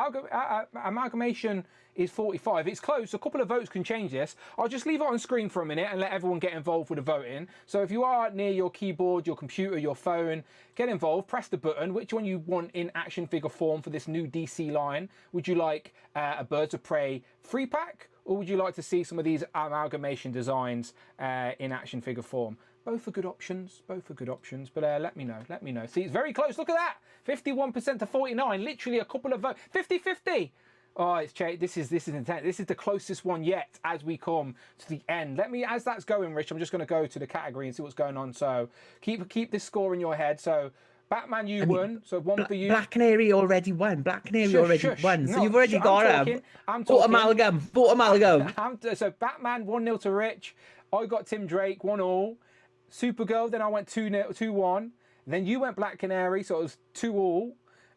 Amalgamation is 45. It's close. A couple of votes can change this. I'll just leave it on screen for a minute and let everyone get involved with the voting. So if you are near your keyboard, your computer, your phone, get involved. Press the button. Which one you want in action figure form for this new DC line? Would you like a Birds of Prey 3-pack? Or would you like to see some of these amalgamation designs in action figure form? Both are good options. Both are good options. But let me know. Let me know. See, it's very close. Look at that. 51% to 49. Literally a couple of votes. 50-50. Oh, it's this is intense. This is the closest one yet as we come to the end. As that's going, Rich, I'm just going to go to the category and see what's going on. So keep this score in your head. So Batman, you won. So one for you. Black Canary already won. Black Canary already won. So you've already got him. I'm talking. Vote amalgam. So Batman 1-0 to Rich. I got Tim Drake 1-1. Supergirl, then I went 2-1. Then you went Black Canary, so it was 2-2.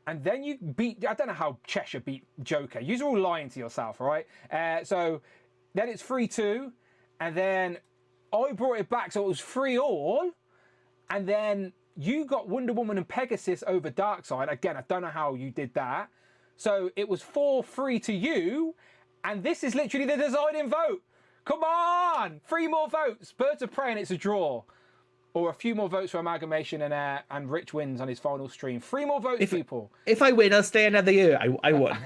And then you beat, I don't know how Cheshire beat Joker. You're all lying to yourself, all right? So then it's 3-2. And then I brought it back, so it was 3-3. And then you got Wonder Woman and Pegasus over Darkseid. Again, I don't know how you did that. So it was 4-3 to you. And this is literally the deciding vote. Come on! 3 more votes. Birds of Prey, and it's a draw. or a few more votes for Amalgamation, and Rich wins on his final stream. 3 more votes, people. If I win, I'll stay another year. I won.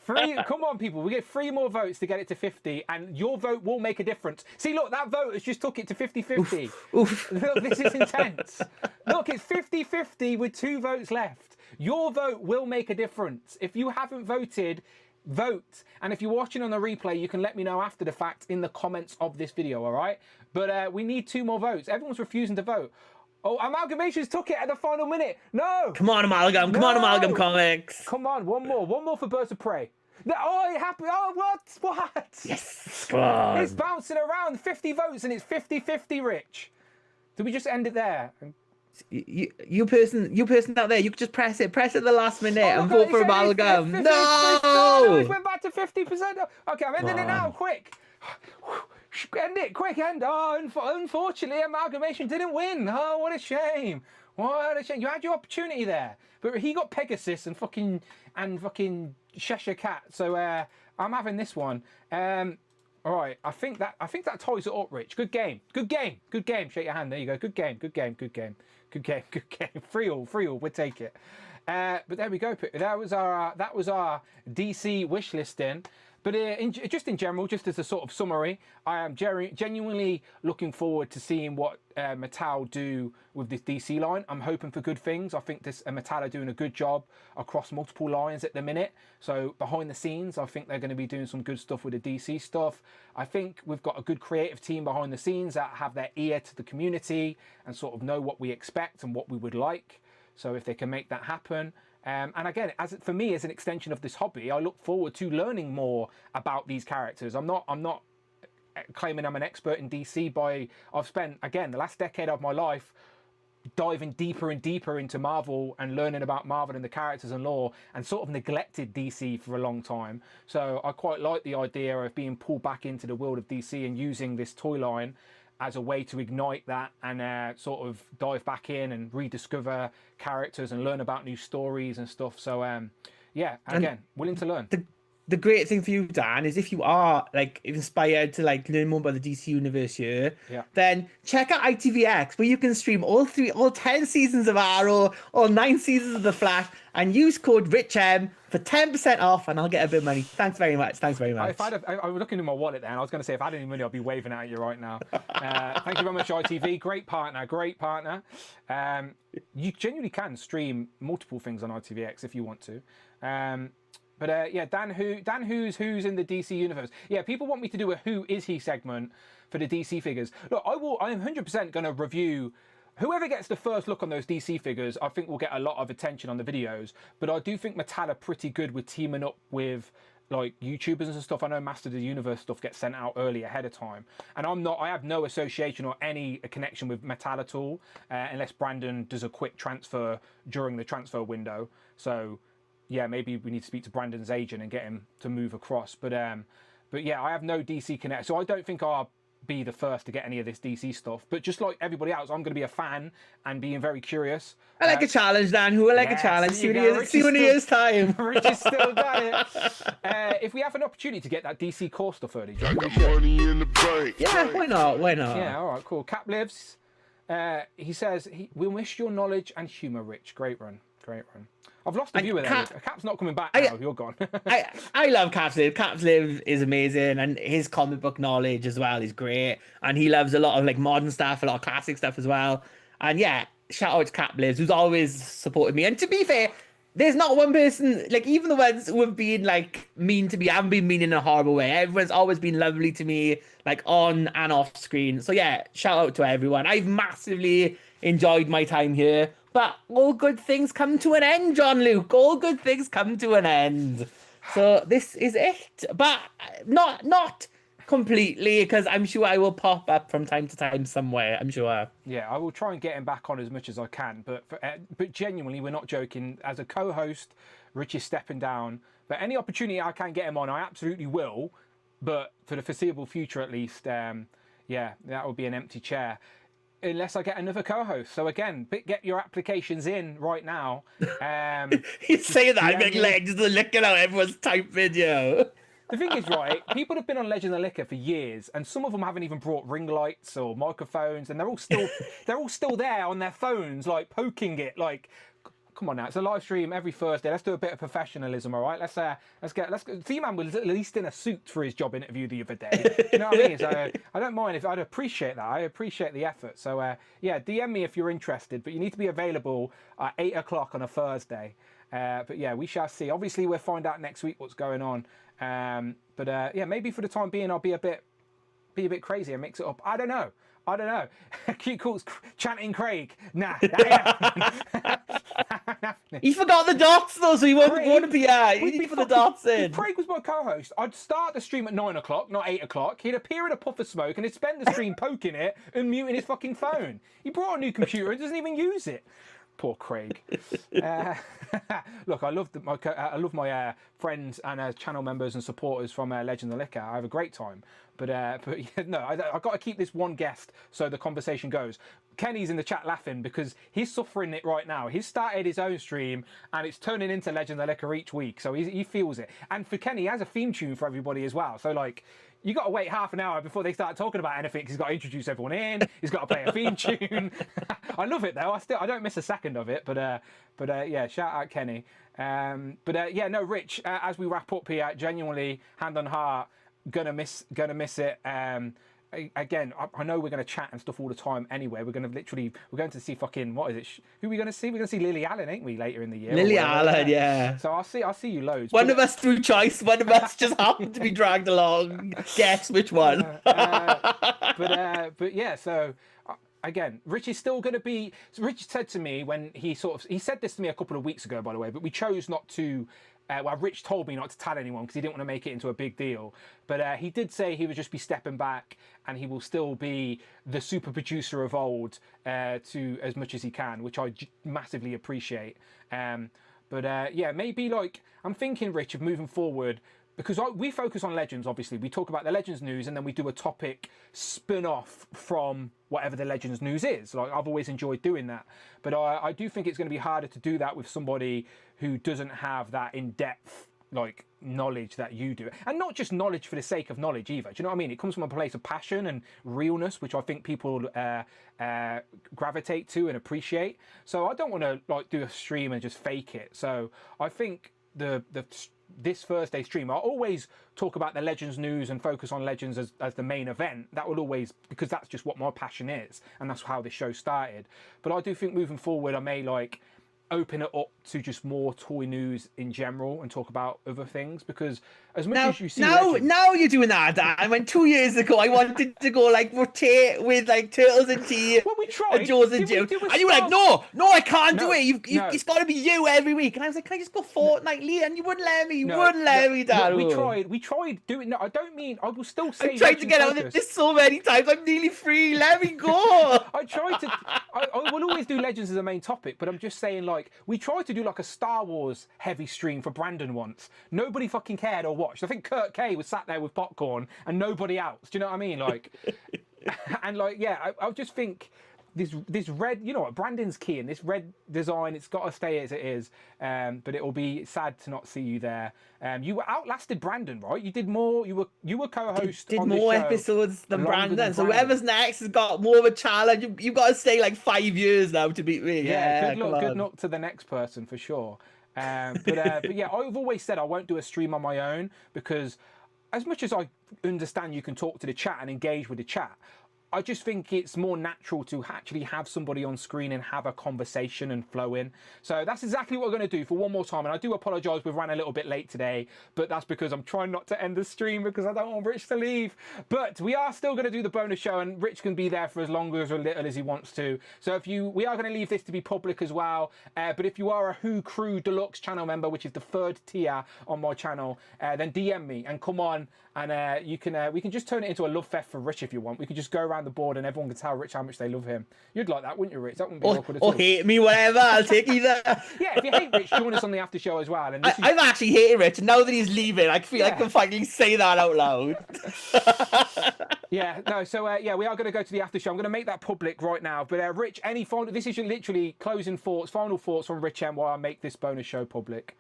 3, come on, people. We get 3 more votes to get it to 50, and your vote will make a difference. See, look, that vote has just took it to 50-50. Oof. Look, this is intense. Look, it's 50-50 with 2 votes left. Your vote will make a difference. If you haven't voted, vote. And if you're watching on the replay, you can let me know after the fact in the comments of this video, all right? But we need 2 more votes. Everyone's refusing to vote. Oh, Amalgamations took it at the final minute. No. Come on, Amalgam. Come on, Amalgam Comics. Come on, one more. One more for Birds of Prey. No, oh, it happened. Oh, what? What? Yes. Come on. It's bouncing around. 50 votes and it's 50-50, Rich. Did we just end it there? You person out there, you could just press it at the last minute and vote for Amalgam. No! It went back to 50%. Okay, I'm ending it now, quick. End it, quick, end. Oh, unfortunately, Amalgamation didn't win. Oh, what a shame. What a shame. You had your opportunity there. But he got Pegasus and fucking Cheshire Cat. So I'm having this one. All right, I think that ties it up, Rich. Good game. Shake your hand. There you go. Good game. 3-3. We'll take it. But there we go. That was our DC wish listing. But just in general, just as a sort of summary, I am genuinely looking forward to seeing what Mattel do with this DC line. I'm hoping for good things. I think Mattel are doing a good job across multiple lines at the minute. So behind the scenes, I think they're going to be doing some good stuff with the DC stuff. I think we've got a good creative team behind the scenes that have their ear to the community and sort of know what we expect and what we would like. So if they can make that happen. And again, for me, as an extension of this hobby, I look forward to learning more about these characters. I'm not claiming I'm an expert in DC. I've spent, again, the last decade of my life diving deeper and deeper into Marvel and learning about Marvel and the characters and lore, and sort of neglected DC for a long time. So I quite like the idea of being pulled back into the world of DC and using this toy line as a way to ignite that and sort of dive back in and rediscover characters and learn about new stories and stuff. So yeah, again, willing to learn. The great thing for you, Dan, is if you are like inspired to like learn more about the DC universe here, then check out ITVX, where you can stream all 10 seasons of Arrow, all 9 seasons of The Flash, and use code RICHM for 10% off, and I'll get a bit of money. Thanks very much. I was looking in my wallet there, and I was going to say, if I had any money, I'd be waving at you right now. Thank you very much, ITV. Great partner. You genuinely can stream multiple things on ITVX if you want to. But yeah, Dan who's in the DC universe. Yeah, people want me to do a Who Is He segment for the DC figures. Look, I am 100% going to review whoever gets the first look on those DC figures. I think will get a lot of attention on the videos. But I do think Mattel are pretty good with teaming up with like YouTubers and stuff. I know Master of the Universe stuff gets sent out early ahead of time, and I have no association or any connection with Mattel at all, unless Brandon does a quick transfer during the transfer window. So yeah, maybe we need to speak to Brandon's agent and get him to move across. But yeah, I have no DC connect, so I don't think I'll be the first to get any of this DC stuff. But just like everybody else, I'm going to be a fan and being very curious. I like a challenge, Dan. Who I like a challenge? See when he is time. Rich has still got it. If we have an opportunity to get that DC core stuff early, yeah, why not? Yeah, all right, cool. Cap lives. He says, we wish your knowledge and humour, Rich. Great run. I've lost the viewer there. Cap's not coming back now. You're gone. I love Cap's Live. Cap's Live is amazing, and his comic book knowledge as well is great. And he loves a lot of like modern stuff, a lot of classic stuff as well. And yeah, shout out to Cap Lives, who's always supported me. And to be fair, there's not one person, like even the ones who have been like mean to me, haven't been mean in a horrible way. Everyone's always been lovely to me, like on and off screen. So yeah, shout out to everyone. I've massively enjoyed my time here. But all good things come to an end, John Luke. All good things come to an end. So this is it. But not completely, because I'm sure I will pop up from time to time somewhere, I'm sure. Yeah, I will try and get him back on as much as I can. But genuinely, we're not joking. As a co-host, Rich is stepping down. But any opportunity I can get him on, I absolutely will. But for the foreseeable future, at least, yeah, that would be an empty chair. Unless I get another co-host. So again, get your applications in right now. You say that, I'm like just looking at everyone's type video. The thing is, right, people have been on Legend of Liquor for years, and some of them haven't even brought ring lights or microphones, and they're all still there on their phones, like poking it. Like, come on now, it's a live stream every Thursday. Let's do a bit of professionalism, all right? Let's get. T-Man was at least in a suit for his job interview the other day. You know what I mean? So I don't mind I'd appreciate that. I appreciate the effort. So yeah, DM me if you're interested, but you need to be available at 8 o'clock on a Thursday. But yeah, we shall see. Obviously, we'll find out next week what's going on. But yeah, maybe for the time being, I'll be a bit crazy and mix it up. I don't know. Cute Cool's chanting Craig. Nah, that ain't happening. He forgot the dots though, so he wouldn't want to be he put the dots in. If Craig was my co-host, I'd start the stream at 9 o'clock, not 8 o'clock. He'd appear in a puff of smoke and he'd spend the stream poking it and muting his fucking phone. He brought a new computer and doesn't even use it. Poor Craig. Look, I love my friends and channel members and supporters from Legend of Liquor. I have a great time. But yeah, no, I've got to keep this one guest so the conversation goes. Kenny's in the chat laughing because he's suffering it right now. He's started his own stream and it's turning into Legend of Liquor each week. So he feels it. And for Kenny, he has a theme tune for everybody as well. So like, you got to wait half an hour before they start talking about anything because he's got to introduce everyone in. He's got to play a theme tune. I love it though. I don't miss a second of it. But yeah, shout out Kenny. Yeah, no, Rich. As we wrap up here, genuinely, hand on heart, gonna miss it. Again, I know we're going to chat and stuff all the time anyway. We're going to see fucking, what is it? Who are we going to see? We're going to see Lily Allen, ain't we, later in the year? Lily Allen, yeah. So I'll see you loads. One of us through choice, one of us just happened to be dragged along. Guess which one. But yeah, so again, Rich is still going to be. So Rich said to me when he said this to me a couple of weeks ago, by the way, but we chose not to. Well, Rich told me not to tell anyone because he didn't want to make it into a big deal. But he did say he would just be stepping back and he will still be the super producer of old to as much as he can, which I massively appreciate. Yeah, maybe like I'm thinking, Rich, of moving forward because we focus on Legends, obviously. We talk about the Legends news and then we do a topic spin-off from whatever the Legends news is. Like, I've always enjoyed doing that. But I do think it's going to be harder to do that with somebody who doesn't have that in-depth, like, knowledge that you do. And not just knowledge for the sake of knowledge either. Do you know what I mean? It comes from a place of passion and realness, which I think people gravitate to and appreciate. So I don't want to, like, do a stream and just fake it. So I think this Thursday stream, I'll always talk about the Legends news and focus on Legends as the main event. That will always, because that's just what my passion is, and that's how this show started. But I do think moving forward, I may like open it up to just more toy news in general and talk about other things, because as much as you see now you're doing that, Dan. When 2 years ago I wanted to go like rotate with like Turtles and Tea, well, we tried, and Jaws and Jim, and you were like, no, I can't do it. It's got to be you every week. And I was like, can I just go fortnightly? And you wouldn't let me. Wouldn't let me, Dan. We tried doing. No, I don't mean. I will still say. I tried to get out of this so many times. I'm nearly free. Let me go. I tried to. I will always do Legends as a main topic, but I'm just saying, like, we tried to do like a Star Wars heavy stream for Brandon once. Nobody fucking cared or watched. I think Kurt K was sat there with popcorn and nobody else. Do you know what I mean? Like, and like, yeah, I just think this red, you know what, Brandon's key in this red design. It's got to stay as it is. But it will be sad to not see you there. You were outlasted Brandon, right? You did more. You were co-host. Did more episodes than Brandon. So whoever's next has got more of a challenge. You've got to stay like 5 years now to beat me. Yeah, good luck to the next person for sure. But yeah, I've always said I won't do a stream on my own, because as much as I understand you can talk to the chat and engage with the chat, I just think it's more natural to actually have somebody on screen and have a conversation and flow in. So that's exactly what we're going to do for one more time. And I do apologise, we ran a little bit late today, but that's because I'm trying not to end the stream because I don't want Rich to leave. But we are still going to do the bonus show, and Rich can be there for as long or as little as he wants to. So we are going to leave this to be public as well. But if you are a Who Crew Deluxe channel member, which is the 3rd tier on my channel, then DM me and come on. And we can just turn it into a love fest for Rich if you want. We can just go around the board and everyone can tell Rich how much they love him. You'd like that, wouldn't you, Rich? That wouldn't be awkward at all. Or hate me, whatever. I'll take either. Yeah, if you hate Rich, join us on the after show as well. And I've actually hated Rich, and now that he's leaving, I feel like I can finally say that out loud. Yeah, no, so yeah, we are going to go to the after show. I'm going to make that public right now. But Rich, any final? This is your literally closing thoughts, final thoughts from Rich M while I make this bonus show public.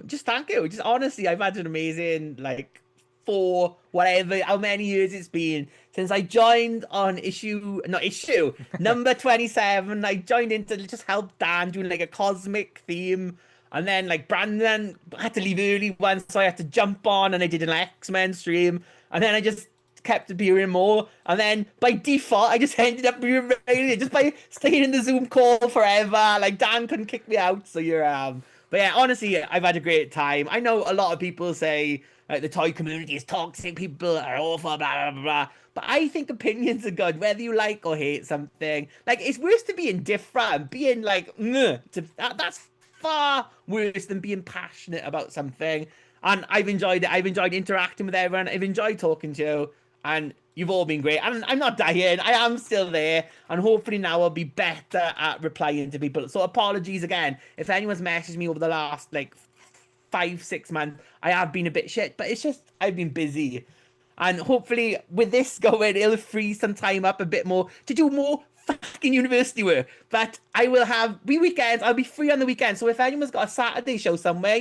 Just thank you. Just honestly, I've had an amazing like how many years it's been since I joined on issue number 27. I joined in to just help Dan doing like a cosmic theme. And then like Brandon had to leave early once, so I had to jump on and I did an X-Men stream. And then I just kept appearing more. And then by default, I just ended up being radio just by staying in the Zoom call forever. Like Dan couldn't kick me out. So but yeah, honestly, I've had a great time. I know a lot of people say like the toy community is toxic, people are awful, blah, blah, blah. But I think opinions are good, whether you like or hate something. Like, it's worse to be indifferent, being like, that's far worse than being passionate about something. And I've enjoyed it. I've enjoyed interacting with everyone. I've enjoyed talking to you. And you've all been great. And I'm not dying. I am still there. And hopefully now I'll be better at replying to people. So apologies again. If anyone's messaged me over the last, like, 5-6 months, I have been a bit shit. But it's just, I've been busy. And hopefully with this going, it'll free some time up a bit more to do more fucking university work. But I will have weekends. I'll be free on the weekend. So if anyone's got a Saturday show somewhere,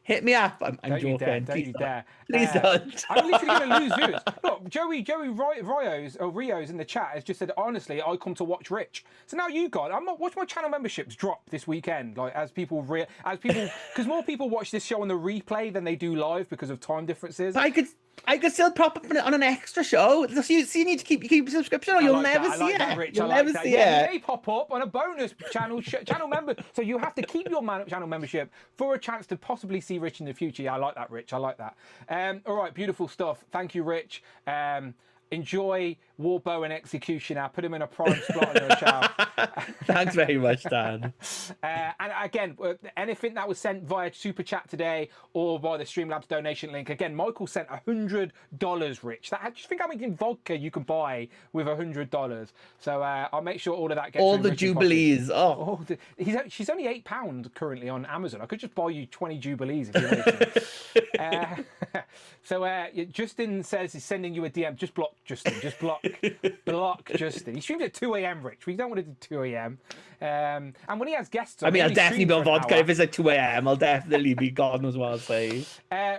hit me up. I'm joking. Don't you dare. Please don't. I'm literally going to lose viewers. Look, Joey Rio's in the chat has just said, honestly, I come to watch Rich. So now you got, watch my channel memberships drop this weekend, like as people, because more people watch this show on the replay than they do live because of time differences. I could still prop up on an extra show. So you need to keep your subscription, or you'll never see it. You'll never see it. They pop up on a bonus channel member. So you have to keep your channel membership for a chance to possibly see Rich in the future. Yeah, I like that, Rich. I like that. All right, beautiful stuff. Thank you, Rich. Enjoy Warbow and Executioner. Put him in a prime slot in the shower. Thanks very much, Dan. And again, anything that was sent via Super Chat today or via the Streamlabs donation link, again, Michael sent $100, Rich. Just think how many vodka you can buy with $100. So I'll make sure all of that gets all the Jubilees. She's only £8 currently on Amazon. I could just buy you 20 Jubilees if you wanted to. So Justin says he's sending you a DM. Just block Justin. Just block Justin. He streams at 2 a.m. Rich. We don't want to do 2 a.m. And when he has guests on, I'll definitely be on vodka if it's at 2 a.m. I'll definitely be. God knows what I'll say.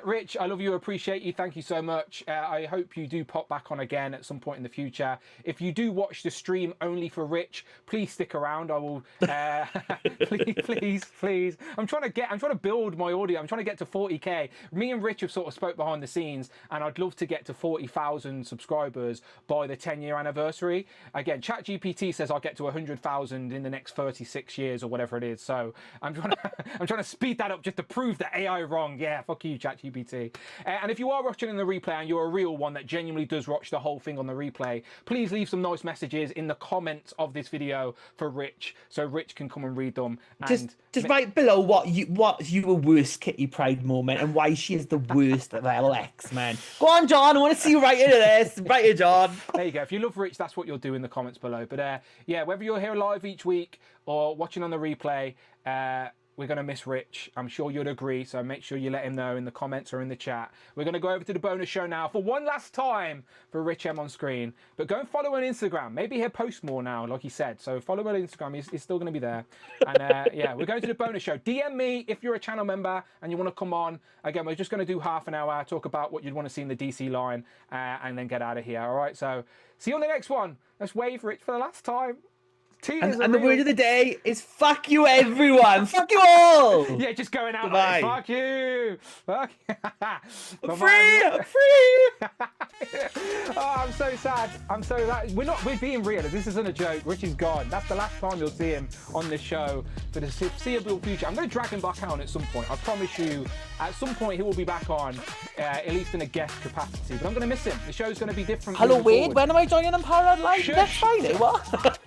Rich, I love you. Appreciate you. Thank you so much. I hope you do pop back on again at some point in the future. If you do watch the stream only for Rich, please stick around. I will. Please. I'm trying to build my audience. I'm trying to get to 40k. Me and Rich have sort of spoke behind the scenes, and I'd love to get to 40,000 subscribers by the 10-year anniversary. Again, ChatGPT says I'll get to 100,000 in the next 36 years or whatever it is. So I'm trying to speed that up just to prove the AI wrong. Yeah, fuck you, ChatGPT. And if you are watching in the replay and you're a real one that genuinely does watch the whole thing on the replay, please leave some nice messages in the comments of this video for Rich, so Rich can come and read them. And just write below what your worst Kitty Pryde moment and why she is the worst of all X-Men. Go on, John. I want to see you right into this. Right here, John. There you go. If you love Rich, that's what you'll do in the comments below. But yeah, whether you're here live each week or watching on the replay, we're going to miss Rich. I'm sure you'd agree, so make sure you let him know in the comments or in the chat. We're going to go over to the bonus show now for one last time for Rich M on screen. But go and follow on Instagram. Maybe he'll post more now, like he said. So follow him on Instagram. He's still going to be there. And yeah, we're going to the bonus show. DM me if you're a channel member and you want to come on. Again, we're just going to do half an hour, talk about what you'd want to see in the DC line, and then get out of here. All right, so see you on the next one. Let's wave Rich for the last time. And the word of the day is fuck you, everyone. Fuck you all. Yeah, just going out like, fuck you. Fuck you. I'm free. Oh, I'm so sad. We're being real. This isn't a joke. Rich is gone. That's the last time you'll see him on this show for the foreseeable future. I'm going to drag him back on at some point. I promise you, at some point he will be back on, at least in a guest capacity. But I'm going to miss him. The show's going to be different. Hello, Wade. When am I joining on Parallel Live? Next Friday? What?